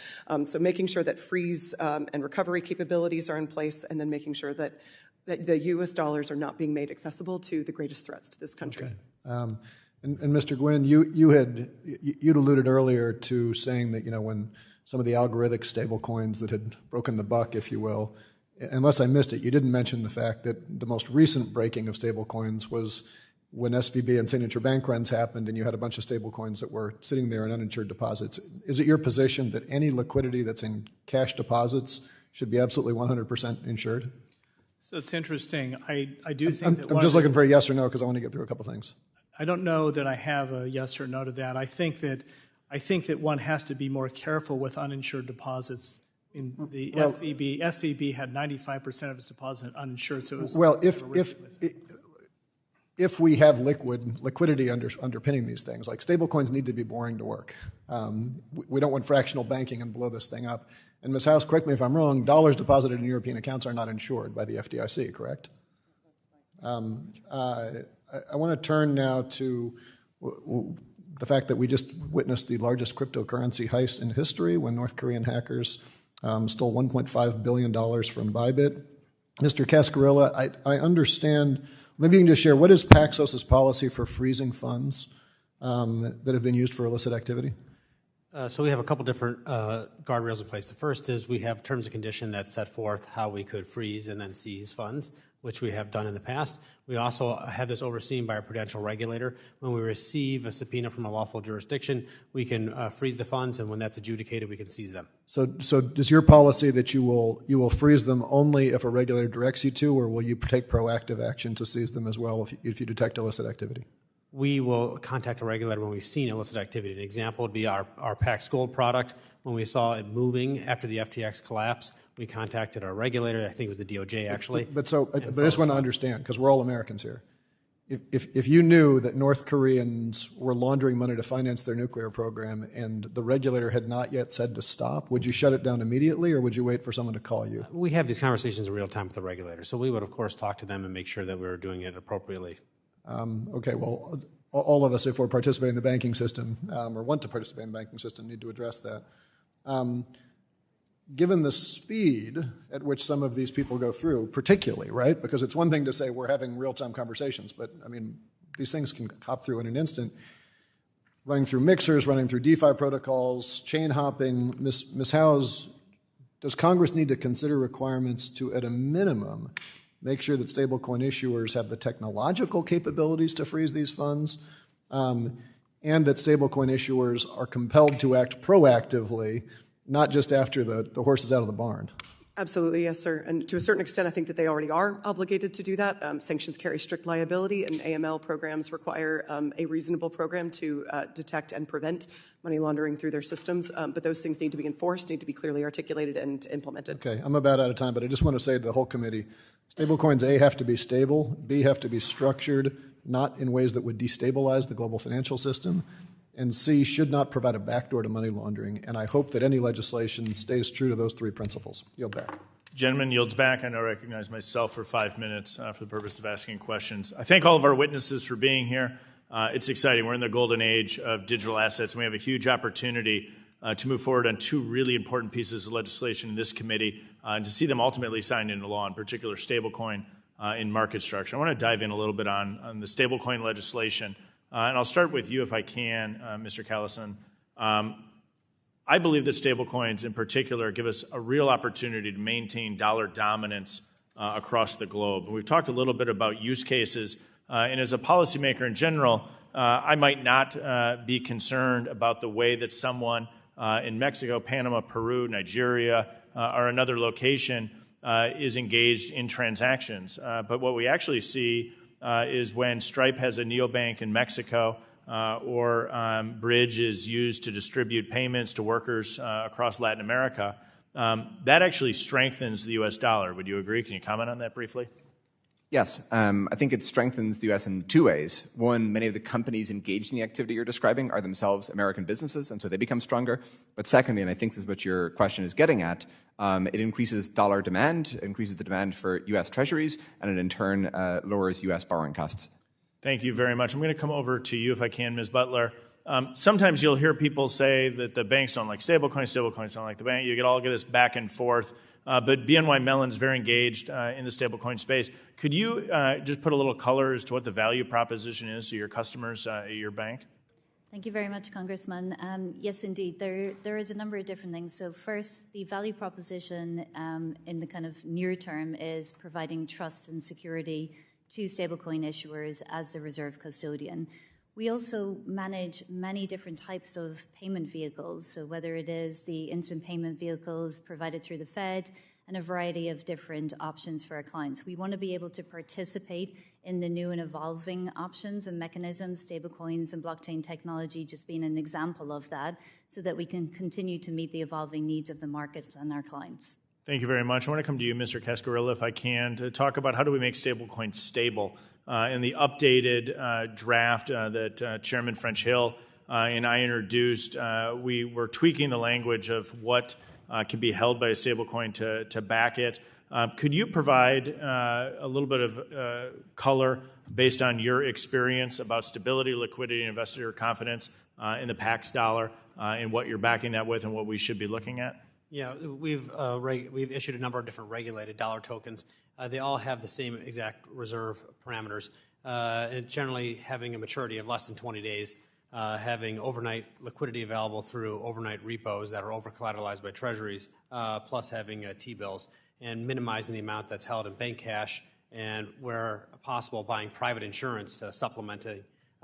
So making sure that freeze and recovery capabilities are in place, and then making sure that the U.S. dollars are not being made accessible to the greatest threats to this country. Okay. And Mr. Guynn, you'd alluded earlier to saying that, when some of the algorithmic stablecoins that had broken the buck, if you will, unless I missed it, you didn't mention the fact that the most recent breaking of stablecoins was when SVB and Signature Bank runs happened and you had a bunch of stablecoins that were sitting there in uninsured deposits. Is it your position that any liquidity that's in cash deposits should be absolutely 100% insured? So it's interesting. I do think I'm just looking for a yes or no because I want to get through a couple things. I don't know that I have a yes or no to that. I think that one has to be more careful with uninsured deposits. In the SVB had 95% of its deposit uninsured, so it was if we have liquidity underpinning these things, like stablecoins need to be boring to work. We don't want fractional banking and blow this thing up. And Ms. House, correct me if I'm wrong, dollars deposited in European accounts are not insured by the FDIC, correct? I want to turn now to the fact that we just witnessed the largest cryptocurrency heist in history when North Korean hackers stole $1.5 billion from Bybit. Mr. Cascarilla, I understand, maybe you can just share, what is Paxos' policy for freezing funds that have been used for illicit activity? So we have a couple different guardrails in place. The first is we have terms and conditions that set forth how we could freeze and then seize funds, which we have done in the past. We also have this overseen by a prudential regulator. When we receive a subpoena from a lawful jurisdiction, we can freeze the funds, and when that's adjudicated, we can seize them. So is your policy that you will freeze them only if a regulator directs you to, or will you take proactive action to seize them as well if you detect illicit activity? We will contact a regulator when we've seen illicit activity. An example would be our Pax Gold product. When we saw it moving after the FTX collapse, we contacted our regulator. I think it was the DOJ, actually. But I just want to understand, because we're all Americans here. If you knew that North Koreans were laundering money to finance their nuclear program and the regulator had not yet said to stop, would you shut it down immediately, or would you wait for someone to call you? We have these conversations in real time with the regulator, so we would, of course, talk to them and make sure that we were doing it appropriately. Okay, well, all of us, if we're participating in the banking system or want to participate in the banking system, need to address that. Given the speed at which some of these people go through, particularly, right? Because it's one thing to say we're having real-time conversations, but, I mean, these things can hop through in an instant. Running through mixers, running through DeFi protocols, chain hopping. Ms. House, does Congress need to consider requirements to, at a minimum, make sure that stablecoin issuers have the technological capabilities to freeze these funds, and that stablecoin issuers are compelled to act proactively, not just after the horse is out of the barn? Absolutely, yes, sir. And to a certain extent, I think that they already are obligated to do that. Sanctions carry strict liability, and AML programs require a reasonable program to detect and prevent money laundering through their systems. But those things need to be enforced, need to be clearly articulated and implemented. Okay, I'm about out of time, but I just want to say to the whole committee, stablecoins, A, have to be stable, B, have to be structured not in ways that would destabilize the global financial system, and C, should not provide a backdoor to money laundering. And I hope that any legislation stays true to those three principles. Yield back. Gentleman yields back. I now recognize myself for 5 minutes for the purpose of asking questions. I thank all of our witnesses for being here. It's exciting. We're in the golden age of digital assets, and we have a huge opportunity to move forward on two really important pieces of legislation in this committee and to see them ultimately signed into law, in particular stablecoin in market structure. I want to dive in a little bit on the stablecoin legislation. And I'll start with you if I can, Mr. Collison. I believe that stablecoins in particular give us a real opportunity to maintain dollar dominance across the globe. We've talked a little bit about use cases, and as a policymaker in general, I might not be concerned about the way that someone in Mexico, Panama, Peru, Nigeria, or another location is engaged in transactions. But what we actually see is when Stripe has a neobank in Mexico or Bridge is used to distribute payments to workers across Latin America, that actually strengthens the U.S. dollar. Would you agree? Can you comment on that briefly? Yes, I think it strengthens the U.S. in two ways. One, many of the companies engaged in the activity you're describing are themselves American businesses, and so they become stronger. But secondly, and I think this is what your question is getting at, it increases dollar demand, it increases the demand for U.S. treasuries, and it in turn lowers U.S. borrowing costs. Thank you very much. I'm going to come over to you if I can, Ms. Butler. Sometimes you'll hear people say that the banks don't like stablecoins don't like the bank. You get this back and forth. But BNY Mellon is very engaged in the stablecoin space. Could you just put a little color as to what the value proposition is to your customers at your bank? Thank you very much, Congressman. Yes, indeed. There is a number of different things. So first, the value proposition in the kind of near term is providing trust and security to stablecoin issuers as the reserve custodian. We also manage many different types of payment vehicles, so whether it is the instant payment vehicles provided through the Fed and a variety of different options for our clients. We want to be able to participate in the new and evolving options and mechanisms, stablecoins and blockchain technology just being an example of that, so that we can continue to meet the evolving needs of the markets and our clients. Thank you very much. I want to come to you, Mr. Cascarilla, if I can, to talk about how do we make stablecoins stable. In the updated draft that Chairman French Hill and I introduced, we were tweaking the language of what can be held by a stablecoin to back it. Could you provide a little bit of color based on your experience about stability, liquidity, and investor confidence in the Pax dollar and what you're backing that with and what we should be looking at? Yeah, we've issued a number of different regulated dollar tokens. They all have the same exact reserve parameters, and generally having a maturity of less than 20 days, having overnight liquidity available through overnight repos that are over-collateralized by treasuries, plus having T-bills, and minimizing the amount that's held in bank cash, and where possible, buying private insurance to supplement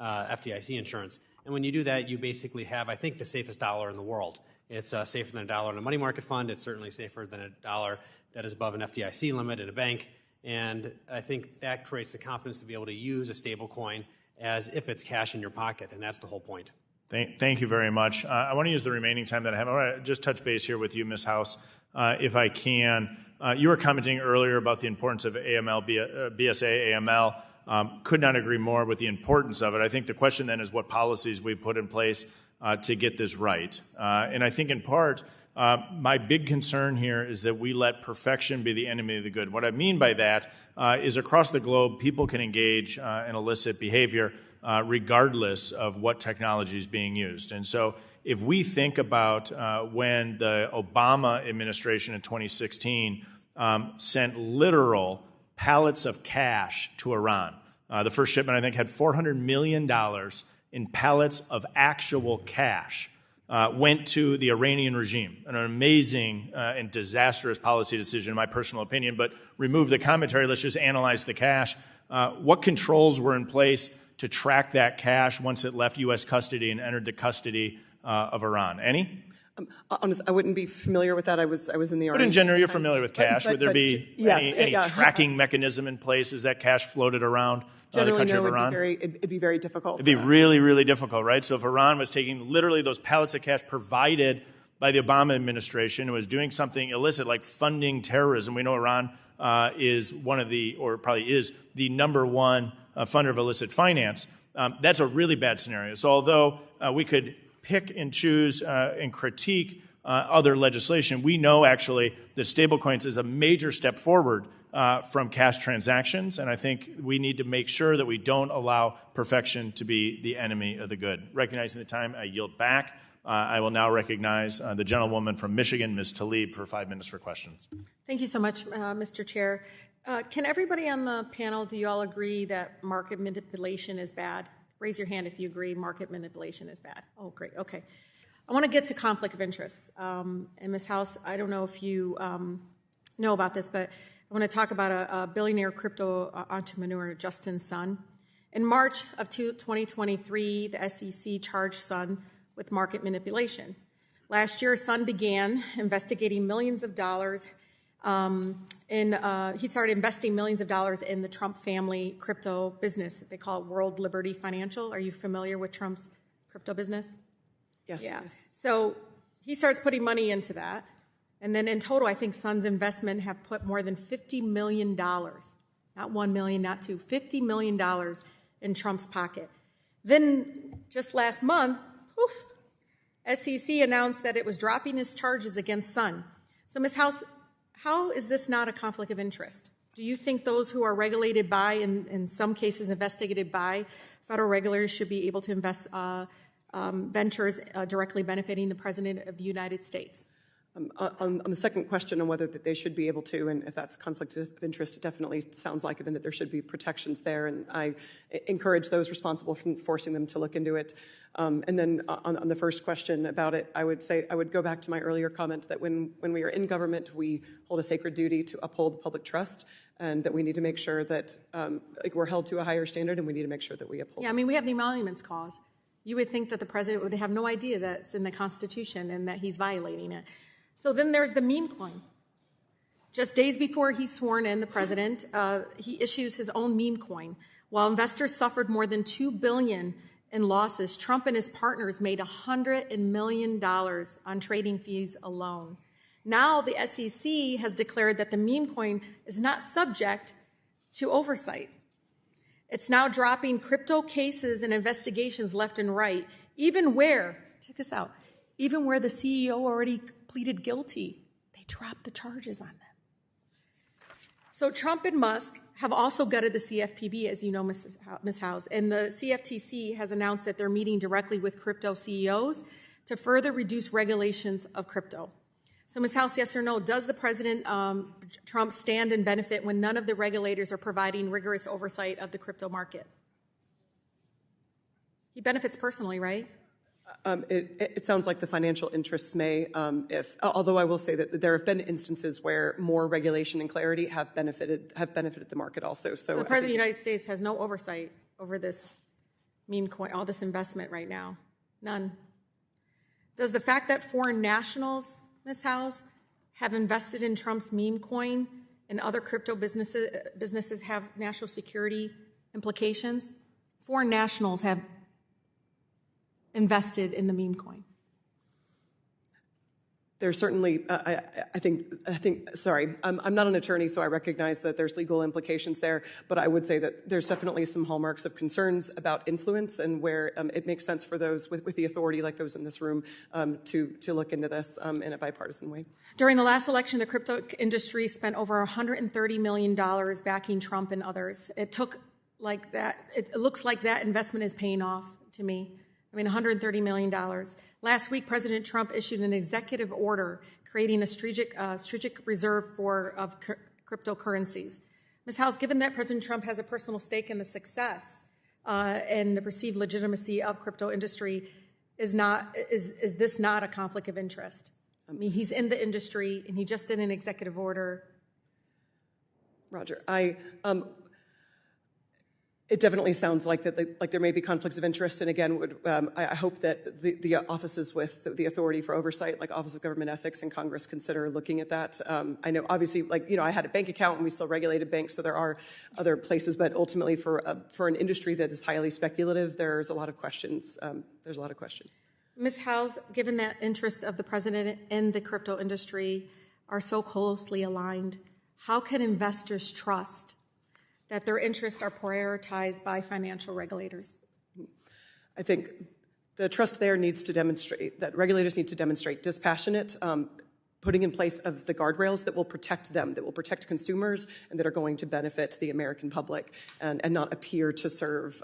FDIC insurance. And when you do that, you basically have, I think, the safest dollar in the world. It's safer than a dollar in a money market fund. It's certainly safer than a dollar that is above an FDIC limit in a bank. And I think that creates the confidence to be able to use a stable coin as if it's cash in your pocket, and that's the whole point. Thank you very much. I want to use the remaining time that I have. I want to just touch base here with you, Ms. House, if I can. You were commenting earlier about the importance of BSA, AML. Could not agree more with the importance of it. I think the question then is what policies we put in place to get this right. And I think in part, my big concern here is that we let perfection be the enemy of the good. What I mean by that is across the globe, people can engage in illicit behavior regardless of what technology is being used. And so if we think about when the Obama administration in 2016 sent literal pallets of cash to Iran, the first shipment, I think, had $400 million in pallets of actual cash, went to the Iranian regime. An amazing and disastrous policy decision, in my personal opinion, but remove the commentary, let's just analyze the cash. What controls were in place to track that cash once it left U.S. custody and entered the custody of Iran? Any? Honestly, I wouldn't be familiar with that. I was in the Army. But in general, you're familiar with cash. Would there be any yeah. tracking mechanism in place as that cash floated around the country of Iran? It'd be very difficult. It'd be really, really difficult, right? So if Iran was taking literally those pallets of cash provided by the Obama administration and was doing something illicit like funding terrorism, we know Iran is one of the, or probably is the number one funder of illicit finance. That's a really bad scenario. So although we could pick and choose and critique other legislation, we know actually that stablecoins is a major step forward from cash transactions, and I think we need to make sure that we don't allow perfection to be the enemy of the good. Recognizing the time, I yield back. I will now recognize the gentlewoman from Michigan, Ms. Tlaib, for 5 minutes for questions. Thank you so much, Mr. Chair. Can everybody on the panel, do you all agree that market manipulation is bad? Raise your hand if you agree market manipulation is bad. Oh, great. Okay. I want to get to conflict of interest. And Ms. House, I don't know if you know about this, but I want to talk about a billionaire crypto entrepreneur, Justin Sun. In March of 2023, the SEC charged Sun with market manipulation. Last year, Sun began investigating millions of dollars he started investing millions of dollars in the Trump family crypto business. They call it World Liberty Financial. Are you familiar with Trump's crypto business? Yes. Yeah. Yes. So he starts putting money into that. And then in total, I think Sun's investment have put more than $50 million not 1 million, not 2, $50 million in Trump's pocket. Then just last month, poof, SEC announced that it was dropping its charges against Sun. So, Ms. House, how is this not a conflict of interest? Do you think those who are regulated by, and in some cases investigated by, federal regulators should be able to invest ventures directly benefiting the President of the United States? On the second question on whether that they should be able to, and if that's conflict of interest, it definitely sounds like it, and that there should be protections there. And I encourage those responsible for forcing them to look into it. And then on the first question about it, I would go back to my earlier comment that when we are in government, we hold a sacred duty to uphold public trust, and that we need to make sure that we're held to a higher standard, and we need to make sure that we uphold. Yeah, I mean, we have the Emoluments Clause. You would think that the president would have no idea that it's in the Constitution and that he's violating it. So then there's the meme coin. Just days before he's sworn in, the president, he issues his own meme coin. While investors suffered more than $2 billion in losses, Trump and his partners made $100 million on trading fees alone. Now the SEC has declared that the meme coin is not subject to oversight. It's now dropping crypto cases and investigations left and right, even where, check this out, even where the CEO already pleaded guilty, they dropped the charges on them. So Trump and Musk have also gutted the CFPB, as you know, Ms. House, and the CFTC has announced that they're meeting directly with crypto CEOs to further reduce regulations of crypto. So, Ms. House, yes or no, does the President Trump stand and benefit when none of the regulators are providing rigorous oversight of the crypto market? He benefits personally, right? It sounds like the financial interests may, although I will say that there have been instances where more regulation and clarity have benefited the market also. So the President of the United States has no oversight over this meme coin, all this investment right now. None. Does the fact that foreign nationals, Ms. House, have invested in Trump's meme coin and other crypto businesses have national security implications? Foreign nationals have invested in the meme coin. There's certainly, I think. Sorry, I'm not an attorney, so I recognize that there's legal implications there. But I would say that there's definitely some hallmarks of concerns about influence, and where it makes sense for those with the authority, like those in this room, to look into this in a bipartisan way. During the last election, the crypto industry spent over $130 million backing Trump and others. It looks like that investment is paying off to me. I mean, $130 million. Last week, President Trump issued an executive order creating a strategic reserve of cryptocurrencies. Ms. House, given that President Trump has a personal stake in the success and the perceived legitimacy of crypto industry, is this not a conflict of interest? I mean, he's in the industry, and he just did an executive order. Roger, it definitely sounds like that, like there may be conflicts of interest, and again, I hope that the offices with the authority for oversight, like Office of Government Ethics and Congress, consider looking at that. I know, obviously, I had a bank account, and we still regulated banks, so there are other places. But ultimately, for an industry that is highly speculative, there's a lot of questions. Ms. House, given that interest of the president in the crypto industry are so closely aligned, how can investors trust that their interests are prioritized by financial regulators? I think the trust there needs to demonstrate that regulators need to demonstrate dispassionate putting in place of the guardrails that will protect them, that will protect consumers, and that are going to benefit the American public, and not appear to serve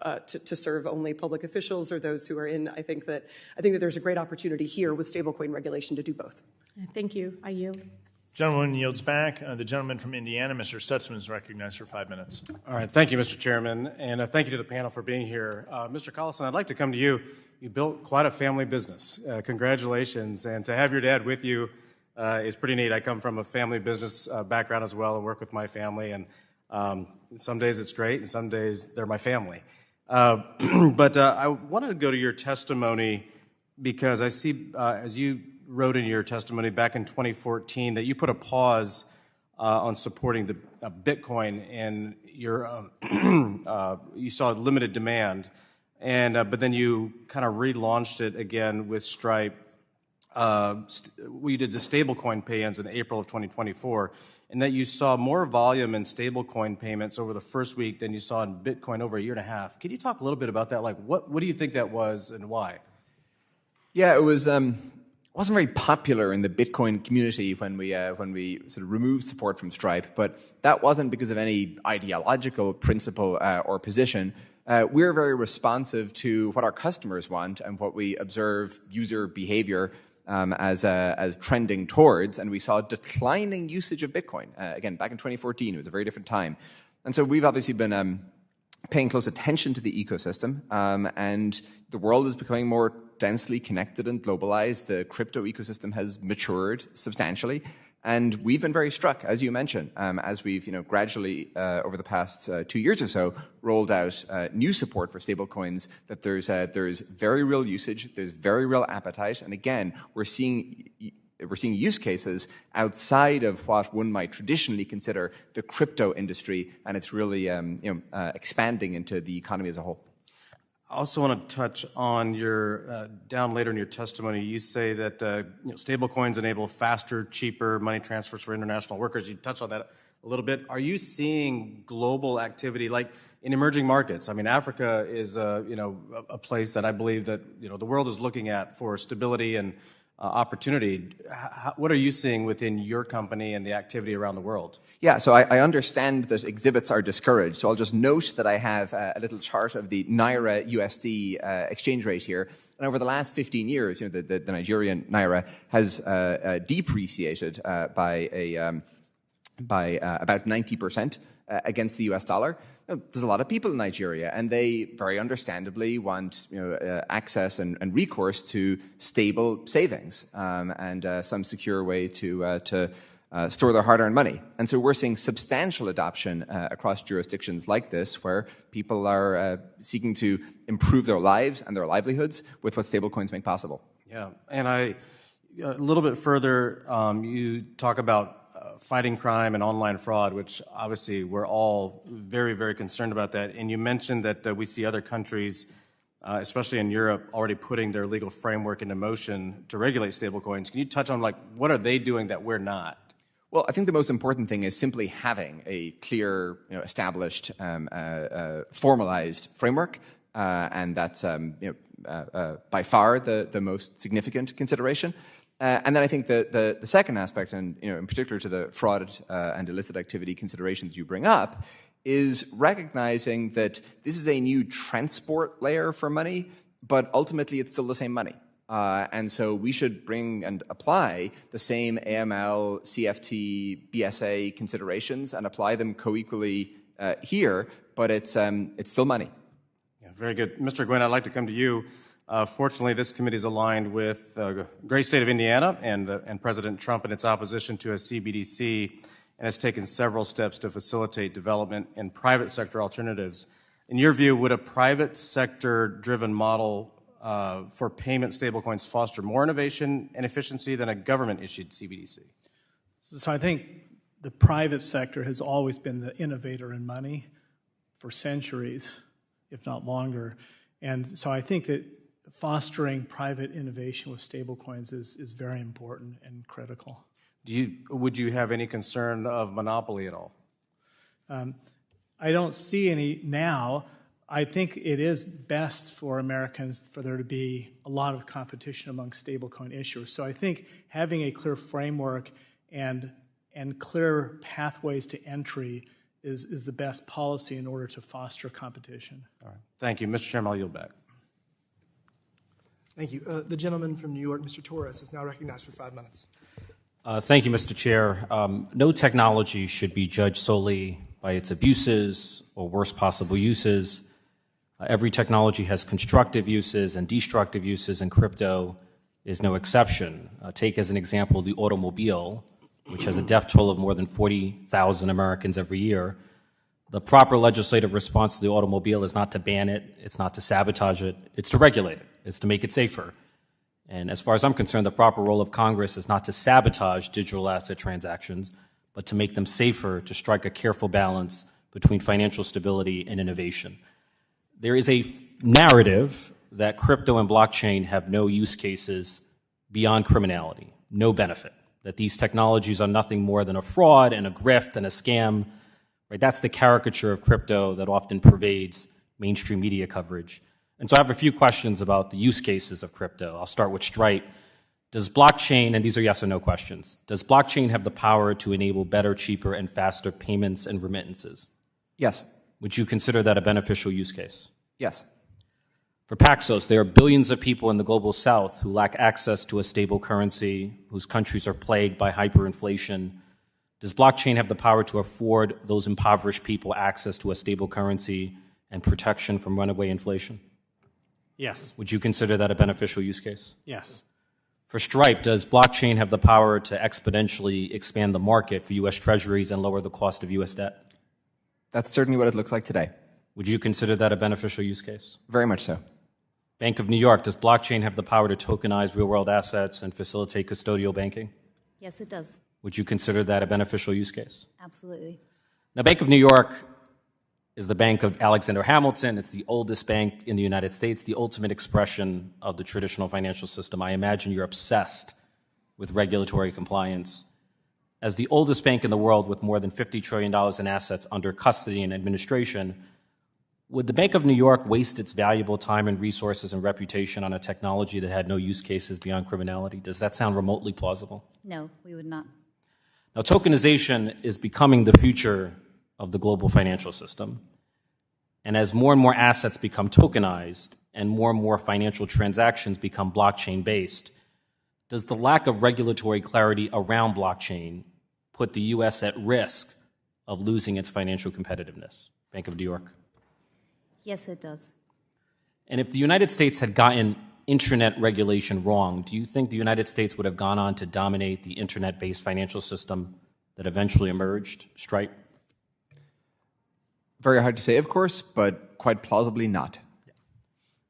only public officials or those who are in. I think that there's a great opportunity here with stablecoin regulation to do both. Thank you. I yield. Gentleman yields back. The gentleman from Indiana, Mr. Stutzman, is recognized for 5 minutes. All right. Thank you, Mr. Chairman, and thank you to the panel for being here. Mr. Collison, I'd like to come to you. You built quite a family business. Congratulations. And to have your dad with you is pretty neat. I come from a family business background as well and work with my family. And some days it's great, and some days they're my family. But I wanted to go to your testimony because I see, as you wrote in your testimony back in 2014, that you put a pause on supporting the Bitcoin, and you saw limited demand, and but then you kind of relaunched it again with Stripe. We did the stablecoin pay-ins in April of 2024, and that you saw more volume in stablecoin payments over the first week than you saw in Bitcoin over a year and a half. Can you talk a little bit about that? Like, what do you think that was and why? Yeah, it was. Wasn't very popular in the Bitcoin community when we sort of removed support from Stripe, but that wasn't because of any ideological principle or position. We're very responsive to what our customers want and what we observe user behavior as trending towards, and we saw declining usage of Bitcoin. Again, back in 2014, it was a very different time. And so we've obviously been paying close attention to the ecosystem, and the world is becoming more densely connected and globalized. The crypto ecosystem has matured substantially, and we've been very struck, as you mentioned, as we've gradually over the past 2 years or so rolled out new support for stablecoins. That there's very real usage, there's very real appetite, and again, we're seeing use cases outside of what one might traditionally consider the crypto industry, and it's really expanding into the economy as a whole. I also want to touch on your, down later in your testimony, you say that stablecoins enable faster, cheaper money transfers for international workers. You touched on that a little bit. Are you seeing global activity like in emerging markets? I mean, Africa is a place that I believe that the world is looking at for stability and opportunity. What are you seeing within your company and the activity around the world? Yeah, so I understand that exhibits are discouraged. So I'll just note that I have a little chart of the Naira USD exchange rate here. And over the last 15 years, the Nigerian Naira has depreciated by about 90% against the US dollar. There's a lot of people in Nigeria, and they very understandably want access and recourse to stable savings and some secure way to store their hard-earned money. And so we're seeing substantial adoption across jurisdictions like this, where people are seeking to improve their lives and their livelihoods with what stablecoins make possible. Yeah, and a little bit further, you talk about fighting crime and online fraud, which obviously we're all very, very concerned about that. And you mentioned that we see other countries, especially in Europe, already putting their legal framework into motion to regulate stablecoins. Can you touch on what are they doing that we're not? Well, I think the most important thing is simply having a clear, established, formalized framework, and that's by far the most significant consideration. And then I think the second aspect, and in particular to the fraud and illicit activity considerations you bring up, is recognizing that this is a new transport layer for money, but ultimately it's still the same money. And so we should bring and apply the same AML, CFT, BSA considerations and apply them co-equally here, but it's still money. Yeah, very good. Mr. Guynn, I'd like to come to you. Fortunately, this committee is aligned with the great state of Indiana and President Trump in its opposition to a CBDC, and has taken several steps to facilitate development in private sector alternatives. In your view, would a private sector-driven model for payment stablecoins foster more innovation and efficiency than a government-issued CBDC? So I think the private sector has always been the innovator in money for centuries, if not longer. And so I think that fostering private innovation with stablecoins is very important and critical. Would you have any concern of monopoly at all? I don't see any now. I think it is best for Americans for there to be a lot of competition among stablecoin issuers. So I think having a clear framework and clear pathways to entry is the best policy in order to foster competition. All right. Thank you. Mr. Chairman, I'll yield back. Thank you. The gentleman from New York, Mr. Torres, is now recognized for 5 minutes. Thank you, Mr. Chair. No technology should be judged solely by its abuses or worst possible uses. Every technology has constructive uses and destructive uses, and crypto is no exception. Take as an example the automobile, which has a death toll of more than 40,000 Americans every year. The proper legislative response to the automobile is not to ban it, it's not to sabotage it, it's to regulate it, it's to make it safer. And as far as I'm concerned, the proper role of Congress is not to sabotage digital asset transactions, but to make them safer, to strike a careful balance between financial stability and innovation. There is a narrative that crypto and blockchain have no use cases beyond criminality, no benefit. that these technologies are nothing more than a fraud and a grift and a scam. Right? That's the caricature of crypto that often pervades mainstream media coverage. And so I have a few questions about the use cases of crypto. I'll start with Stripe. Does blockchain, and these are yes or no questions, does blockchain have the power to enable better, cheaper, and faster payments and remittances? Yes. Would you consider that a beneficial use case? Yes. For Paxos, there are billions of people in the global south who lack access to a stable currency, whose countries are plagued by hyperinflation. Does blockchain have the power to afford those impoverished people access to a stable currency and protection from runaway inflation? Yes. Would you consider that a beneficial use case? Yes. For Stripe, does blockchain have the power to exponentially expand the market for U.S. treasuries and lower the cost of U.S. debt? That's certainly what it looks like today. Would you consider that a beneficial use case? Very much so. Bank of New York, does blockchain have the power to tokenize real-world assets and facilitate custodial banking? Yes, it does. Would you consider that a beneficial use case? Absolutely. Now, Bank of New York is the bank of Alexander Hamilton. It's the oldest bank in the United States, the ultimate expression of the traditional financial system. I imagine you're obsessed with regulatory compliance. As the oldest bank in the world with more than $50 trillion in assets under custody and administration, would the Bank of New York waste its valuable time and resources and reputation on a technology that had no use cases beyond criminality? Does that sound remotely plausible? No, we would not. Now, tokenization is becoming the future of the global financial system. And as more and more assets become tokenized and more financial transactions become blockchain-based, does the lack of regulatory clarity around blockchain put the U.S. at risk of losing its financial competitiveness? Bank of New York. Yes, it does. And if the United States had gotten internet regulation wrong, do you think the United States would have gone on to dominate the internet-based financial system that eventually emerged, Stripe? Very hard to say, of course, but quite plausibly not.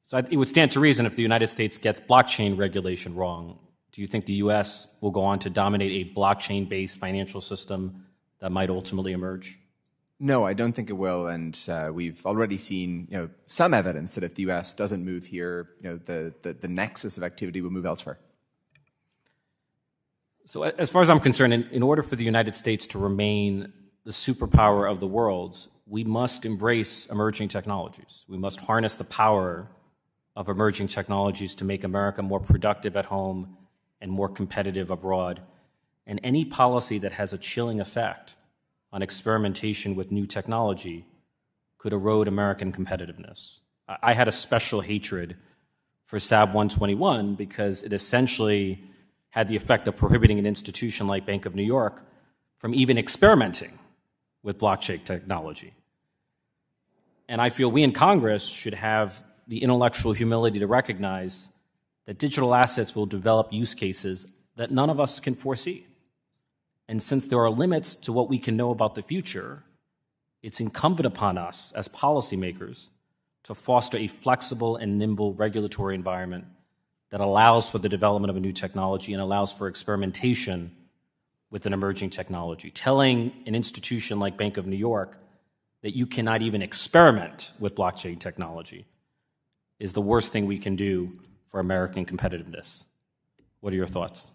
So it would stand to reason if the United States gets blockchain regulation wrong, do you think the U.S. will go on to dominate a blockchain-based financial system that might ultimately emerge? No, I don't think it will, and we've already seen some evidence that if the U.S. doesn't move here, the nexus of activity will move elsewhere. So as far as I'm concerned, in order for the United States to remain the superpower of the world, we must embrace emerging technologies. We must harness the power of emerging technologies to make America more productive at home and more competitive abroad. And any policy that has a chilling effect on experimentation with new technology could erode American competitiveness. I had a special hatred for SAB 121 because it essentially had the effect of prohibiting an institution like Bank of New York from even experimenting with blockchain technology. And I feel we in Congress should have the intellectual humility to recognize that digital assets will develop use cases that none of us can foresee. And since there are limits to what we can know about the future, it's incumbent upon us as policymakers to foster a flexible and nimble regulatory environment that allows for the development of a new technology and allows for experimentation with an emerging technology. Telling an institution like Bank of New York that you cannot even experiment with blockchain technology is the worst thing we can do for American competitiveness. What are your thoughts?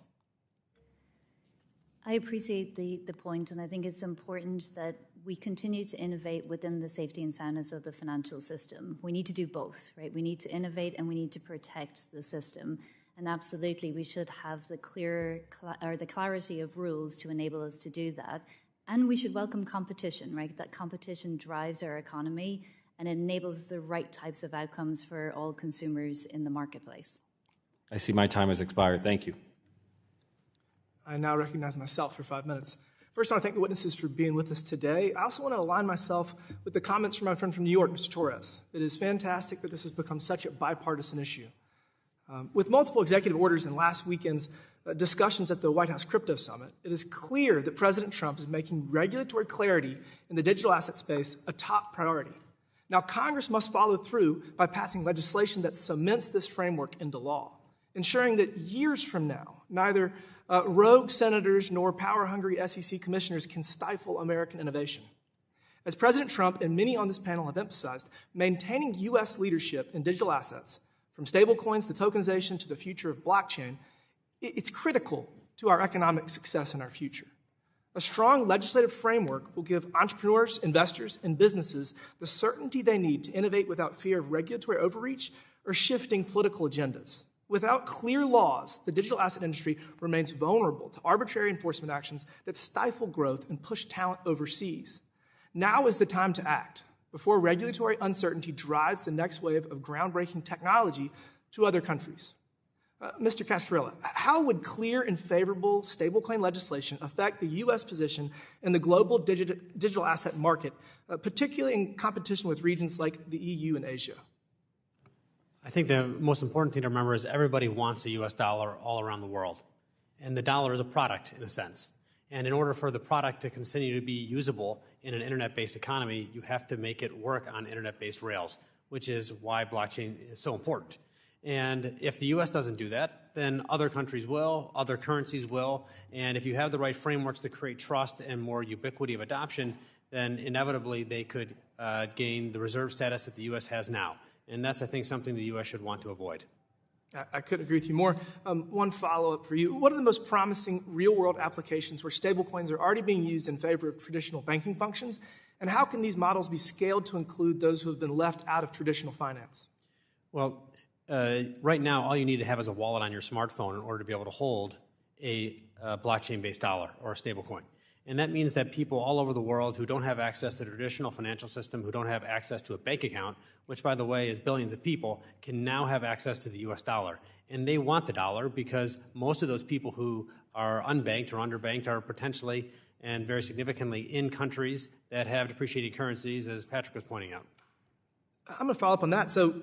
I appreciate the point, and I think it's important that we continue to innovate within the safety and soundness of the financial system. We need to do both, right? We need to innovate and we need to protect the system. And absolutely, we should have the clarity of rules to enable us to do that. And we should welcome competition, right? That competition drives our economy and enables the right types of outcomes for all consumers in the marketplace. I see my time has expired. Thank you. I now recognize myself for 5 minutes. First, I want to thank the witnesses for being with us today. I also want to align myself with the comments from my friend from New York, Mr. Torres. It is fantastic that this has become such a bipartisan issue. With multiple executive orders and last weekend's discussions at the White House Crypto Summit, it is clear that President Trump is making regulatory clarity in the digital asset space a top priority. Now, Congress must follow through by passing legislation that cements this framework into law, ensuring that years from now, neither rogue senators nor power-hungry SEC commissioners can stifle American innovation. As President Trump and many on this panel have emphasized, maintaining U.S. leadership in digital assets, from stablecoins to tokenization to the future of blockchain, it's critical to our economic success and our future. A strong legislative framework will give entrepreneurs, investors, and businesses the certainty they need to innovate without fear of regulatory overreach or shifting political agendas. Without clear laws, the digital asset industry remains vulnerable to arbitrary enforcement actions that stifle growth and push talent overseas. Now is the time to act before regulatory uncertainty drives the next wave of groundbreaking technology to other countries. Mr. Cascarilla, how would clear and favorable stablecoin legislation affect the U.S. position in the global digital asset market, particularly in competition with regions like the EU and Asia? I think the most important thing to remember is everybody wants a U.S. dollar all around the world. And the dollar is a product, in a sense. And in order for the product to continue to be usable in an internet-based economy, you have to make it work on internet-based rails, which is why blockchain is so important. And if the U.S. doesn't do that, then other countries will, other currencies will. And if you have the right frameworks to create trust and more ubiquity of adoption, then inevitably they could gain the reserve status that the U.S. has now. And that's, I think, something the U.S. should want to avoid. I couldn't agree with you more. One follow-up for you. What are the most promising real-world applications where stablecoins are already being used in favor of traditional banking functions? And how can these models be scaled to include those who have been left out of traditional finance? Well, right now, all you need to have is a wallet on your smartphone in order to be able to hold a blockchain-based dollar or a stablecoin. And that means that people all over the world who don't have access to the traditional financial system, who don't have access to a bank account, which, by the way, is billions of people, can now have access to the U.S. dollar. And they want the dollar because most of those people who are unbanked or underbanked are potentially and very significantly in countries that have depreciating currencies, as Patrick was pointing out. I'm going to follow up on that. So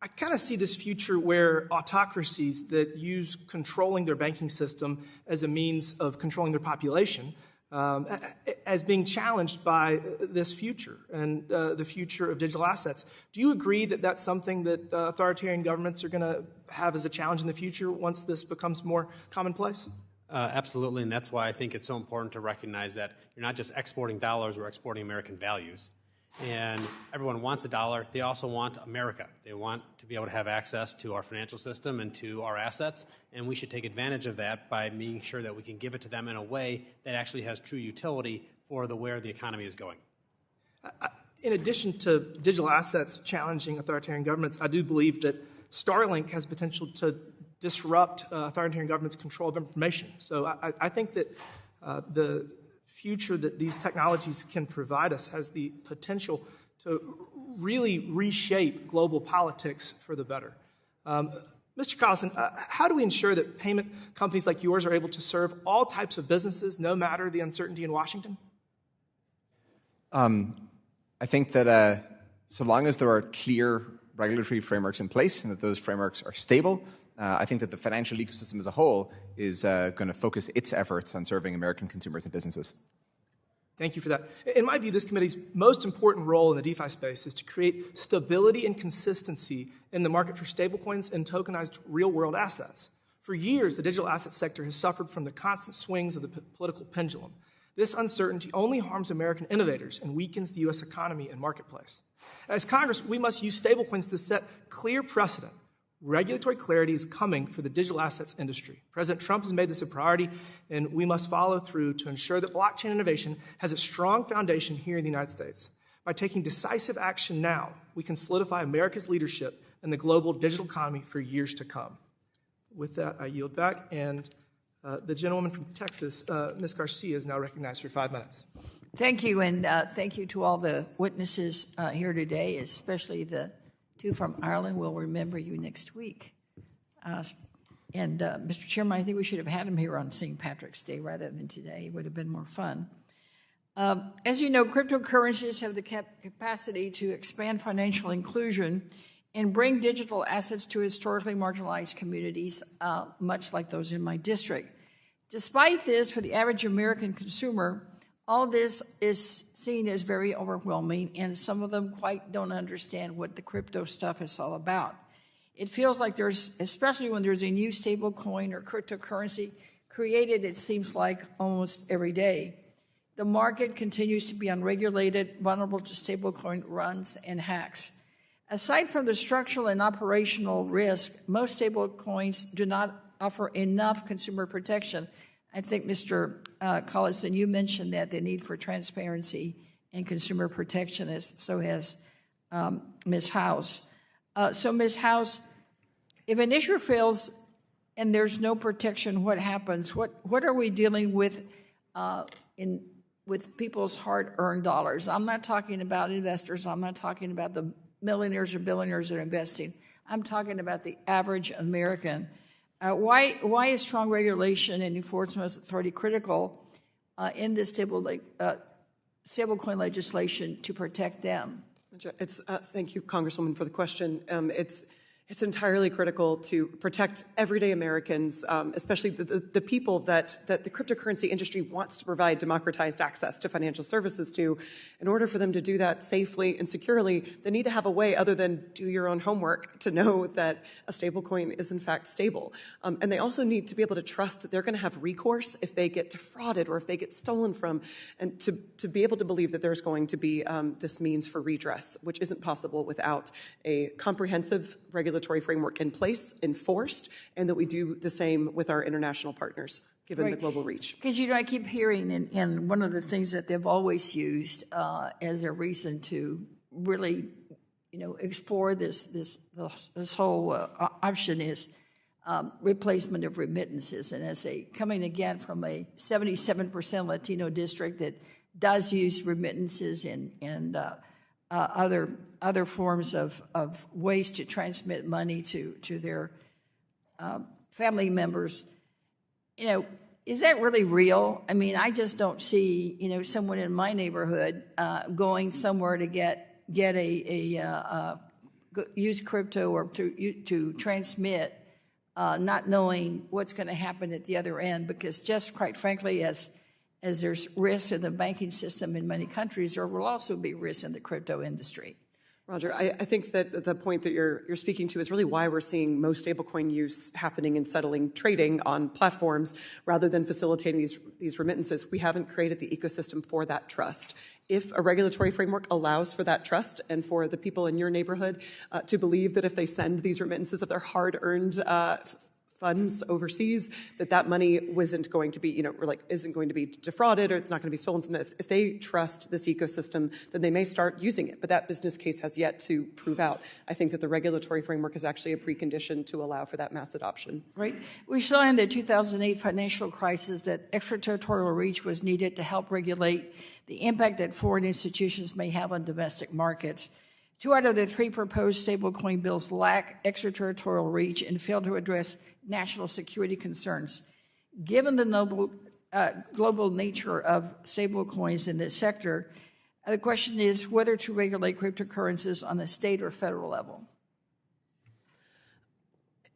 I kind of see this future where autocracies that use controlling their banking system as a means of controlling their population as being challenged by this future and the future of digital assets. Do you agree that that's something that authoritarian governments are going to have as a challenge in the future once this becomes more commonplace? Absolutely, and that's why I think it's so important to recognize that you're not just exporting dollars, we're exporting American values. And everyone wants a dollar. They also want America. They want to be able to have access to our financial system and to our assets, and we should take advantage of that by making sure that we can give it to them in a way that actually has true utility for where the economy is going. In addition to digital assets challenging authoritarian governments, I do believe that Starlink has potential to disrupt authoritarian governments' control of information. So I think that the future that these technologies can provide us has the potential to really reshape global politics for the better. Mr. Collison, how do we ensure that payment companies like yours are able to serve all types of businesses, no matter the uncertainty in Washington? I think that so long as there are clear regulatory frameworks in place and that those frameworks are stable, I think that the financial ecosystem as a whole is going to focus its efforts on serving American consumers and businesses. Thank you for that. In my view, this committee's most important role in the DeFi space is to create stability and consistency in the market for stablecoins and tokenized real-world assets. For years, the digital asset sector has suffered from the constant swings of the political pendulum. This uncertainty only harms American innovators and weakens the U.S. economy and marketplace. As Congress, we must use stablecoins to set clear precedent. Regulatory clarity is coming for the digital assets industry. President Trump has made this a priority, and we must follow through to ensure that blockchain innovation has a strong foundation here in the United States. By taking decisive action now, we can solidify America's leadership in the global digital economy for years to come. With that, I yield back, and the gentlewoman from Texas, Ms. Garcia, is now recognized for 5 minutes. Thank you, and thank you to all the witnesses here today, especially the two from Ireland. We'll remember you next week. Mr. Chairman, I think we should have had him here on St. Patrick's Day rather than today. It would have been more fun. As you know, cryptocurrencies have the capacity to expand financial inclusion and bring digital assets to historically marginalized communities, much like those in my district. Despite this, for the average American consumer, all this is seen as very overwhelming, and some of them quite don't understand what the crypto stuff is all about. It feels like there's, especially when there's a new stable coin or cryptocurrency created, it seems like almost every day. The market continues to be unregulated, vulnerable to stablecoin runs and hacks. Aside from the structural and operational risk, most stablecoins do not offer enough consumer protection. I think, Mr. Collison, you mentioned that the need for transparency and consumer protection, so has Ms. House. So, Ms. House, if an issuer fails and there's no protection, what happens? What are we dealing with with people's hard-earned dollars? I'm not talking about investors. I'm not talking about the millionaires or billionaires that are investing. I'm talking about the average American. Why is strong regulation and enforcement authority critical in this stablecoin legislation to protect them? Thank you, Congresswoman, for the question. It's entirely critical to protect everyday Americans, especially the people that the cryptocurrency industry wants to provide democratized access to financial services to. In order for them to do that safely and securely, they need to have a way other than do your own homework to know that a stablecoin is in fact stable. And they also need to be able to trust that they're going to have recourse if they get defrauded or if they get stolen from, and to be able to believe that there's going to be this means for redress, which isn't possible without a comprehensive regulatory framework in place, enforced, and that we do the same with our international partners, given the global reach. Because, I keep hearing, and one of the things that they've always used as a reason to really, explore this whole option is replacement of remittances. And as coming again from a 77% Latino district that does use remittances and other forms of ways to transmit money to their family members, is that really real? I mean, I just don't see, someone in my neighborhood going somewhere to use crypto or to transmit, not knowing what's going to happen at the other end, because just quite frankly, as there's risks in the banking system in many countries, there will also be risks in the crypto industry. Roger, I think that the point that you're speaking to is really why we're seeing most stablecoin use happening in settling trading on platforms rather than facilitating these remittances. We haven't created the ecosystem for that trust. If a regulatory framework allows for that trust and for the people in your neighborhood to believe that if they send these remittances of their hard-earned funds overseas, that money isn't going to be, isn't going to be defrauded, or it's not going to be stolen from them. If they trust this ecosystem, then they may start using it. But that business case has yet to prove out. I think that the regulatory framework is actually a precondition to allow for that mass adoption. Right. We saw in the 2008 financial crisis that extraterritorial reach was needed to help regulate the impact that foreign institutions may have on domestic markets. 2 out of the 3 proposed stablecoin bills lack extraterritorial reach and fail to address national security concerns. Given the global nature of stablecoins in this sector, the question is whether to regulate cryptocurrencies on a state or federal level.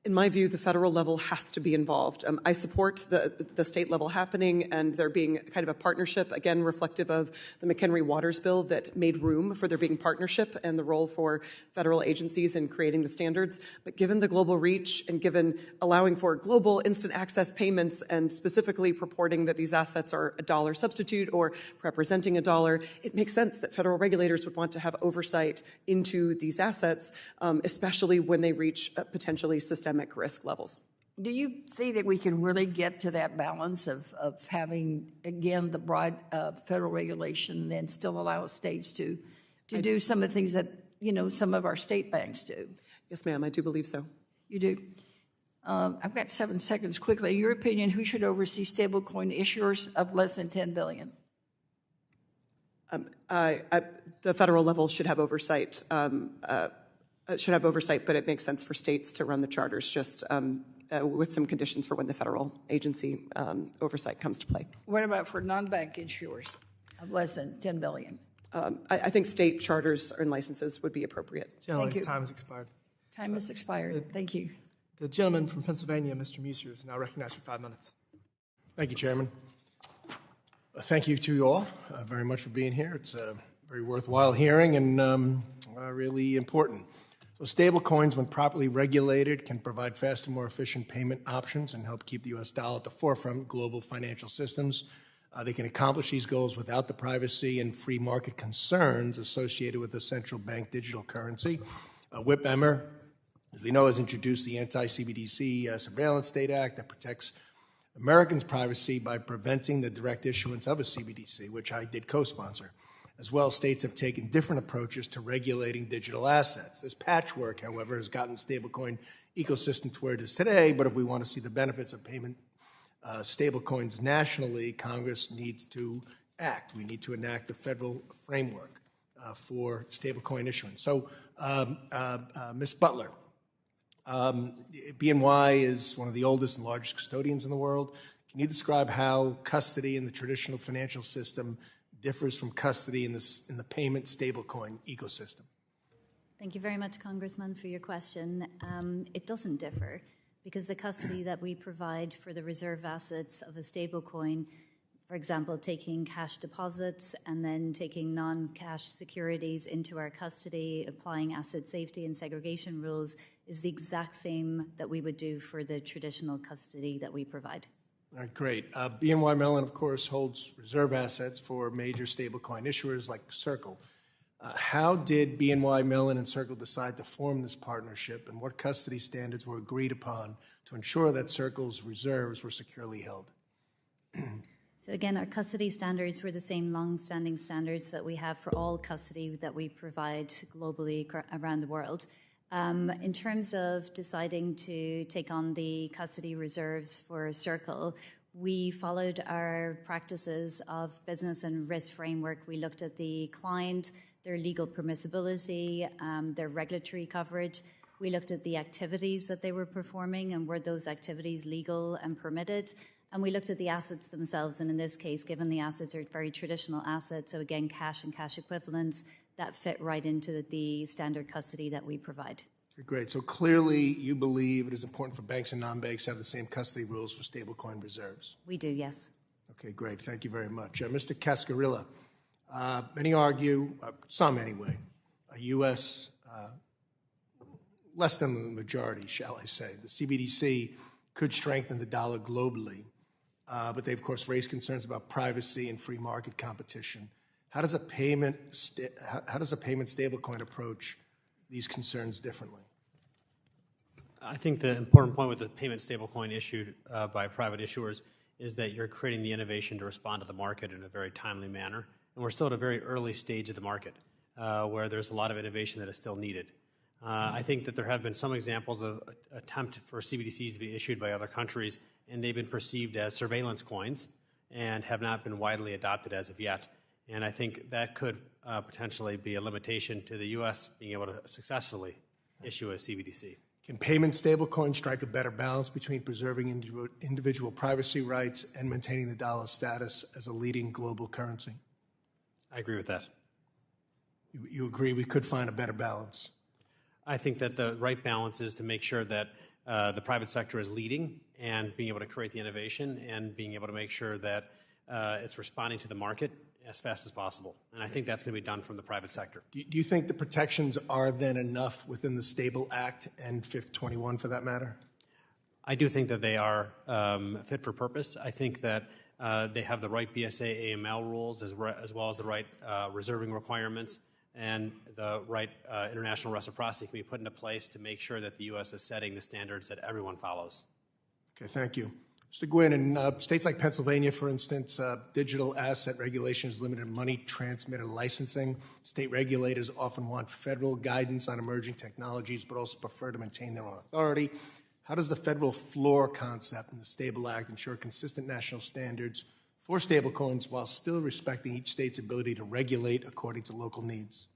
In my view, the federal level has to be involved. I support the state level happening and there being kind of a partnership, again, reflective of the McHenry-Waters bill that made room for there being partnership and the role for federal agencies in creating the standards. But given the global reach and given allowing for global instant access payments and specifically purporting that these assets are a dollar substitute or representing a dollar, it makes sense that federal regulators would want to have oversight into these assets, especially when they reach potentially systemic risk levels. Do you see that we can really get to that balance of having, again, the broad federal regulation and still allow states to do some of the things that, some of our state banks do? Yes, ma'am, I do believe so. You do? I've got 7 seconds quickly. In your opinion, who should oversee stablecoin issuers of less than $10 billion? The federal level should have oversight. But it makes sense for states to run the charters, just with some conditions for when the federal agency oversight comes to play. What about for non-bank issuers of less than $10 billion? I think state charters and licenses would be appropriate. Thank you. Time has expired. Time has expired. Thank you. The gentleman from Pennsylvania, Mr. Musser, is now recognized for 5 minutes. Thank you, Chairman. Thank you to you all very much for being here. It's a very worthwhile hearing and really important. So stablecoins, when properly regulated, can provide faster, more efficient payment options and help keep the U.S. dollar at the forefront of global financial systems. They can accomplish these goals without the privacy and free market concerns associated with a central bank digital currency. Whip Emmer as we know, has introduced the Anti-CBDC Surveillance State Act that protects Americans' privacy by preventing the direct issuance of a CBDC, which I did co-sponsor. As well, states have taken different approaches to regulating digital assets. This patchwork, however, has gotten the stablecoin ecosystem to where it is today, but if we want to see the benefits of payment stablecoins nationally, Congress needs to act. We need to enact a federal framework for stablecoin issuance. So, Ms. Butler, BNY is one of the oldest and largest custodians in the world. Can you describe how custody in the traditional financial system differs from custody in the payment stablecoin ecosystem? Thank you very much, Congressman, for your question. It doesn't differ because the custody that we provide for the reserve assets of a stablecoin, for example, taking cash deposits and then taking non-cash securities into our custody, applying asset safety and segregation rules, is the exact same that we would do for the traditional custody that we provide. All right, great. BNY Mellon, of course, holds reserve assets for major stablecoin issuers like Circle. How did BNY Mellon and Circle decide to form this partnership, and what custody standards were agreed upon to ensure that Circle's reserves were securely held? So again, our custody standards were the same long-standing standards that we have for all custody that we provide globally around the world. In terms of deciding to take on the custody reserves for Circle, we followed our practices of business and risk framework. We looked at the client, their legal permissibility, their regulatory coverage. We looked at the activities that they were performing and were those activities legal and permitted. And we looked at the assets themselves. And in this case, given the assets are very traditional assets, so again, cash and cash equivalents, that fit right into the standard custody that we provide. Okay, great. So clearly you believe it is important for banks and non-banks to have the same custody rules for stablecoin reserves. We do, yes. Okay, great. Thank you very much. Mr. Cascarilla, many argue, some anyway, a U.S. Less than the majority, shall I say. The CBDC could strengthen the dollar globally, but they, of course, raise concerns about privacy and free market competition. How does a payment stablecoin approach these concerns differently? I think the important point with the payment stablecoin issued by private issuers is that you're creating the innovation to respond to the market in a very timely manner. And we're still at a very early stage of the market where there's a lot of innovation that is still needed. I think that there have been some examples of attempt for CBDCs to be issued by other countries, and they've been perceived as surveillance coins and have not been widely adopted as of yet. And I think that could potentially be a limitation to the U.S. being able to successfully issue a CBDC. Can payment stablecoins strike a better balance between preserving individual privacy rights and maintaining the dollar's status as a leading global currency? I agree with that. You agree we could find a better balance? I think that the right balance is to make sure that the private sector is leading and being able to create the innovation and being able to make sure that it's responding to the market as fast as possible. And I think that's going to be done from the private sector. Do you think the protections are then enough within the Stable Act and 521 for that matter? I do think that they are fit for purpose. I think that they have the right BSA AML rules as well as the right reserving requirements and the right international reciprocity can be put into place to make sure that the U.S. is setting the standards that everyone follows. Okay, thank you. Mr. Guynn, in states like Pennsylvania, for instance, digital asset regulation is limited to money transmitter licensing. State regulators often want federal guidance on emerging technologies, but also prefer to maintain their own authority. How does the federal floor concept in the Stable Act ensure consistent national standards for stablecoins while still respecting each state's ability to regulate according to local needs?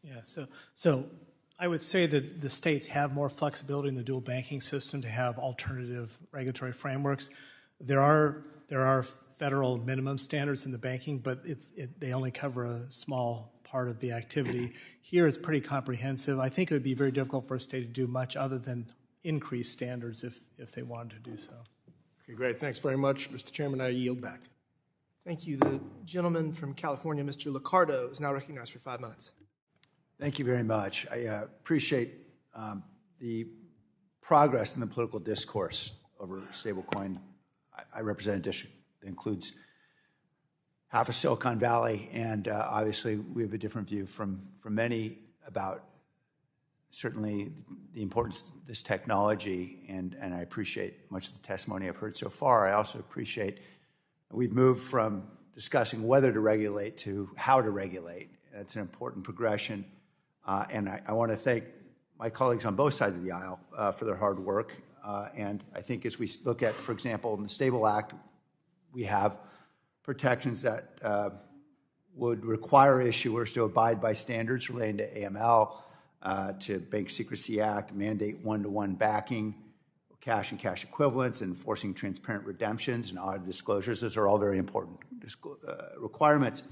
Yeah, so I would say that the states have more flexibility in the dual banking system to have alternative regulatory frameworks. There are federal minimum standards in the banking, but they only cover a small part of the activity. Here it's pretty comprehensive. I think it would be very difficult for a state to do much other than increase standards if they wanted to do so. Okay, great. Thanks very much. Mr. Chairman, I yield back. Thank you. The gentleman from California, Mr. Liccardo, is now recognized for 5 minutes. Thank you very much. I appreciate the progress in the political discourse over stablecoin. I represent a district that includes half of Silicon Valley, and obviously we have a different view from many about certainly the importance of this technology, and I appreciate much of the testimony I've heard so far. I also appreciate we've moved from discussing whether to regulate to how to regulate. That's an important progression, and I want to thank my colleagues on both sides of the aisle for their hard work. And I think as we look at, for example, in the Stable Act, we have protections that would require issuers to abide by standards relating to AML, to Bank Secrecy Act, mandate one-to-one backing, cash and cash equivalents, enforcing transparent redemptions and audit disclosures. Those are all very important requirements.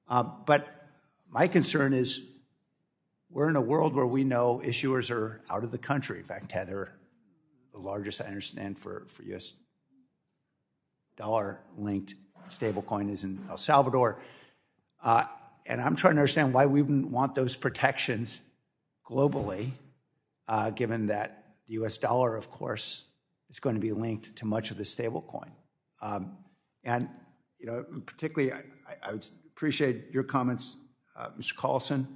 But my concern is we're in a world where we know issuers are out of the country. In fact, Tether, the largest, I understand, for U.S. dollar-linked stablecoin is in El Salvador. And I'm trying to understand why we wouldn't want those protections globally, given that the U.S. dollar, of course, is going to be linked to much of the stablecoin. And, particularly, I would appreciate your comments, Mr. Collison,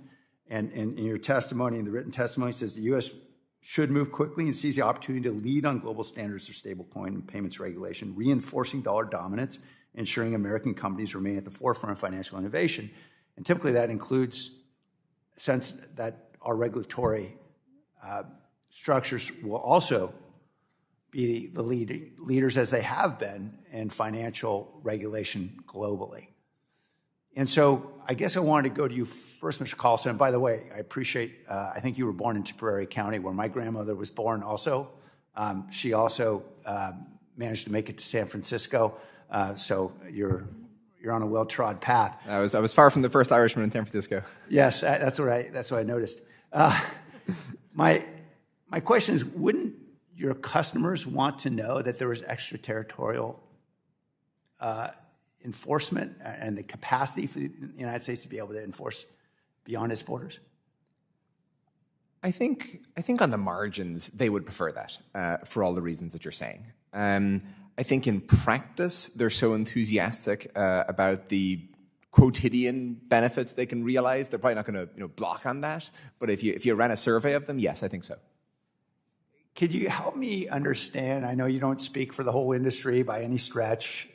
and in your testimony, in the written testimony, says the U.S. should move quickly and seize the opportunity to lead on global standards of stablecoin and payments regulation, reinforcing dollar dominance, ensuring American companies remain at the forefront of financial innovation. And typically that includes a sense that our regulatory structures will also be the leaders, as they have been, in financial regulation globally. And so I guess I wanted to go to you first, Mr. Collison. And by the way, I appreciate, I think you were born in Tipperary County, where my grandmother was born also. She also managed to make it to San Francisco. So you're on a well-trod path. I was far from the first Irishman in San Francisco. Yes, that's what I noticed. My question is, wouldn't your customers want to know that there was extraterritorial enforcement and the capacity for the United States to be able to enforce beyond its borders? I think on the margins they would prefer that for all the reasons that you're saying. I think in practice they're so enthusiastic about the quotidian benefits they can realize, they're probably not going to block on that. But if you ran a survey of them, yes, I think so. Could you help me understand? I know you don't speak for the whole industry by any stretch.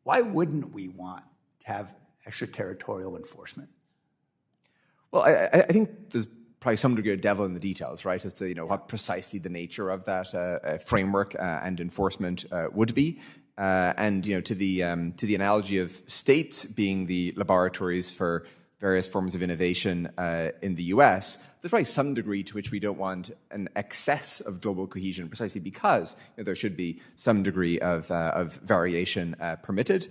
Why wouldn't we want to have extraterritorial enforcement? Well, I think there's probably some degree of devil in the details, right, as to what precisely the nature of that framework and enforcement would be. And to the analogy of states being the laboratories for various forms of innovation in the U.S., there's probably some degree to which we don't want an excess of global cohesion, precisely because there should be some degree of variation permitted.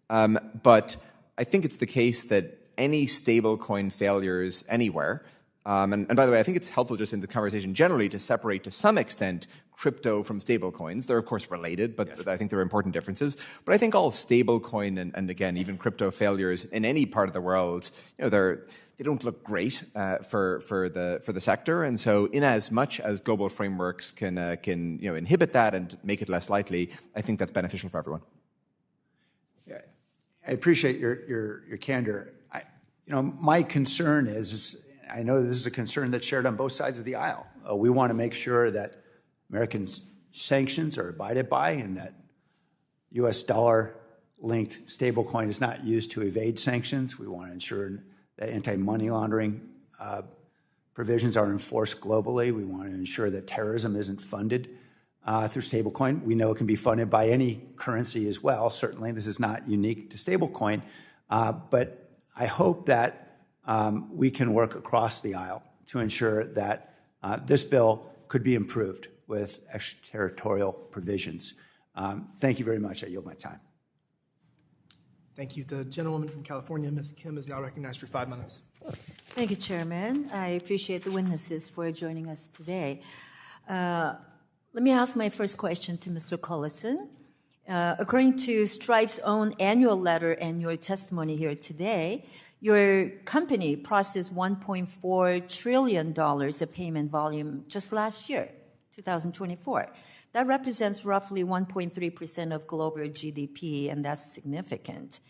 But I think it's the case that any stablecoin failures anywhere, and by the way, I think it's helpful just in the conversation generally to separate to some extent crypto from stablecoins. They're of course related, but yes, I think there are important differences. But I think all stablecoin and again even crypto failures in any part of the world, they don't look great for the sector. And so, in as much as global frameworks can inhibit that and make it less likely, I think that's beneficial for everyone. Yeah, I appreciate your candor. My concern is I know this is a concern that's shared on both sides of the aisle. We want to make sure that American sanctions are abided by and that U.S. dollar-linked stablecoin is not used to evade sanctions. We want to ensure that anti-money laundering provisions are enforced globally. We want to ensure that terrorism isn't funded through stablecoin. We know it can be funded by any currency as well. Certainly, this is not unique to stablecoin. But I hope that we can work across the aisle to ensure that this bill could be improved with extraterritorial provisions. Thank you very much. I yield my time. Thank you. The gentlewoman from California, Ms. Kim, is now recognized for 5 minutes. Thank you, Chairman. I appreciate the witnesses for joining us today. Let me ask my first question to Mr. Collison. According to Stripe's own annual letter and your testimony here today, your company processed $1.4 trillion of payment volume just last year, 2024. That represents roughly 1.3% of global GDP, and that's significant.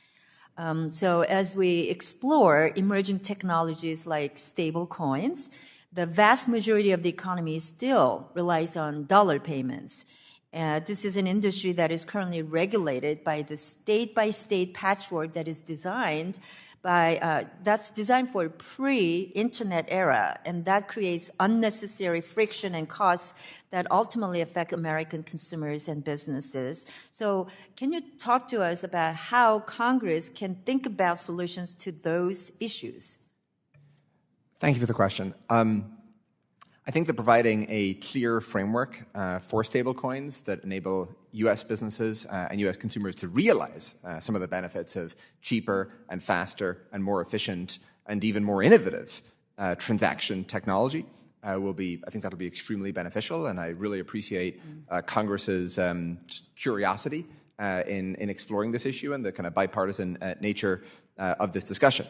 So as we explore emerging technologies like stable coins, the vast majority of the economy still relies on dollar payments. This is an industry that is currently regulated by the state-by-state patchwork that is designed for pre-internet era, and that creates unnecessary friction and costs that ultimately affect American consumers and businesses. So can you talk to us about how Congress can think about solutions to those issues? Thank you for the question. I think that providing a clear framework for stablecoins that enable U.S. businesses and U.S. consumers to realize some of the benefits of cheaper and faster and more efficient and even more innovative transaction technology will be, I think that'll be extremely beneficial, and I really appreciate Congress's curiosity in exploring this issue and the kind of bipartisan nature of this discussion.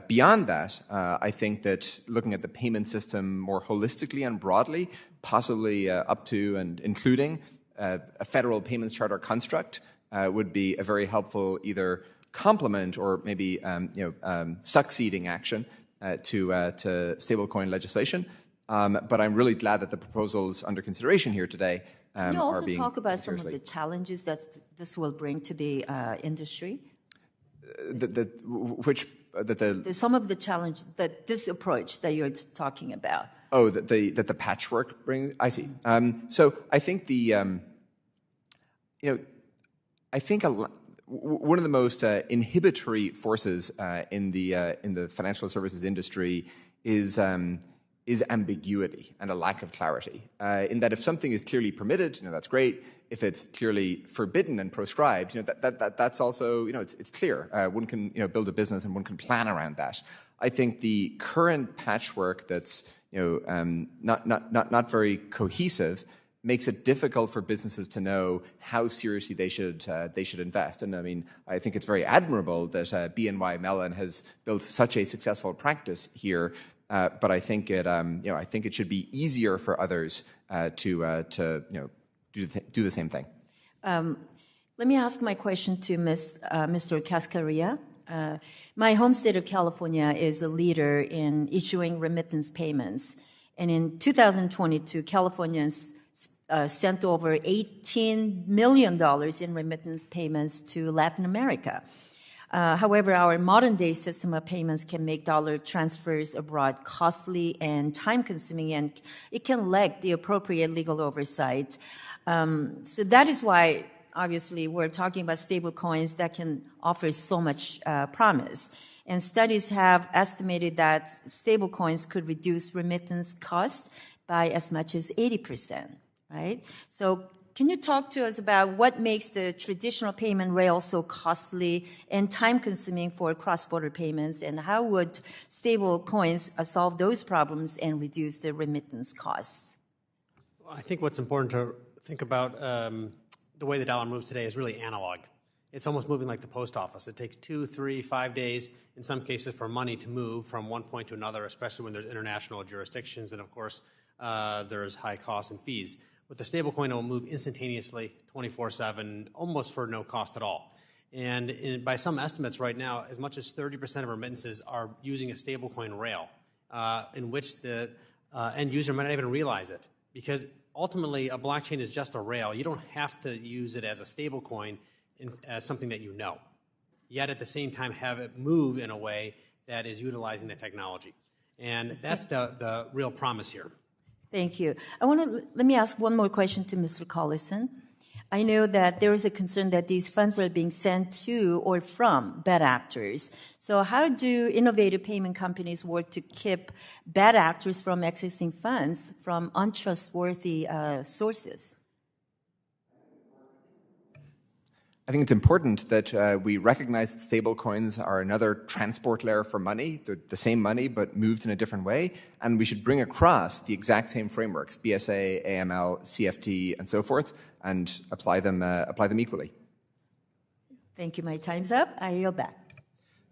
Beyond that, I think that looking at the payment system more holistically and broadly, possibly up to and including a federal payments charter construct, would be a very helpful either complement or maybe succeeding action to stablecoin legislation. But I'm really glad that the proposals under consideration here today are being Can you also talk about some seriously. of the challenges that this will bring to the industry? Some of the challenge that this approach that you're talking about. Oh, that the patchwork brings. I see. So I think one of the most inhibitory forces in the financial services industry is ambiguity and a lack of clarity. In that, if something is clearly permitted, that's great. If it's clearly forbidden and proscribed, that's also it's clear. One can build a business and one can plan around that. I think the current patchwork that's not very cohesive makes it difficult for businesses to know how seriously they should invest. And I mean, I think it's very admirable that BNY Mellon has built such a successful practice here. But I think it should be easier for others to do the same thing. Let me ask my question to Mr. Cascarilla. My home state of California is a leader in issuing remittance payments, and in 2022, Californians sent over $18 million in remittance payments to Latin America. However, our modern-day system of payments can make dollar transfers abroad costly and time-consuming, and it can lack the appropriate legal oversight. So that is why, obviously, we're talking about stablecoins that can offer so much promise. And studies have estimated that stablecoins could reduce remittance costs by as much as 80%, right? So can you talk to us about what makes the traditional payment rail so costly and time-consuming for cross-border payments, and how would stablecoins solve those problems and reduce the remittance costs? I think what's important to think about the way the dollar moves today is really analog. It's almost moving like the post office. It takes 2, 3, 5 days, in some cases, for money to move from one point to another, especially when there's international jurisdictions, and of course, there's high costs and fees. With the stablecoin, it will move instantaneously, 24/7, almost for no cost at all. And by some estimates right now, as much as 30% of remittances are using a stablecoin rail, in which the end user might not even realize it. Because ultimately, a blockchain is just a rail. You don't have to use it as a stablecoin as something that you know. Yet at the same time, have it move in a way that is utilizing the technology. And that's the real promise here. Thank you. Let me ask one more question to Mr. Collison. I know that there is a concern that these funds are being sent to or from bad actors. So how do innovative payment companies work to keep bad actors from accessing funds from untrustworthy sources? I think it's important that we recognize that stablecoins are another transport layer for money. They're the same money, but moved in a different way. And we should bring across the exact same frameworks, BSA, AML, CFT, and so forth, and apply them equally. Thank you. My time's up. I yield back.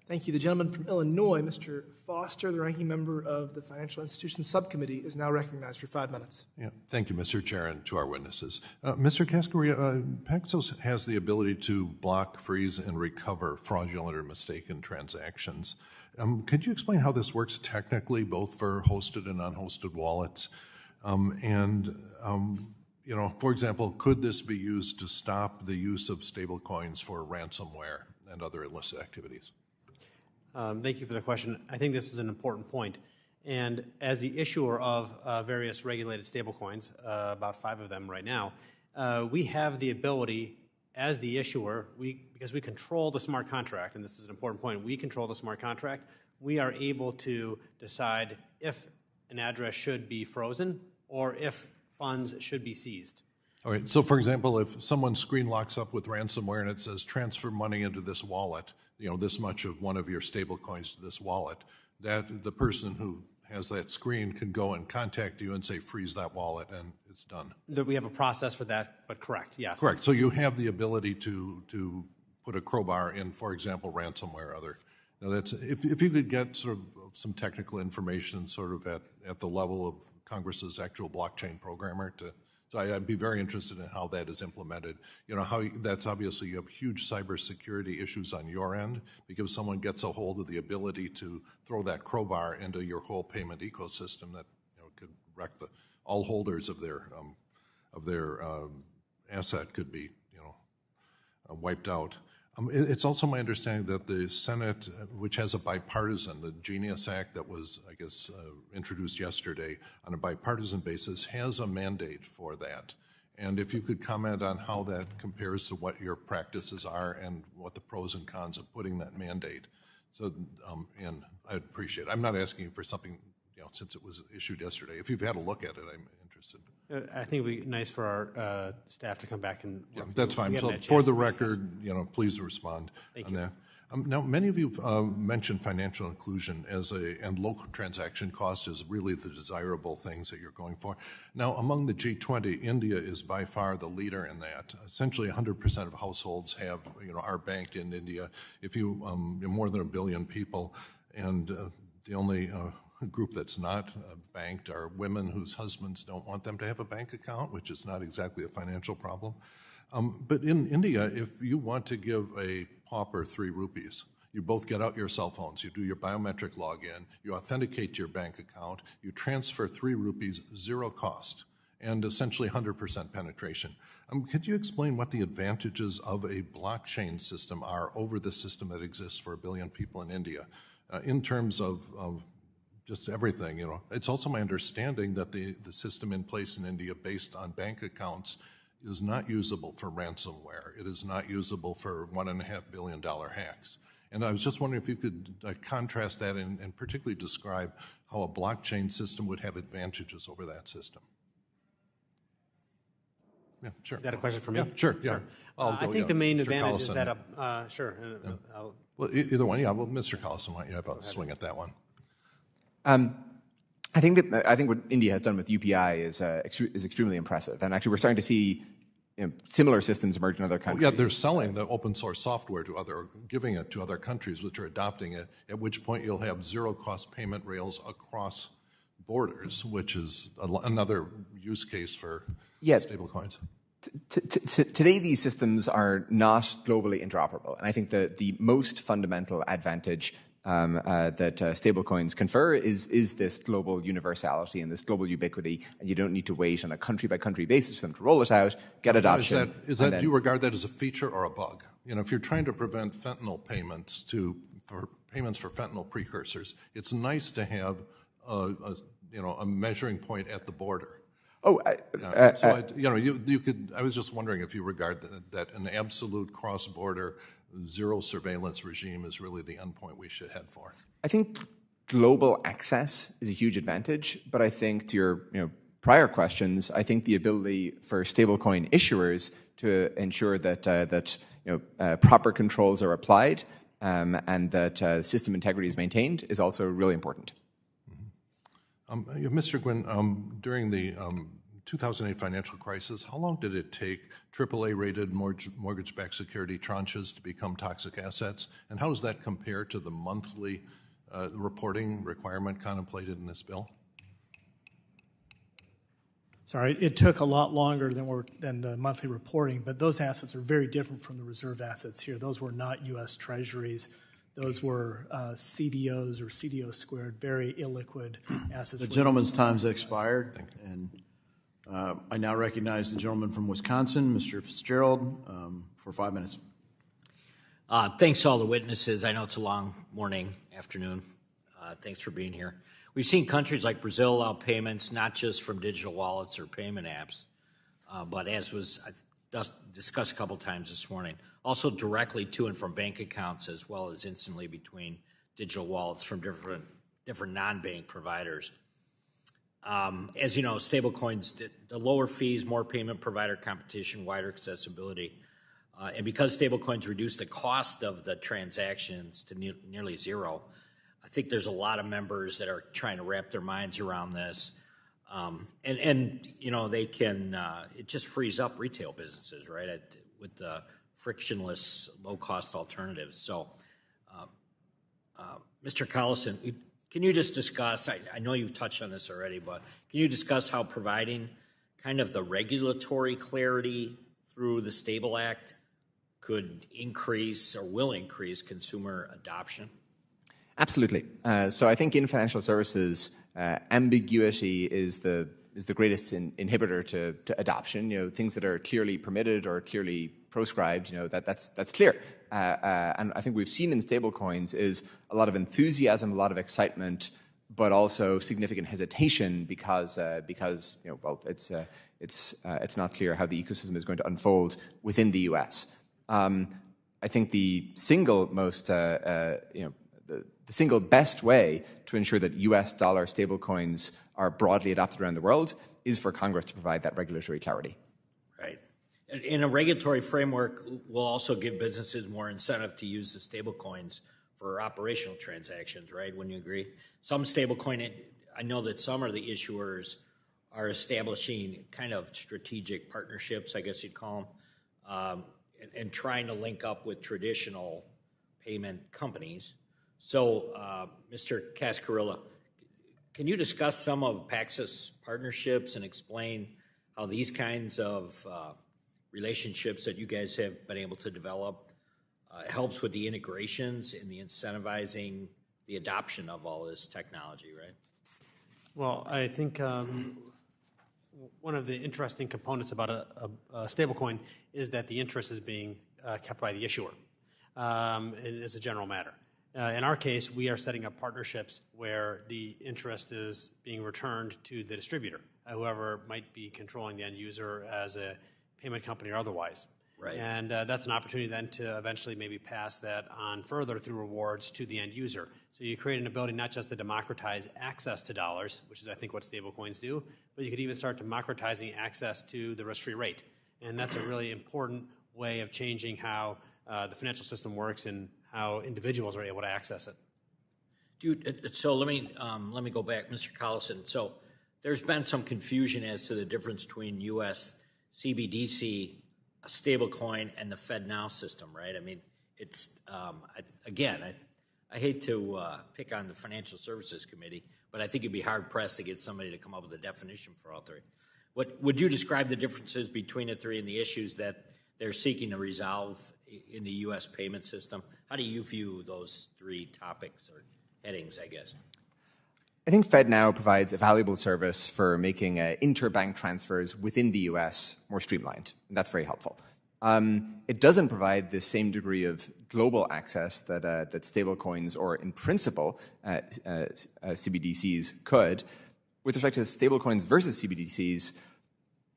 Thank you. The gentleman from Illinois, Mr. Foster, the ranking member of the Financial Institutions Subcommittee, is now recognized for 5 minutes. Yeah, thank you, Mr. Chair, and to our witnesses. Mr. Cascarilla, Paxos has the ability to block, freeze, and recover fraudulent or mistaken transactions. Could you explain how this works technically, both for hosted and unhosted wallets? For example, could this be used to stop the use of stablecoins for ransomware and other illicit activities? Thank you for the question. I think this is an important point. And as the issuer of various regulated stablecoins, about 5 of them right now, we have the ability, as the issuer, because we control the smart contract, and this is an important point, we control the smart contract, we are able to decide if an address should be frozen or if funds should be seized. All right, so for example, if someone's screen locks up with ransomware and it says transfer money into this wallet, this much of one of your stable coins to this wallet, that the person who has that screen can go and contact you and say freeze that wallet, and it's done. We have a process for that, but correct, yes. Correct, so you have the ability to put a crowbar in, for example, ransomware or other. Now that's, if you could get sort of some technical information sort of at the level of Congress's actual blockchain programmer so I'd be very interested in how that is implemented. How that's obviously you have huge cybersecurity issues on your end because someone gets a hold of the ability to throw that crowbar into your whole payment ecosystem that could wreck all holders of their asset could be wiped out. It's also my understanding that the Senate, which has a bipartisan, the Genius Act that was, I guess, introduced yesterday on a bipartisan basis, has a mandate for that. And if you could comment on how that compares to what your practices are and what the pros and cons of putting that mandate in, I'd appreciate it. I'm not asking you for something, since it was issued yesterday. If you've had a look at it, I'm interested. I think it would be nice for our staff to come back and... Yeah, that's fine. So for the record, please respond on that. Now, many of you mentioned financial inclusion and low transaction cost as really the desirable things that you're going for. Now, among the G20, India is by far the leader in that. Essentially, 100% of households are banked in India. If you more than 1 billion people, and the only group that's not banked are women whose husbands don't want them to have a bank account, which is not exactly a financial problem. But in India, if you want to give a pauper 3 rupees, you both get out your cell phones, you do your biometric login, you authenticate your bank account, you transfer 3 rupees, 0 cost, and essentially 100% penetration. Could you explain what the advantages of a blockchain system are over the system that exists for 1 billion people in India in terms of just everything, It's also my understanding that the system in place in India based on bank accounts is not usable for ransomware. It is not usable for $1.5 billion hacks. And I was just wondering if you could contrast that and particularly describe how a blockchain system would have advantages over that system. Yeah, sure. Is that a question for me? Yeah, sure, yeah. I think the main Mr. advantage is Collison. that, sure. Well, either one, yeah. Well, Mr. Collison, why don't you have a swing at that one? I think what India has done with UPI is extremely impressive, and actually we're starting to see similar systems emerge in other countries. Yeah, they're selling the open source software to giving it to other countries which are adopting it. At which point you'll have 0 cost payment rails across borders, which is another use case for stablecoins. Today, these systems are not globally interoperable, and I think the most fundamental advantage that stablecoins confer is this global universality and this global ubiquity, and you don't need to wait on a country-by-country basis for them to roll it out, get adoption. Do you regard that as a feature or a bug? If you're trying to prevent fentanyl payments for fentanyl precursors, it's nice to have a measuring point at the border. I was just wondering if you regard that an absolute cross-border 0 surveillance regime is really the endpoint we should head for. I think global access is a huge advantage, but I think to your prior questions, I think the ability for stablecoin issuers to ensure that proper controls are applied and that system integrity is maintained is also really important. Mr. Guynn, during the 2008 financial crisis, how long did it take AAA-rated mortgage-backed security tranches to become toxic assets? And how does that compare to the monthly reporting requirement contemplated in this bill? Sorry, it took a lot longer than the monthly reporting, but those assets are very different from the reserve assets here. Those were not U.S. Treasuries. those were CDOs or CDO squared, very illiquid assets. The gentleman's time's expired, and I now recognize the gentleman from Wisconsin, Mr. Fitzgerald, for 5 minutes. Thanks to all the witnesses. I know it's a long morning, afternoon. Thanks for being here. We've seen countries like Brazil allow payments not just from digital wallets or payment apps, but as was discussed a couple times this morning, also directly to and from bank accounts, as well as instantly between digital wallets from different non-bank providers. As you know, stablecoins, the lower fees, more payment provider competition, wider accessibility. And because stablecoins reduce the cost of the transactions to nearly zero, I think there's a lot of members that are trying to wrap their minds around this. And you know, they can, it just frees up retail businesses, right, with the frictionless, low-cost alternatives. So, Mr. Collison, can you just discuss, I know you've touched on this already, but can you discuss how providing kind of the regulatory clarity through the Stable Act could increase or will increase consumer adoption? Absolutely. So I think in financial services, ambiguity is the greatest inhibitor to adoption. You know, things that are clearly permitted or clearly proscribed, you know, that's clear. And I think we've seen in stablecoins is a lot of enthusiasm, a lot of excitement, but also significant hesitation because you know, well, it's not clear how the ecosystem is going to unfold within the U.S. I think the single most the single best way to ensure that U.S. dollar stablecoins are broadly adopted around the world is for Congress to provide that regulatory clarity. Right. In a regulatory framework will also give businesses more incentive to use the stablecoins for operational transactions, right? Wouldn't you agree? Some stablecoin, I know that some of the issuers are establishing kind of strategic partnerships, I guess you'd call them, and trying to link up with traditional payment companies. So, Mr. Cascarilla, can you discuss some of Paxos partnerships and explain how these kinds of relationships that you guys have been able to develop helps with the integrations and the incentivizing the adoption of all this technology, right? Well, I think one of the interesting components about a stablecoin is that the interest is being kept by the issuer as a general matter. In our case, we are setting up partnerships where the interest is being returned to the distributor, whoever might be controlling the end user as a payment company or otherwise. Right. And that's an opportunity then to eventually maybe pass that on further through rewards to the end user. So you create an ability not just to democratize access to dollars, which is I think what stablecoins do, but you could even start democratizing access to the risk-free rate. And that's a really important way of changing how the financial system works and how individuals are able to access it. So let me go back, Mr. Collison. So there's been some confusion as to the difference between U.S. CBDC, a stablecoin, and the FedNow system, right? I mean, it's I hate to pick on the Financial Services Committee, but I think it'd be hard pressed to get somebody to come up with a definition for all three. Would you describe the differences between the three and the issues that they're seeking to resolve in the U.S. payment system? How do you view those three topics or headings, I guess? I think FedNow provides a valuable service for making interbank transfers within the U.S. more streamlined, and that's very helpful. It doesn't provide the same degree of global access that stablecoins or, in principle, CBDCs could. With respect to stablecoins versus CBDCs,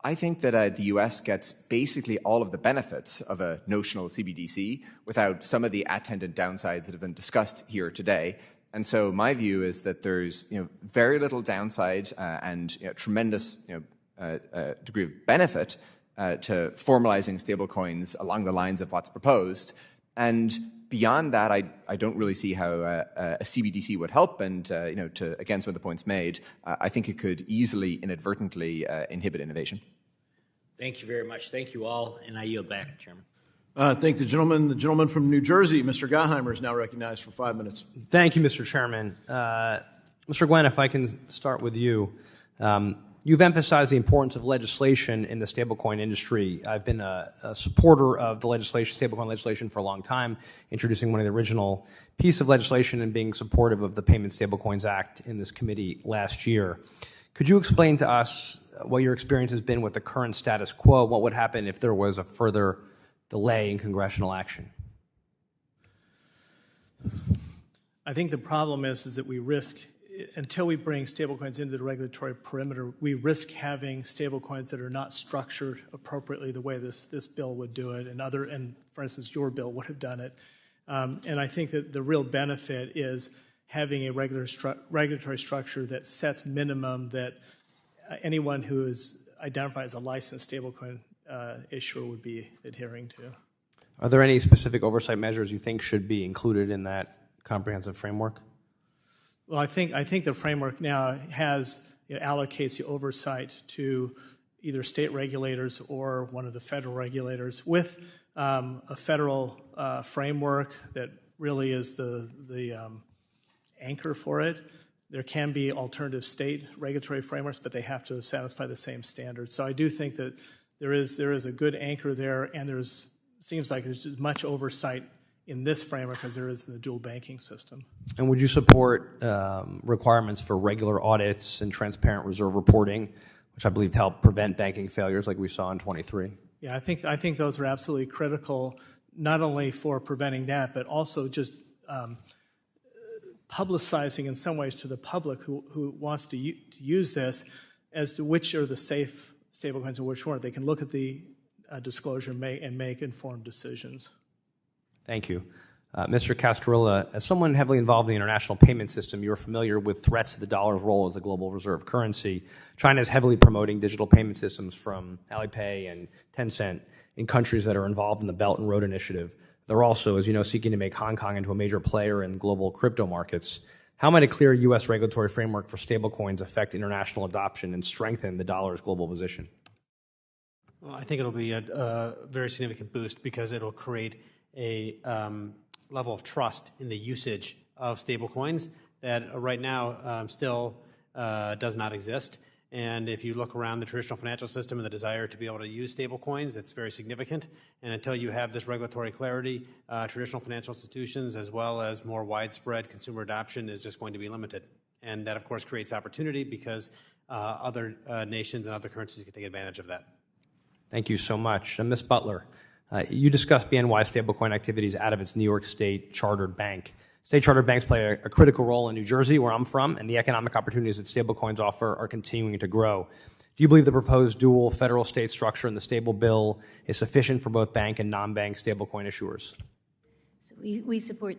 I think that the U.S. gets basically all of the benefits of a notional CBDC without some of the attendant downsides that have been discussed here today. And so my view is that there's very little downside and tremendous degree of benefit to formalizing stablecoins along the lines of what's proposed. And beyond that, I don't really see how a CBDC would help. And to again some of the points made, I think it could easily inadvertently inhibit innovation. Thank you very much. Thank you all, and I yield back, Chairman. Thank the gentleman. The gentleman from New Jersey, Mr. Gottheimer, is now recognized for 5 minutes. Thank you, Mr. Chairman. Mr. Guynn, if I can start with you. You've emphasized the importance of legislation in the stablecoin industry. I've been a supporter of the legislation, stablecoin legislation, for a long time, introducing one of the original piece of legislation and being supportive of the Payment Stablecoins Act in this committee last year. Could you explain to us what your experience has been with the current status quo? What would happen if there was a further delay in congressional action? I think the problem is that we risk, until we bring stablecoins into the regulatory perimeter, we risk having stablecoins that are not structured appropriately the way this bill would do it, and for instance, your bill would have done it. And I think that the real benefit is having a regulatory structure that sets minimum that anyone who is identified as a licensed stablecoin issuer would be adhering to. Are there any specific oversight measures you think should be included in that comprehensive framework? Well, I think the framework now allocates the oversight to either state regulators or one of the federal regulators with a federal framework that really is the anchor for it. There can be alternative state regulatory frameworks, but they have to satisfy the same standards. So I do think that there is a good anchor there, and seems like there's as much oversight in this framework as there is in the dual banking system. And would you support requirements for regular audits and transparent reserve reporting, which I believe help prevent banking failures like we saw in 23? Yeah, I think those are absolutely critical, not only for preventing that, but also just publicizing in some ways to the public who wants to use this as to which are the safe stablecoins and which weren't. They can look at the disclosure and make informed decisions. Thank you. Mr. Cascarilla, as someone heavily involved in the international payment system, you're familiar with threats to the dollar's role as a global reserve currency. China is heavily promoting digital payment systems from Alipay and Tencent in countries that are involved in the Belt and Road Initiative. They're also, as you know, seeking to make Hong Kong into a major player in global crypto markets. How might a clear U.S. regulatory framework for stablecoins affect international adoption and strengthen the dollar's global position? Well, I think it'll be a very significant boost because it'll create a level of trust in the usage of stablecoins that right now still does not exist. And if you look around the traditional financial system and the desire to be able to use stablecoins, it's very significant. And until you have this regulatory clarity, traditional financial institutions as well as more widespread consumer adoption is just going to be limited. And that, of course, creates opportunity because other nations and other currencies can take advantage of that. Thank you so much. Ms. Butler, you discussed BNY stablecoin activities out of its New York State chartered bank. State chartered banks play a critical role in New Jersey, where I'm from, and the economic opportunities that stablecoins offer are continuing to grow. Do you believe the proposed dual federal-state structure in the stable bill is sufficient for both bank and non-bank stablecoin issuers? So we support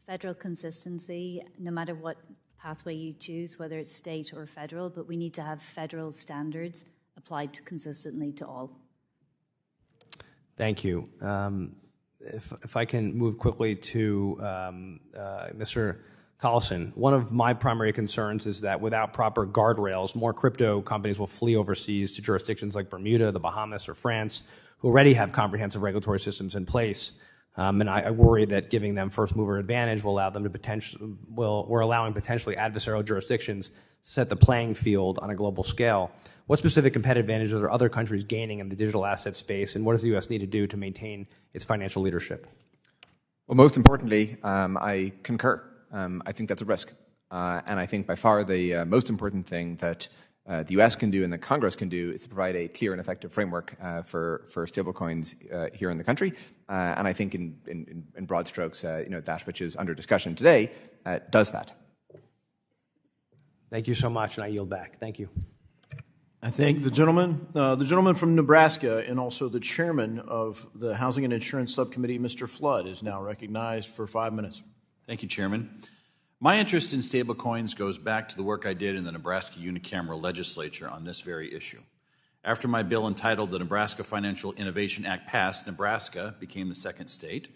federal consistency, no matter what pathway you choose, whether it's state or federal, but we need to have federal standards applied consistently to all. Thank you. If I can move quickly to Mr. Collison, one of my primary concerns is that without proper guardrails, more crypto companies will flee overseas to jurisdictions like Bermuda, the Bahamas, or France, who already have comprehensive regulatory systems in place. And I worry that giving them first mover advantage will allow them to we're allowing potentially adversarial jurisdictions to set the playing field on a global scale. What specific competitive advantages are other countries gaining in the digital asset space, and what does the U.S. need to do to maintain its financial leadership? Well, most importantly, I concur. I think that's a risk. And I think by far the most important thing that the U.S. can do and the Congress can do is to provide a clear and effective framework for stablecoins here in the country. And I think in broad strokes, that which is under discussion today does that. Thank you so much, and I yield back. Thank you. I thank the gentleman from Nebraska, and also the chairman of the Housing and Insurance Subcommittee, Mr. Flood, is now recognized for 5 minutes. Thank you, Chairman. My interest in stablecoins goes back to the work I did in the Nebraska unicameral legislature on this very issue. After my bill entitled the Nebraska Financial Innovation Act passed, Nebraska became the second state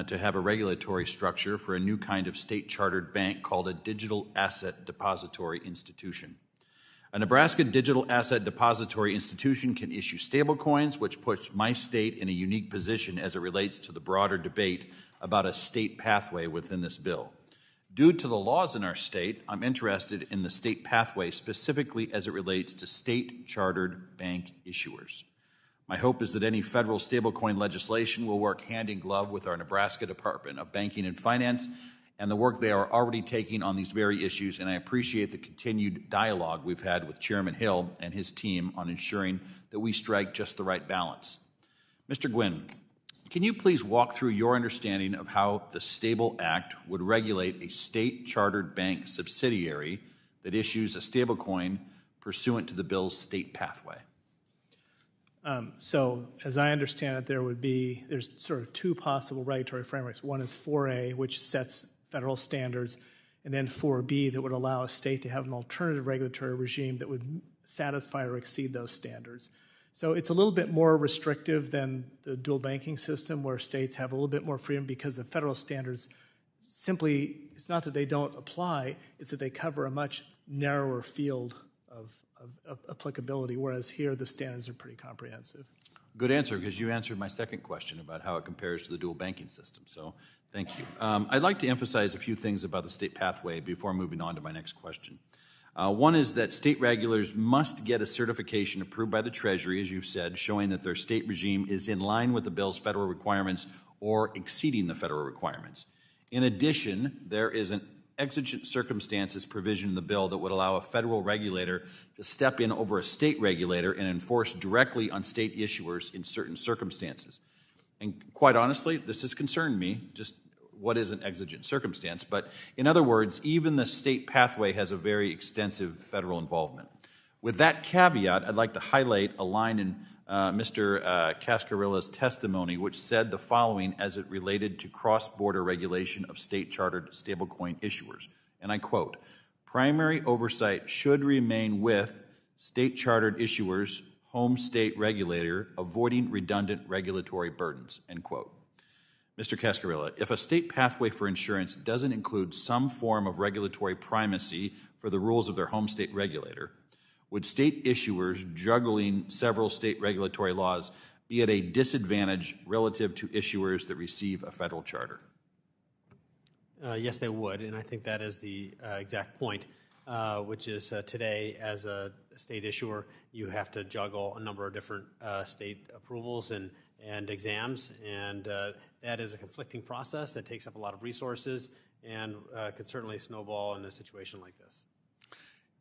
to have a regulatory structure for a new kind of state-chartered bank called a digital asset depository institution. A Nebraska digital asset depository institution can issue stablecoins, which puts my state in a unique position as it relates to the broader debate about a state pathway within this bill. Due to the laws in our state, I'm interested in the state pathway specifically as it relates to state-chartered bank issuers. My hope is that any federal stablecoin legislation will work hand in glove with our Nebraska Department of Banking and Finance and the work they are already taking on these very issues, and I appreciate the continued dialogue we've had with Chairman Hill and his team on ensuring that we strike just the right balance. Mr. Guynn, can you please walk through your understanding of how the Stable Act would regulate a state-chartered bank subsidiary that issues a stablecoin pursuant to the bill's state pathway? So, as I understand it, there's sort of two possible regulatory frameworks. One is 4A, which sets federal standards, and then 4B that would allow a state to have an alternative regulatory regime that would satisfy or exceed those standards. So it's a little bit more restrictive than the dual banking system, where states have a little bit more freedom because the federal standards simply, it's not that they don't apply, it's that they cover a much narrower field of applicability, whereas here the standards are pretty comprehensive. Good answer, because you answered my second question about how it compares to the dual banking system, so thank you. I'd like to emphasize a few things about the state pathway before moving on to my next question. One is that state regulators must get a certification approved by the Treasury, as you've said, showing that their state regime is in line with the bill's federal requirements or exceeding the federal requirements. In addition, there is an exigent circumstances provision in the bill that would allow a federal regulator to step in over a state regulator and enforce directly on state issuers in certain circumstances. And quite honestly, this has concerned me, just what is an exigent circumstance, but in other words, even the state pathway has a very extensive federal involvement. With that caveat, I'd like to highlight a line in Mr. Cascarilla's testimony, which said the following as it related to cross-border regulation of state-chartered stablecoin issuers. And I quote, "Primary oversight should remain with state-chartered issuers, home state regulator, avoiding redundant regulatory burdens," end quote. Mr. Cascarilla, if a state pathway for insurance doesn't include some form of regulatory primacy for the rules of their home state regulator, would state issuers juggling several state regulatory laws be at a disadvantage relative to issuers that receive a federal charter? Yes, they would, and I think that is the exact point, which is today, as a state issuer, you have to juggle a number of different state approvals and exams, and that is a conflicting process that takes up a lot of resources and could certainly snowball in a situation like this.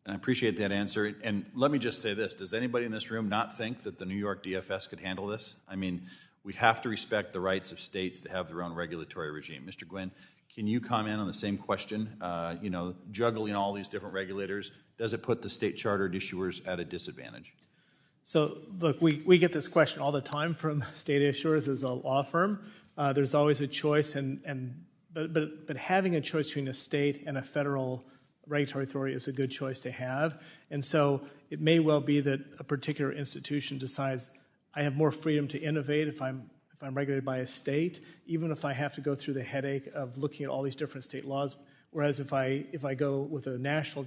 And I appreciate that answer. And let me just say this. Does anybody in this room not think that the New York DFS could handle this? I mean, we have to respect the rights of states to have their own regulatory regime. Mr. Guynn, can you comment on the same question? Juggling all these different regulators, does it put the state-chartered issuers at a disadvantage? So, look, we get this question all the time from state issuers as a law firm. There's always a choice, but having a choice between a state and a federal regulatory authority is a good choice to have. And so it may well be that a particular institution decides, I have more freedom to innovate if I'm regulated by a state, even if I have to go through the headache of looking at all these different state laws. Whereas if I go with a national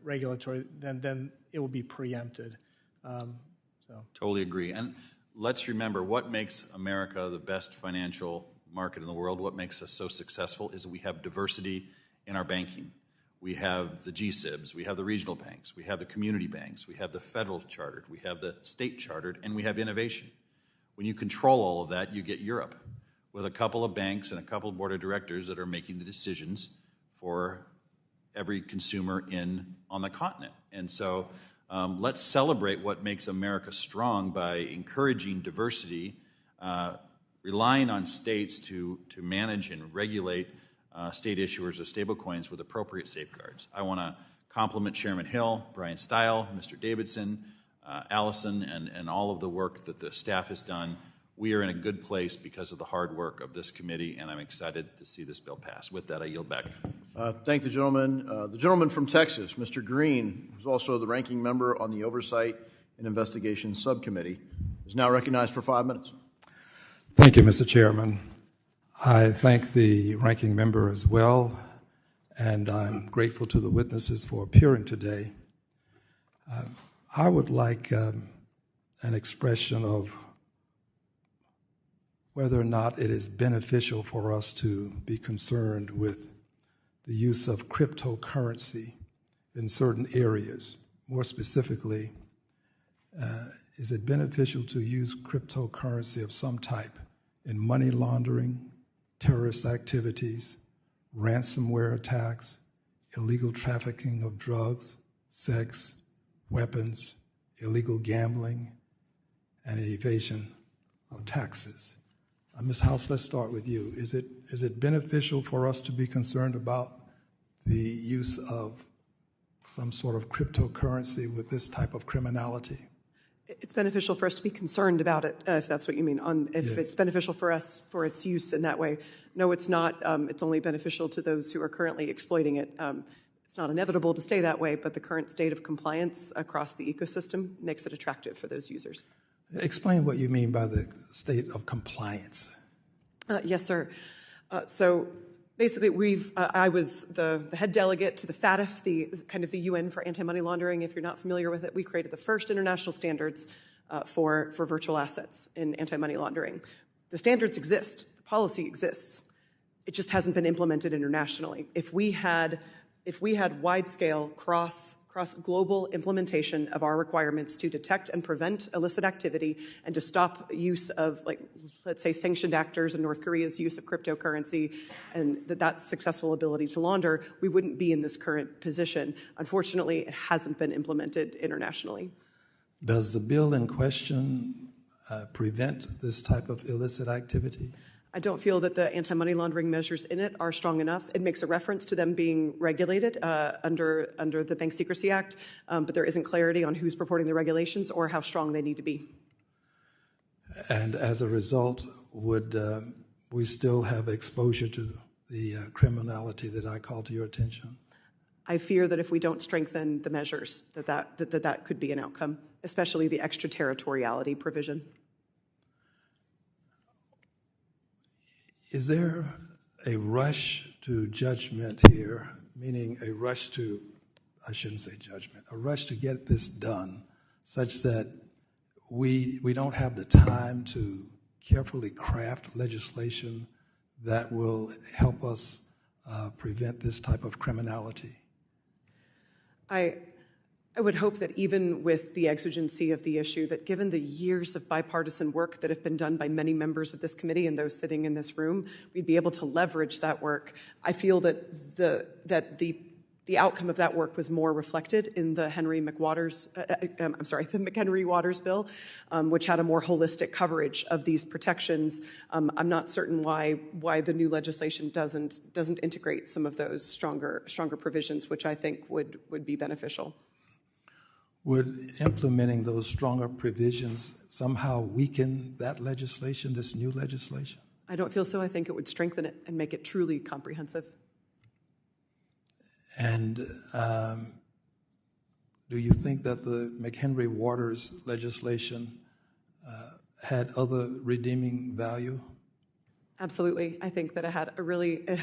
regulatory, then it will be preempted. Totally agree. And let's remember, what makes America the best financial market in the world, what makes us so successful, is that we have diversity in our banking. We have the GSIBs, we have the regional banks, we have the community banks, we have the federal chartered, we have the state chartered, and we have innovation. When you control all of that, you get Europe, with a couple of banks and a couple of board of directors that are making the decisions for every consumer on the continent. And so let's celebrate what makes America strong by encouraging diversity, relying on states to manage and regulate state issuers of stablecoins with appropriate safeguards. I want to compliment Chairman Hill, Brian Stile, Mr. Davidson, Allison, and all of the work that the staff has done. We are in a good place because of the hard work of this committee, and I'm excited to see this bill pass. With that, I yield back. Thank the gentleman. The gentleman from Texas, Mr. Green, who's also the ranking member on the Oversight and Investigation Subcommittee, is now recognized for 5 minutes. Thank you, Mr. Chairman. I thank the ranking member as well, and I'm grateful to the witnesses for appearing today. I would like an expression of whether or not it is beneficial for us to be concerned with the use of cryptocurrency in certain areas. More specifically, is it beneficial to use cryptocurrency of some type in money laundering, terrorist activities, ransomware attacks, illegal trafficking of drugs, sex, weapons, illegal gambling, and evasion of taxes? Ms. House, let's start with you. Is it beneficial for us to be concerned about the use of some sort of cryptocurrency with this type of criminality? It's beneficial for us to be concerned about it, if that's what you mean. If it's beneficial for us for its use in that way. No, it's not. It's only beneficial to those who are currently exploiting it. It's not inevitable to stay that way, but the current state of compliance across the ecosystem makes it attractive for those users. Explain what you mean by the state of compliance. Yes, sir. So basically, I was the head delegate to the FATF, the UN for anti-money laundering. If you're not familiar with it, we created the first international standards for virtual assets in anti-money laundering. The standards exist. The policy exists. It just hasn't been implemented internationally. If we had wide-scale cross-global implementation of our requirements to detect and prevent illicit activity and to stop use of, let's say, sanctioned actors in North Korea's use of cryptocurrency and that successful ability to launder, we wouldn't be in this current position. Unfortunately, it hasn't been implemented internationally. Does the bill in question prevent this type of illicit activity? I don't feel that the anti-money laundering measures in it are strong enough. It makes a reference to them being regulated under the Bank Secrecy Act, but there isn't clarity on who's purporting the regulations or how strong they need to be. And as a result, would we still have exposure to the criminality that I called to your attention? I fear that if we don't strengthen the measures, that could be an outcome, especially the extraterritoriality provision. Is there a rush to judgment here, meaning a rush to, I shouldn't say judgment, a rush to get this done such that we don't have the time to carefully craft legislation that will help us prevent this type of criminality? I would hope that even with the exigency of the issue, that given the years of bipartisan work that have been done by many members of this committee and those sitting in this room, we'd be able to leverage that work. I feel that the outcome of that work was more reflected in the McHenry-Waters bill, which had a more holistic coverage of these protections. I'm not certain why the new legislation doesn't integrate some of those stronger provisions, which I think would be beneficial. Would implementing those stronger provisions somehow weaken that legislation, this new legislation? I don't feel so. I think it would strengthen it and make it truly comprehensive. And do you think that the McHenry-Waters legislation had other redeeming value? Absolutely. I think that it had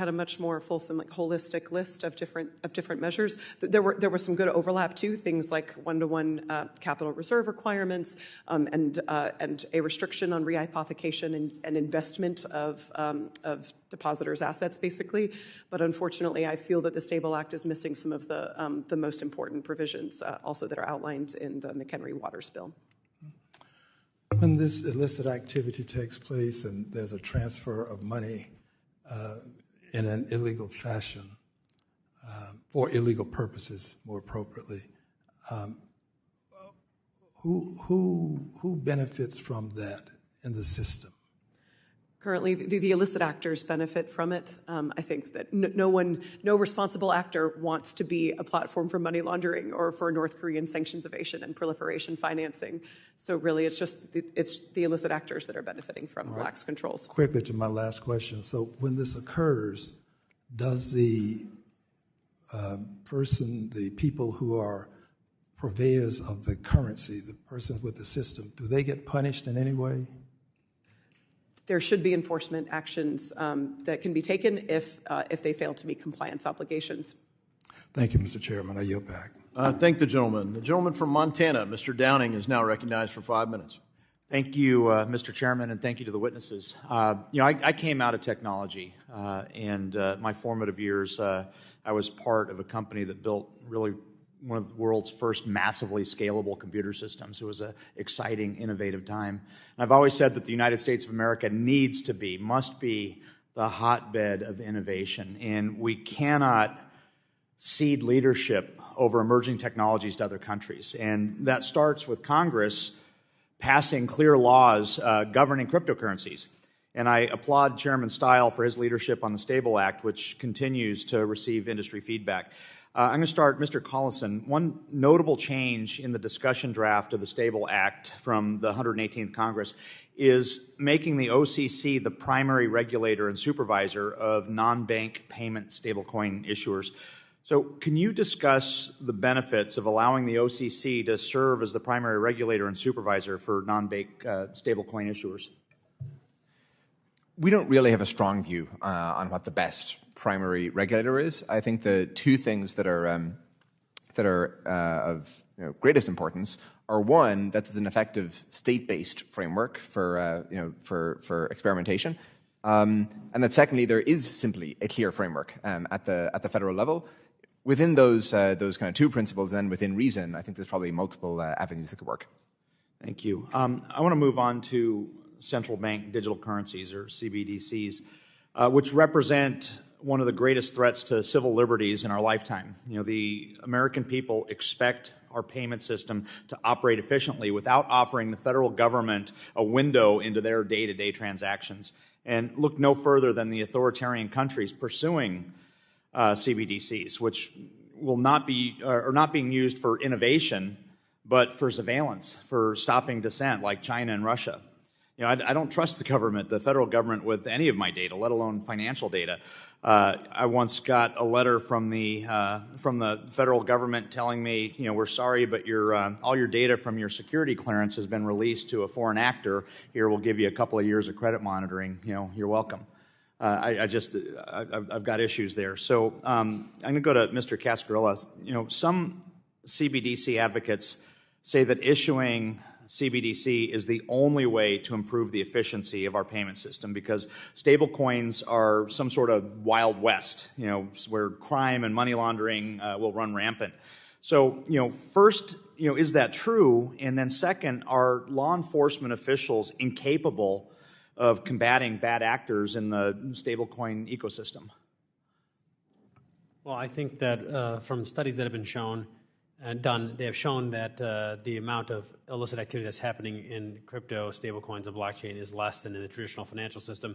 a much more fulsome, holistic list of different measures. There was some good overlap too, things like one-to-one capital reserve requirements and a restriction on rehypothecation and investment of depositors' assets, basically. But unfortunately, I feel that the Stable Act is missing some of the most important provisions also that are outlined in the McHenry-Waters bill. When this illicit activity takes place and there's a transfer of money in an illegal fashion, for illegal purposes, more appropriately, who benefits from that in the system? Currently, the illicit actors benefit from it. I think that no responsible actor wants to be a platform for money laundering or for North Korean sanctions evasion and proliferation financing. So really, it's the illicit actors that are benefiting from lax controls. Quickly to my last question. So when this occurs, does the the people who are purveyors of the currency, the persons with the system, do they get punished in any way? There should be enforcement actions that can be taken if they fail to meet compliance obligations. Thank you, Mr. Chairman. I yield back. Thank the gentleman. The gentleman from Montana, Mr. Downing, is now recognized for 5 minutes. Thank you, Mr. Chairman, and thank you to the witnesses. I came out of technology, and my formative years, I was part of a company that built really one of the world's first massively scalable computer systems. It was an exciting, innovative time. And I've always said that the United States of America must be the hotbed of innovation, and we cannot cede leadership over emerging technologies to other countries. And that starts with Congress passing clear laws governing cryptocurrencies. And I applaud Chairman Stile for his leadership on the Stable Act, which continues to receive industry feedback. I'm going to start, Mr. Collison. One notable change in the discussion draft of the Stable Act from the 118th Congress is making the OCC the primary regulator and supervisor of non-bank payment stablecoin issuers. So can you discuss the benefits of allowing the OCC to serve as the primary regulator and supervisor for non-bank stablecoin issuers? We don't really have a strong view on what the best primary regulator is. I think the two things that are of greatest importance are, one, that there's an effective state-based framework for experimentation, and that secondly there is simply a clear framework at the federal level. Within those kind of two principles, and within reason, I think there's probably multiple avenues that could work. Thank you. I want to move on to central bank digital currencies, or CBDCs, which represent one of the greatest threats to civil liberties in our lifetime. The American people expect our payment system to operate efficiently without offering the federal government a window into their day-to-day transactions. And look no further than the authoritarian countries pursuing CBDCs, which are not being used for innovation, but for surveillance, for stopping dissent, like China and Russia. I don't trust the government, the federal government, with any of my data, let alone financial data. I once got a letter from the federal government telling me, we're sorry, but all your data from your security clearance has been released to a foreign actor. Here, we'll give you a couple of years of credit monitoring. You're welcome. I've got issues there. So I'm going to go to Mr. Cascarilla. Some CBDC advocates say that issuing CBDC is the only way to improve the efficiency of our payment system, because stablecoins are some sort of Wild West, where crime and money laundering will run rampant. So, first, is that true? And then second, are law enforcement officials incapable of combating bad actors in the stablecoin ecosystem? Well, I think that from studies that have been shown and done, they have shown that the amount of illicit activity that's happening in crypto, stablecoins, and blockchain is less than in the traditional financial system,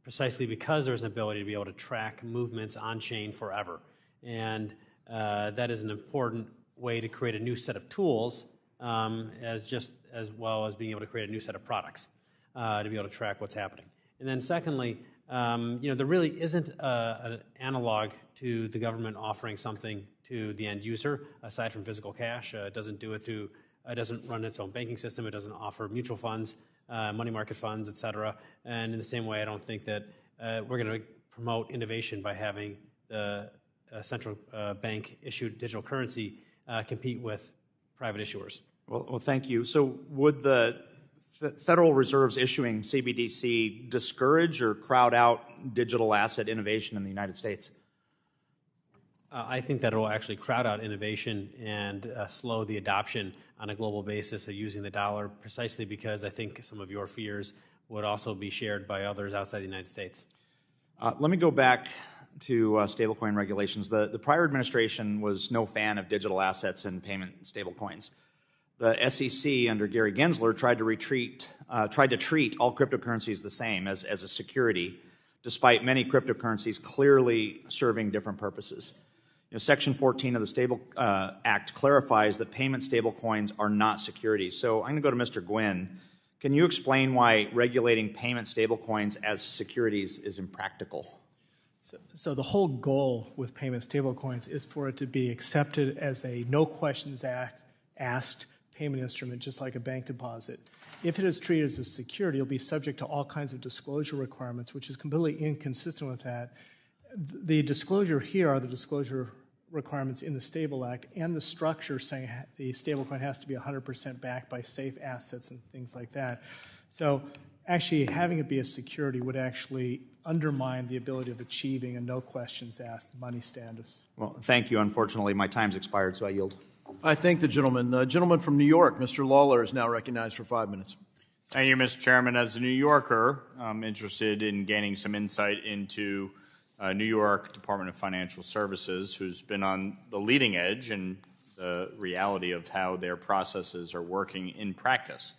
precisely because there's an ability to be able to track movements on-chain forever. And that is an important way to create a new set of tools, as well as being able to create a new set of products to be able to track what's happening. And then secondly, there really isn't an analog to the government offering something to the end user aside from physical cash. It doesn't do it through, it doesn't run its own banking system. It doesn't offer mutual funds, money market funds, et cetera. And in the same way, I don't think that we're going to promote innovation by having the central bank issued digital currency compete with private issuers. Well, thank you. So would the Federal Reserve's issuing CBDC discourage or crowd out digital asset innovation in the United States? I think that it will actually crowd out innovation and slow the adoption on a global basis of using the dollar, precisely because I think some of your fears would also be shared by others outside the United States. Let me go back to stablecoin regulations. The prior administration was no fan of digital assets and payment stablecoins. The SEC under Gary Gensler tried to treat all cryptocurrencies the same as a security, despite many cryptocurrencies clearly serving different purposes. Section 14 of the Stable Act clarifies that payment stablecoins are not securities. So I'm going to go to Mr. Guynn. Can you explain why regulating payment stablecoins as securities is impractical? So the whole goal with payment stablecoins is for it to be accepted as a no questions asked payment instrument, just like a bank deposit. If it is treated as a security, it'll be subject to all kinds of disclosure requirements, which is completely inconsistent with that. The disclosure here are the disclosure requirements in the Stable Act and the structure saying the stablecoin has to be 100% backed by safe assets and things like that. So actually having it be a security would actually undermine the ability of achieving a no questions asked money status. Well, thank you. Unfortunately, my time's expired, so I yield. I thank the gentleman. The gentleman from New York, Mr. Lawler, is now recognized for 5 minutes. Thank you, Mr. Chairman. As a New Yorker, I'm interested in gaining some insight into New York Department of Financial Services, who's been on the leading edge in the reality of how their processes are working in practice.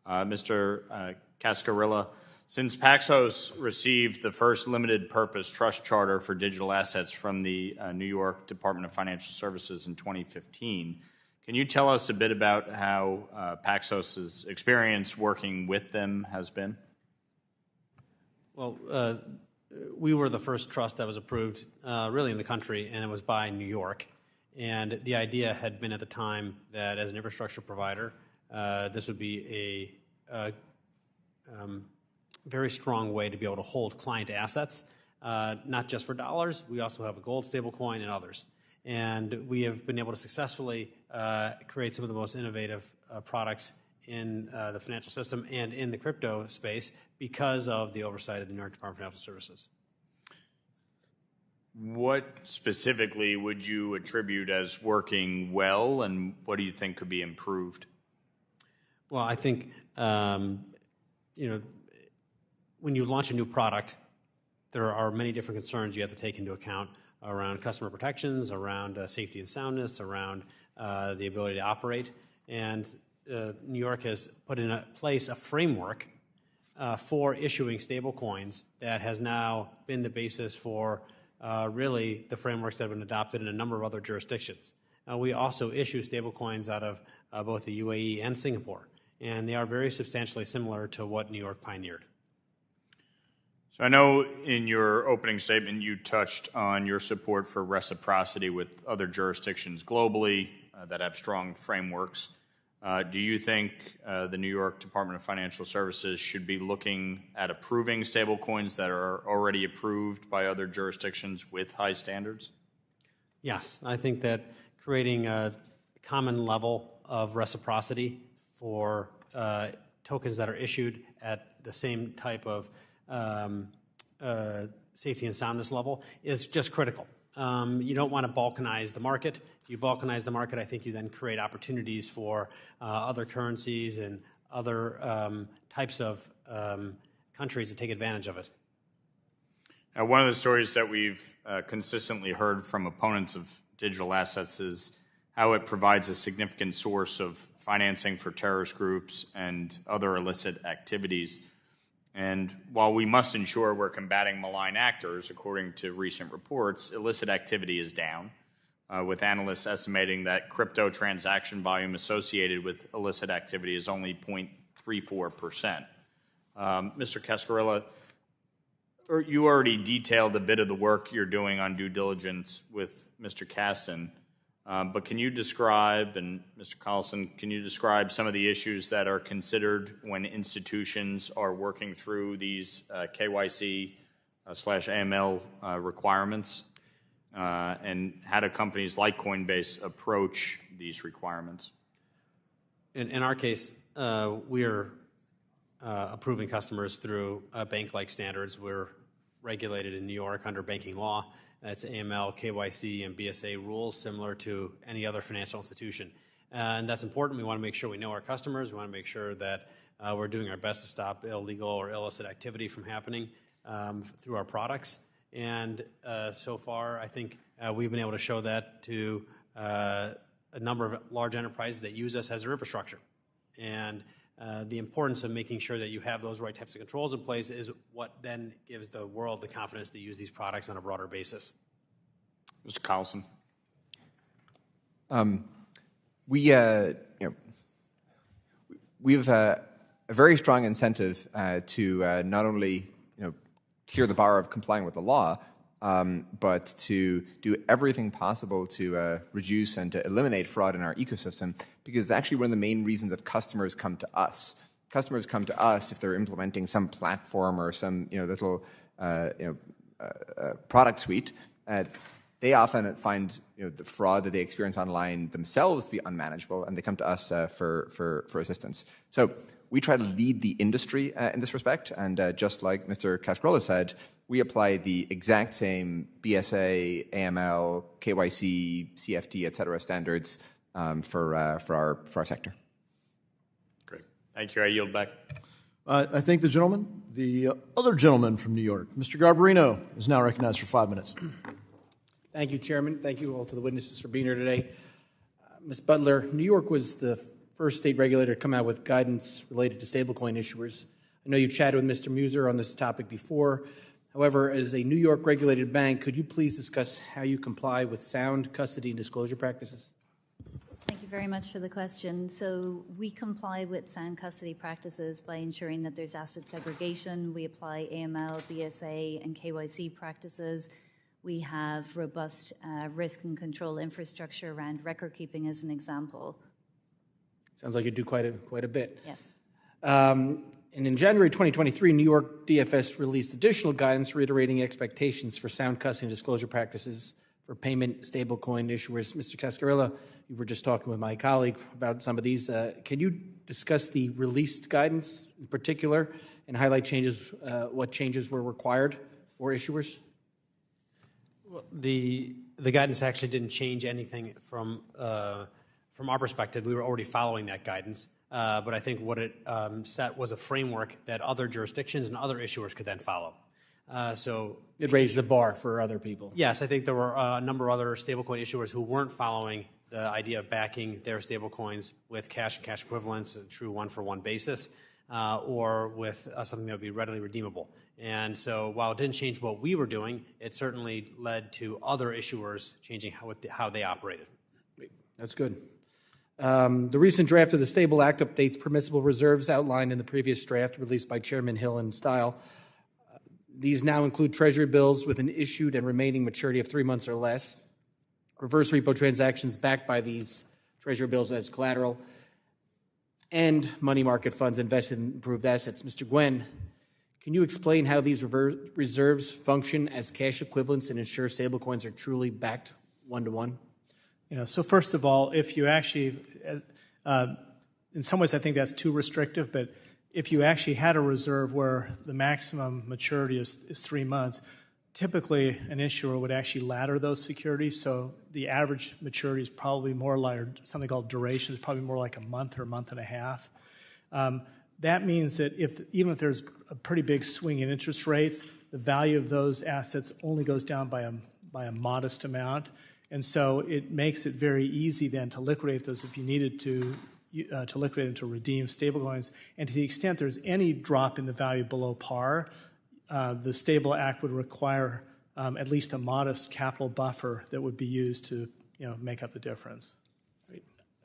Mr. Cascarilla, since Paxos received the first limited purpose trust charter for digital assets from the New York Department of Financial Services in 2015, can you tell us a bit about how Paxos's experience working with them has been? Well, we were the first trust that was approved really in the country, and it was by New York. And the idea had been at the time that as an infrastructure provider, this would be a very strong way to be able to hold client assets, not just for dollars. We also have a gold stablecoin and others. And we have been able to successfully create some of the most innovative products in the financial system and in the crypto space because of the oversight of the New York Department of Financial Services. What specifically would you attribute as working well, and what do you think could be improved? Well, I think, when you launch a new product, there are many different concerns you have to take into account around customer protections, around safety and soundness, around the ability to operate. And New York has put in place a framework for issuing stablecoins that has now been the basis for really the frameworks that have been adopted in a number of other jurisdictions. We also issue stablecoins out of both the UAE and Singapore, and they are very substantially similar to what New York pioneered. So I know in your opening statement you touched on your support for reciprocity with other jurisdictions globally that have strong frameworks. Do you think the New York Department of Financial Services should be looking at approving stablecoins that are already approved by other jurisdictions with high standards? Yes, I think that creating a common level of reciprocity for tokens that are issued at the same type of safety and soundness level is just critical. You don't want to balkanize the market. If you balkanize the market, I think you then create opportunities for other currencies and other types of countries to take advantage of it. Now, one of the stories that we've consistently heard from opponents of digital assets is how it provides a significant source of financing for terrorist groups and other illicit activities. And while we must ensure we're combating malign actors, according to recent reports, illicit activity is down, with analysts estimating that crypto transaction volume associated with illicit activity is only 0.34%. Mr. Cascarilla, you already detailed a bit of the work you're doing on due diligence with Mr. Casson, but can you describe, and Mr. Collison, can you describe some of the issues that are considered when institutions are working through these KYC/AML requirements, and how do companies like Coinbase approach these requirements? In our case, we are approving customers through bank-like standards. We're regulated in New York under banking law. That's AML, KYC, and BSA rules similar to any other financial institution. And that's important. We want to make sure we know our customers. We want to make sure that we're doing our best to stop illegal or illicit activity from happening through our products. And so far, I think we've been able to show that to a number of large enterprises that use us as their infrastructure. And the importance of making sure that you have those right types of controls in place is what then gives the world the confidence to use these products on a broader basis. Mr. Collison. We have a very strong incentive to not only clear the bar of complying with the law, but to do everything possible to reduce and to eliminate fraud in our ecosystem, because it's actually one of the main reasons that customers come to us. Customers come to us if they're implementing some platform or some little product suite. they often find the fraud that they experience online themselves to be unmanageable, and they come to us for assistance. So we try to lead the industry in this respect, and just like Mr. Cascarilla said, we apply the exact same BSA, AML, KYC, CFT, et cetera, standards for our sector. Great. Thank you. I yield back. I thank the gentleman. The other gentleman from New York, Mr. Garbarino, is now recognized for 5 minutes. Thank you, Chairman. Thank you all to the witnesses for being here today. Ms. Butler, New York was the first state regulator to come out with guidance related to stablecoin issuers. I know you chatted with Mr. Muser on this topic before. However, as a New York regulated bank, could you please discuss how you comply with sound custody and disclosure practices? Thank you very much for the question. So we comply with sound custody practices by ensuring that there's asset segregation. We apply AML, BSA, and KYC practices. We have robust risk and control infrastructure around record keeping, as an example. Sounds like you do quite a bit. Yes. And in January 2023, New York DFS released additional guidance reiterating expectations for sound custody and disclosure practices for payment stablecoin issuers. Mr. Cascarilla, you were just talking with my colleague about some of these. Can you discuss the released guidance in particular and highlight changes, what changes were required for issuers? Well, the guidance actually didn't change anything from our perspective. We were already following that guidance, but I think what it set was a framework that other jurisdictions and other issuers could then follow. So it raised the bar for other people. Yes, I think there were a number of other stablecoin issuers who weren't following the idea of backing their stablecoins with cash and cash equivalents, a true one-for-one basis, or with something that would be readily redeemable. And so while it didn't change what we were doing, it certainly led to other issuers changing how they operated. That's good. The recent draft of the Stable Act updates permissible reserves outlined in the previous draft released by Chairman Hill and Style. These now include Treasury bills with an issued and remaining maturity of 3 months or less, reverse repo transactions backed by these Treasury bills as collateral, and money market funds invested in improved assets. Mr. Guynn, can you explain how these reserves function as cash equivalents and ensure stablecoins are truly backed one-to-one? So first of all, if you actually, in some ways I think that's too restrictive, but if you actually had a reserve where the maximum maturity is 3 months, typically an issuer would actually ladder those securities, so the average maturity is probably more like something called duration, is probably more like a month or a month and a half. That means that even if there's a pretty big swing in interest rates, the value of those assets only goes down by a modest amount. And so it makes it very easy then to liquidate those if you needed to liquidate them to redeem stablecoins. And to the extent there's any drop in the value below par, the Stable Act would require at least a modest capital buffer that would be used to make up the difference.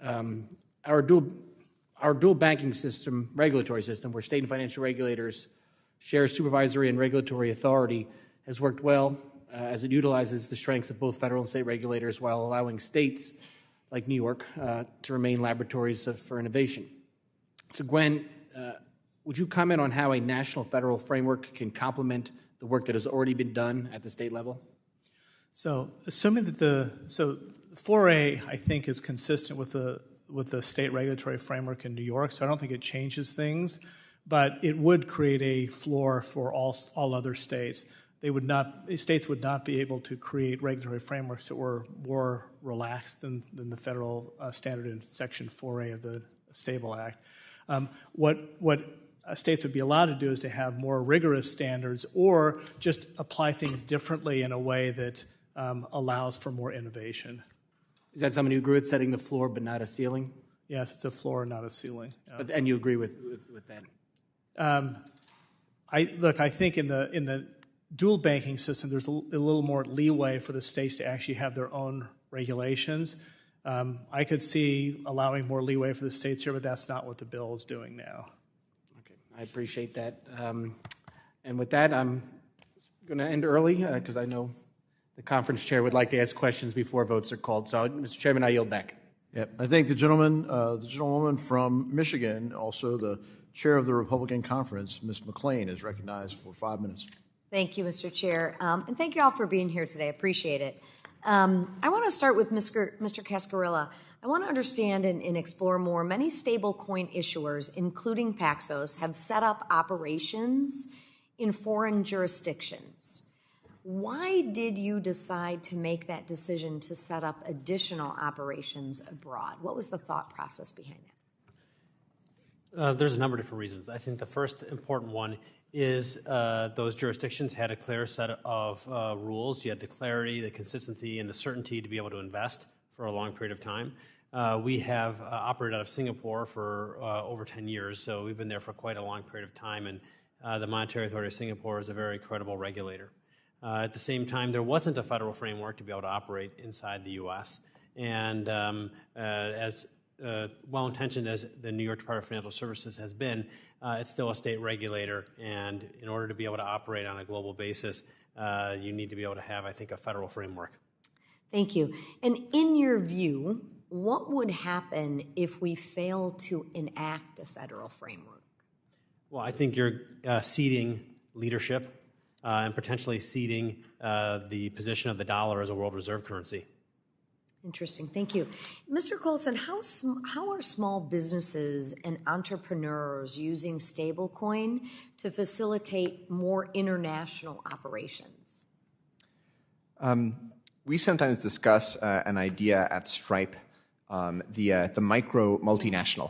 Our dual banking system, regulatory system, where state and financial regulators share supervisory and regulatory authority, has worked well as it utilizes the strengths of both federal and state regulators while allowing states like New York to remain laboratories for innovation. So Gwen, would you comment on how a national federal framework can complement the work that has already been done at the state level? So assuming that the 4A, I think, is consistent with the state regulatory framework in New York, so I don't think it changes things, but it would create a floor for all other states. States would not be able to create regulatory frameworks that were more relaxed than the federal standard in Section 4A of the Stable Act. What states would be allowed to do is to have more rigorous standards or just apply things differently in a way that allows for more innovation. Is that somebody who agree with setting the floor but not a ceiling? Yes, it's a floor, not a ceiling. Yeah. And you agree with that? I think in the dual banking system, there's a little more leeway for the states to actually have their own regulations. I could see allowing more leeway for the states here, but that's not what the bill is doing now. Okay, I appreciate that. And with that, I'm going to end early because I know the conference chair would like to ask questions before votes are called. So, Mr. Chairman, I yield back. Yep. I thank the gentlewoman from Michigan, also the chair of the Republican Conference, Ms. McClain, is recognized for 5 minutes. Thank you, Mr. Chair. And thank you all for being here today. I appreciate it. I want to start with Mr. Cascarilla. I want to understand and explore more. Many stablecoin issuers, including Paxos, have set up operations in foreign jurisdictions. Why did you decide to make that decision to set up additional operations abroad? What was the thought process behind that? There's a number of different reasons. I think the first important one is those jurisdictions had a clear set of rules. You had the clarity, the consistency, and the certainty to be able to invest for a long period of time. We have operated out of Singapore for over 10 years, so we've been there for quite a long period of time, and the Monetary Authority of Singapore is a very credible regulator. At the same time, there wasn't a federal framework to be able to operate inside the U.S., and as well-intentioned as the New York Department of Financial Services has been, it's still a state regulator, and in order to be able to operate on a global basis, you need to be able to have, I think, a federal framework. Thank you. And in your view, what would happen if we fail to enact a federal framework? Well, I think you're ceding leadership and potentially ceding the position of the dollar as a world reserve currency. Interesting. Thank you. Mr. Collison, how are small businesses and entrepreneurs using stablecoin to facilitate more international operations? We sometimes discuss an idea at Stripe, the micro multinational,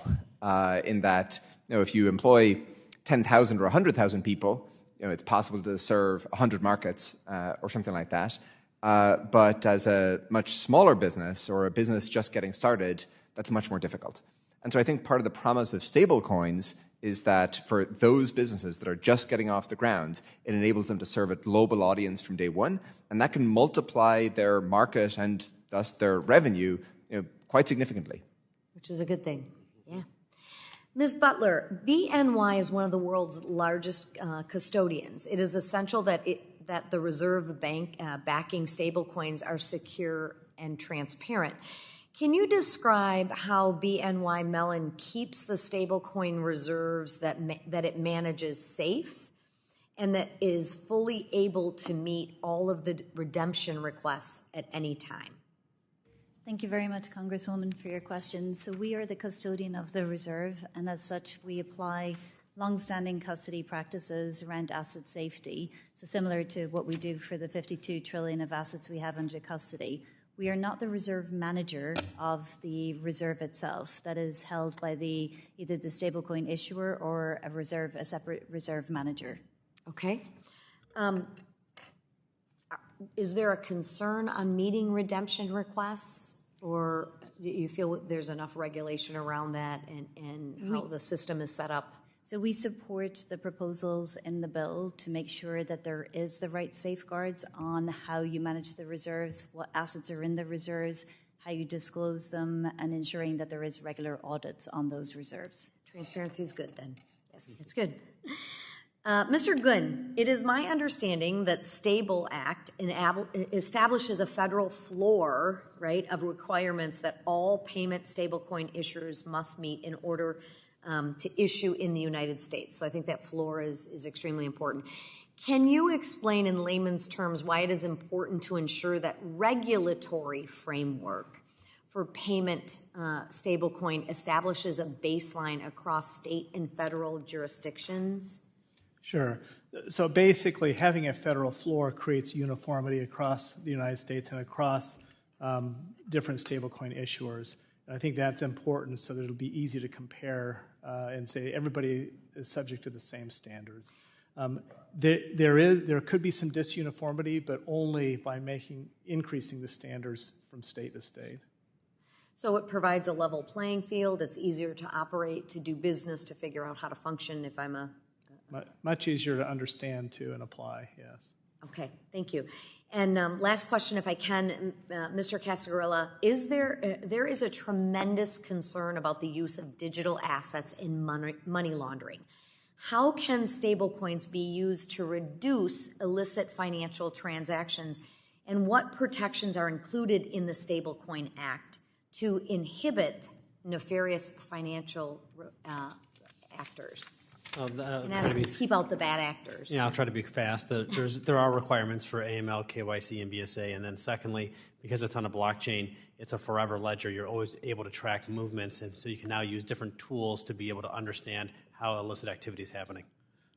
in that if you employ 10,000 or 100,000 people, it's possible to serve 100 markets or something like that. But as a much smaller business or a business just getting started, that's much more difficult. And so I think part of the promise of stablecoins is that for those businesses that are just getting off the ground, it enables them to serve a global audience from day one, and that can multiply their market and thus their revenue quite significantly. Which is a good thing, yeah. Ms. Butler, BNY is one of the world's largest custodians. It is essential that the Reserve Bank backing stablecoins are secure and transparent. Can you describe how BNY Mellon keeps the stablecoin reserves that it manages safe and that is fully able to meet all of the redemption requests at any time? Thank you very much, Congresswoman, for your question. So we are the custodian of the reserve, and as such, we apply long-standing custody practices around asset safety, so similar to what we do for the 52 trillion of assets we have under custody. We are not the reserve manager of the reserve itself. That is held by either the stablecoin issuer or a separate reserve manager. Okay. Is there a concern on meeting redemption requests, or do you feel there's enough regulation around that and how the system is set up? So we support the proposals in the bill to make sure that there is the right safeguards on how you manage the reserves, what assets are in the reserves, how you disclose them, and ensuring that there is regular audits on those reserves. Transparency is good then. Yes, it's good. Mr. Guynn, it is my understanding that Stable Act establishes a federal floor, right, of requirements that all payment stablecoin issuers must meet in order to issue in the United States. So I think that floor is extremely important. Can you explain in layman's terms why it is important to ensure that regulatory framework for payment stablecoin establishes a baseline across state and federal jurisdictions? Sure. So basically, having a federal floor creates uniformity across the United States and across different stablecoin issuers. And I think that's important so that it'll be easy to compare and say everybody is subject to the same standards. There could be some disuniformity, but only by increasing the standards from state to state. So it provides a level playing field. It's easier to operate, to do business, to figure out how to function if I'm a... Much easier to understand, too, and apply, yes. Okay, thank you. And last question, if I can, Mr. Cascarilla, there is a tremendous concern about the use of digital assets in money laundering. How can stablecoins be used to reduce illicit financial transactions, and what protections are included in the Stablecoin Act to inhibit nefarious financial actors? In essence, keep out the bad actors. Yeah, I'll try to be fast. There are requirements for AML, KYC, and BSA. And then secondly, because it's on a blockchain, it's a forever ledger. You're always able to track movements. And so you can now use different tools to be able to understand how illicit activity is happening.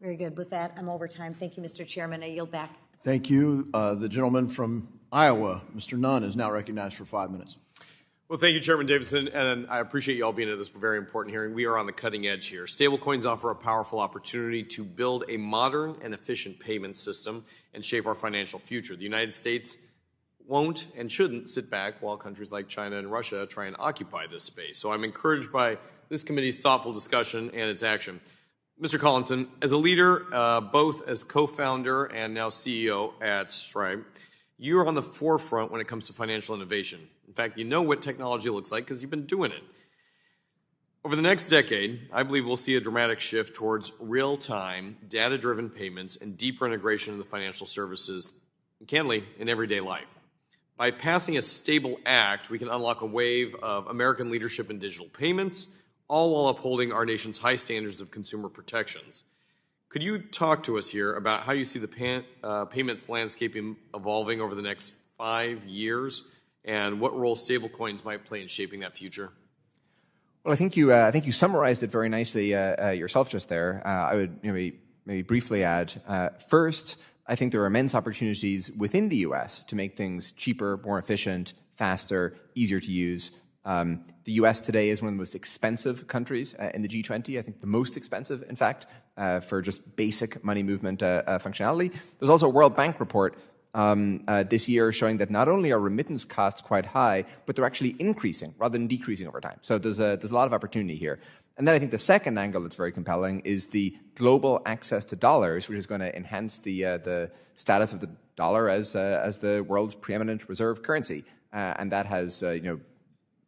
Very good. With that, I'm over time. Thank you, Mr. Chairman. I yield back. Thank you. The gentleman from Iowa, Mr. Nunn, is now recognized for 5 minutes. Well, thank you, Chairman Davidson, and I appreciate you all being at this very important hearing. We are on the cutting edge here. Stablecoins offer a powerful opportunity to build a modern and efficient payment system and shape our financial future. The United States won't and shouldn't sit back while countries like China and Russia try and occupy this space. So I'm encouraged by this committee's thoughtful discussion and its action. Mr. Collison, as a leader, both as co-founder and now CEO at Stripe, you're on the forefront when it comes to financial innovation. In fact, you know what technology looks like because you've been doing it. Over the next decade, I believe we'll see a dramatic shift towards real-time, data-driven payments and deeper integration in the financial services, and candidly, in everyday life. By passing a stable act, we can unlock a wave of American leadership in digital payments, all while upholding our nation's high standards of consumer protections. Could you talk to us here about how you see the payments landscape evolving over the next 5 years, and what role stablecoins might play in shaping that future? Well, I think you summarized it very nicely yourself just there. I would maybe briefly add, first, I think there are immense opportunities within the U.S. to make things cheaper, more efficient, faster, easier to use. The U.S. today is one of the most expensive countries in the G20, I think the most expensive, in fact, for just basic money movement functionality. There's also a World Bank report this year showing that not only are remittance costs quite high, but they're actually increasing rather than decreasing over time. So there's a lot of opportunity here. And then I think the second angle that's very compelling is the global access to dollars, which is going to enhance the status of the dollar as the world's preeminent reserve currency. And that has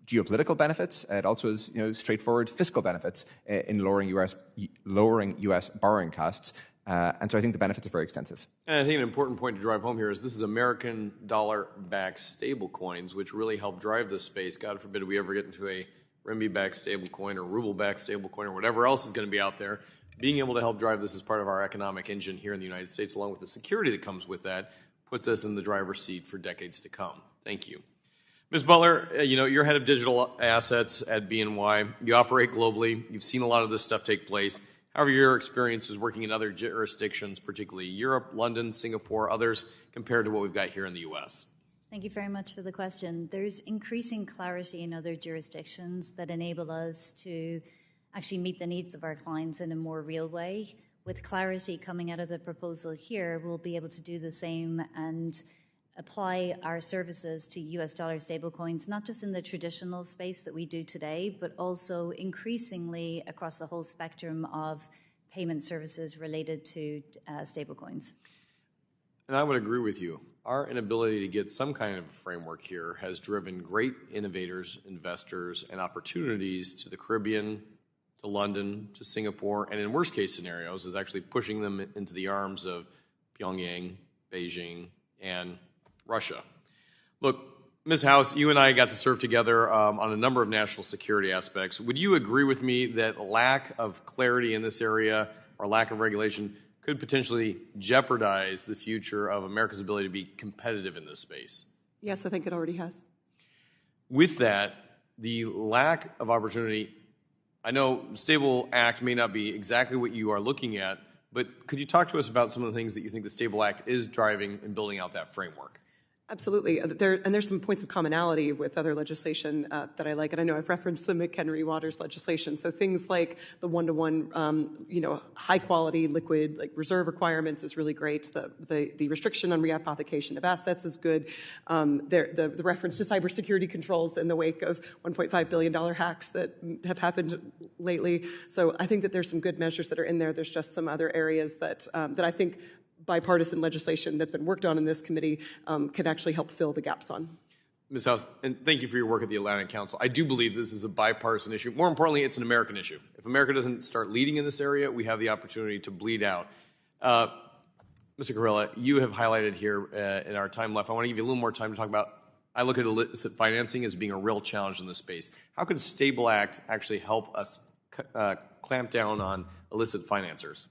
geopolitical benefits. It also has straightforward fiscal benefits in lowering U.S. borrowing costs. And so I think the benefits are very extensive. And I think an important point to drive home here is this is American dollar-backed stablecoins, which really help drive this space. God forbid we ever get into a renminbi-backed stablecoin or ruble-backed stablecoin or whatever else is going to be out there. Being able to help drive this as part of our economic engine here in the United States, along with the security that comes with that, puts us in the driver's seat for decades to come. Thank you. Ms. Butler, you're head of digital assets at BNY. You operate globally. You've seen a lot of this stuff take place. However, your experience is working in other jurisdictions, particularly Europe, London, Singapore, others, compared to what we've got here in the U.S. Thank you very much for the question. There's increasing clarity in other jurisdictions that enable us to actually meet the needs of our clients in a more real way. With clarity coming out of the proposal here, we'll be able to do the same and apply our services to US dollar stablecoins, not just in the traditional space that we do today, but also increasingly across the whole spectrum of payment services related to stablecoins. And I would agree with you. Our inability to get some kind of framework here has driven great innovators, investors, and opportunities to the Caribbean, to London, to Singapore, and in worst case scenarios is actually pushing them into the arms of Pyongyang, Beijing, and Russia. Look, Ms. House, you and I got to serve together on a number of national security aspects. Would you agree with me that lack of clarity in this area or lack of regulation could potentially jeopardize the future of America's ability to be competitive in this space? Yes, I think it already has. With that, the lack of opportunity, I know Stable Act may not be exactly what you are looking at, but could you talk to us about some of the things that you think the Stable Act is driving and building out that framework? Absolutely. There's some points of commonality with other legislation that I like, and I know I've referenced the McHenry-Waters legislation. So things like the one-to-one, high-quality liquid like reserve requirements is really great. The restriction on rehypothecation of assets is good. The reference to cybersecurity controls in the wake of $1.5 billion hacks that have happened lately. So I think that there's some good measures that are in there. There's just some other areas that I think bipartisan legislation that's been worked on in this committee can actually help fill the gaps on. Ms. House, and thank you for your work at the Atlantic Council. I do believe this is a bipartisan issue. More importantly, it's an American issue. If America doesn't start leading in this area, we have the opportunity to bleed out. Mr. Cascarilla, you have highlighted here in our time left, I want to give you a little more time to talk about, I look at illicit financing as being a real challenge in this space. How could Stable Act actually help us clamp down on illicit financiers?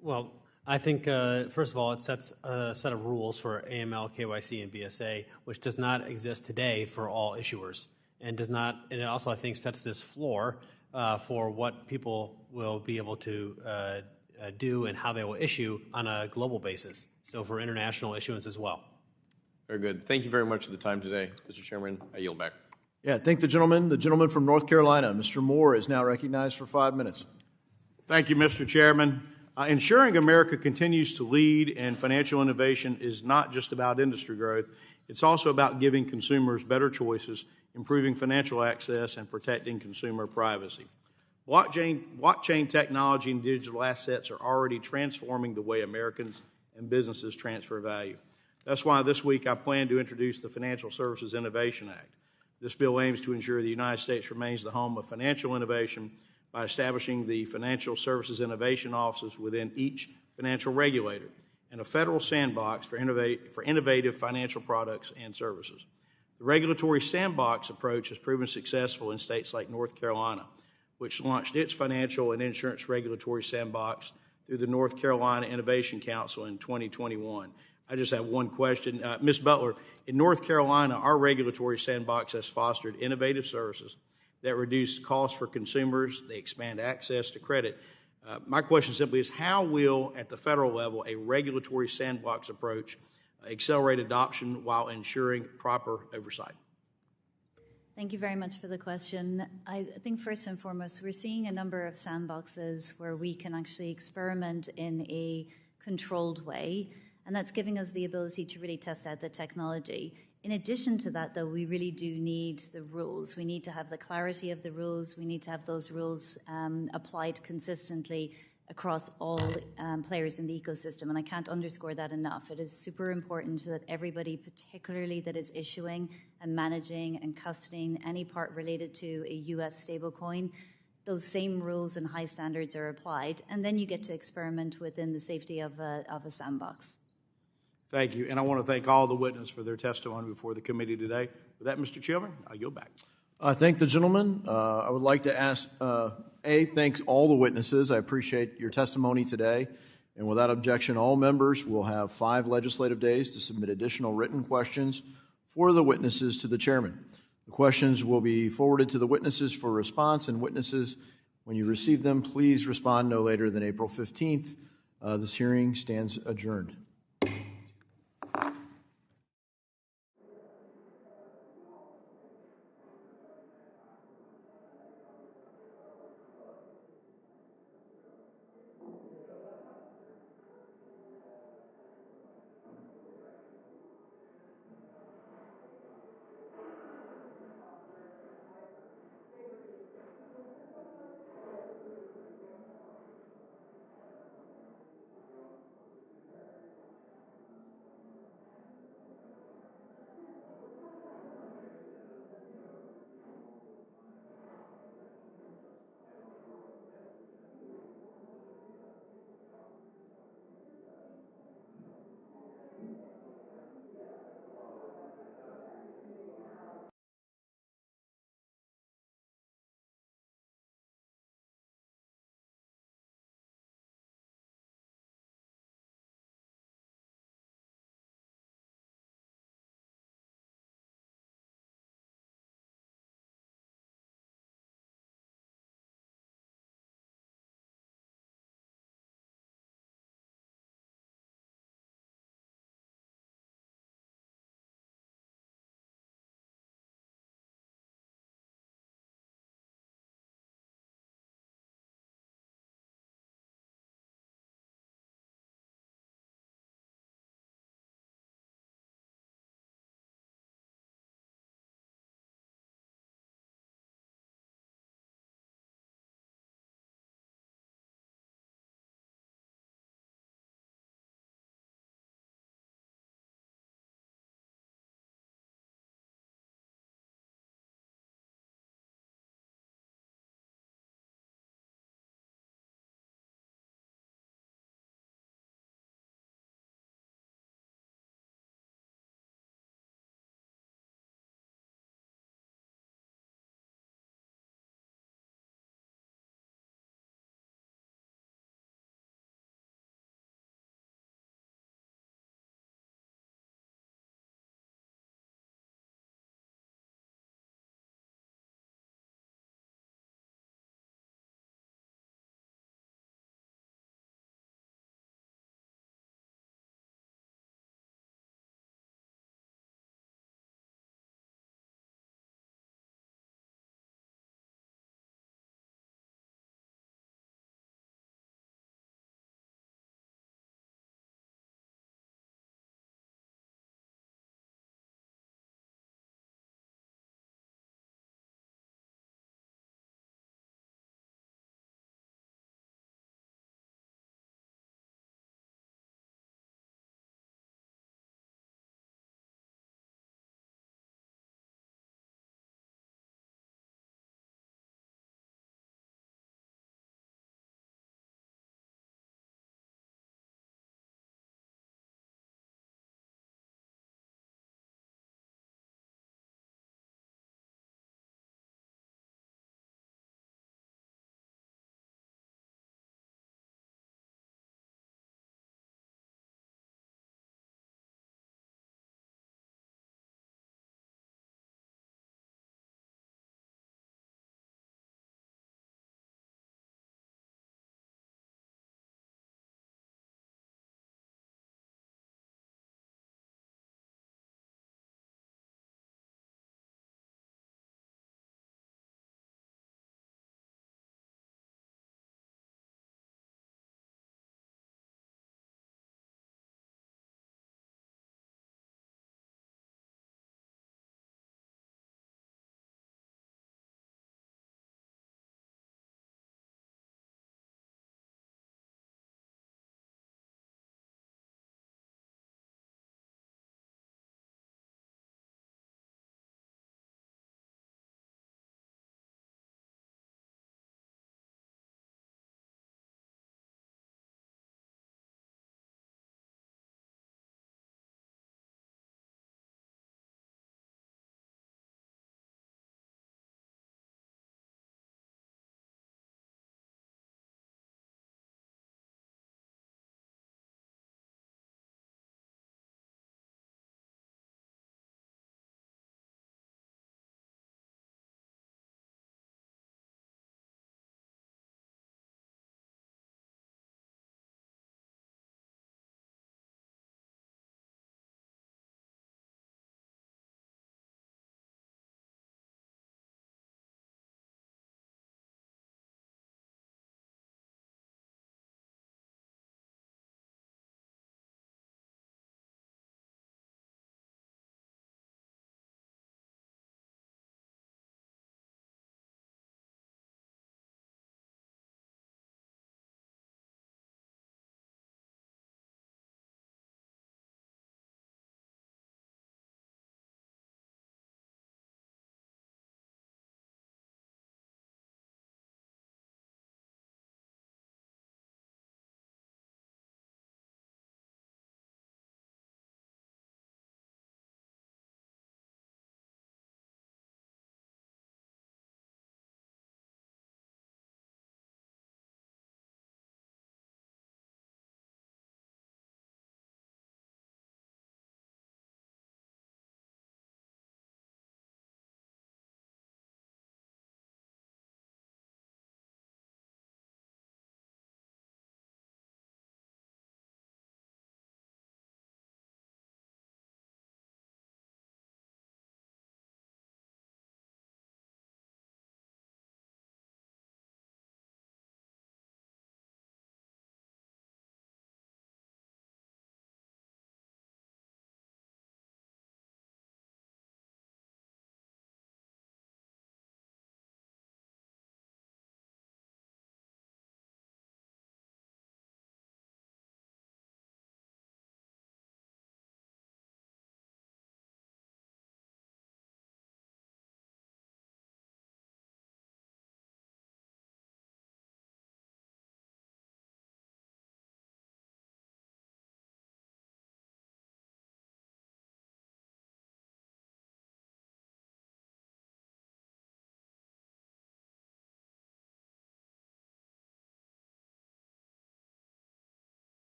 Well, I think, first of all, it sets a set of rules for AML, KYC, and BSA, which does not exist today for all issuers, and does not. And it also, I think, sets this floor for what people will be able to do and how they will issue on a global basis. So for international issuance as well. Very good. Thank you very much for the time today, Mr. Chairman. I yield back. Yeah, thank the gentleman. The gentleman from North Carolina, Mr. Moore, is now recognized for 5 minutes. Thank you, Mr. Chairman. Ensuring America continues to lead in financial innovation is not just about industry growth. It's also about giving consumers better choices, improving financial access, and protecting consumer privacy. Blockchain technology and digital assets are already transforming the way Americans and businesses transfer value. That's why this week I plan to introduce the Financial Services Innovation Act. This bill aims to ensure the United States remains the home of financial innovation by establishing the Financial Services Innovation Offices within each financial regulator and a federal sandbox for innovative financial products and services. The regulatory sandbox approach has proven successful in states like North Carolina, which launched its financial and insurance regulatory sandbox through the North Carolina Innovation Council in 2021. I just have one question. Ms. Butler, in North Carolina, our regulatory sandbox has fostered innovative services that reduce costs for consumers. They expand access to credit. My question simply is, how will, at the federal level, a regulatory sandbox approach accelerate adoption while ensuring proper oversight? Thank you very much for the question. I think first and foremost, we're seeing a number of sandboxes where we can actually experiment in a controlled way, and that's giving us the ability to really test out the technology. In addition to that, though, we really do need the rules. We need to have the clarity of the rules. We need to have those rules applied consistently across all players in the ecosystem, and I can't underscore that enough. It is super important that everybody, particularly that is issuing and managing and custodying any part related to a U.S. stablecoin, those same rules and high standards are applied, and then you get to experiment within the safety of a sandbox. Thank you, and I want to thank all the witnesses for their testimony before the committee today. With that, Mr. Chairman, I yield back. I thank the gentleman. I would like to ask, thanks all the witnesses. I appreciate your testimony today. And without objection, all members will have 5 legislative days to submit additional written questions for the witnesses to the chairman. The questions will be forwarded to the witnesses for response, and witnesses, when you receive them, please respond no later than April 15th. This hearing stands adjourned.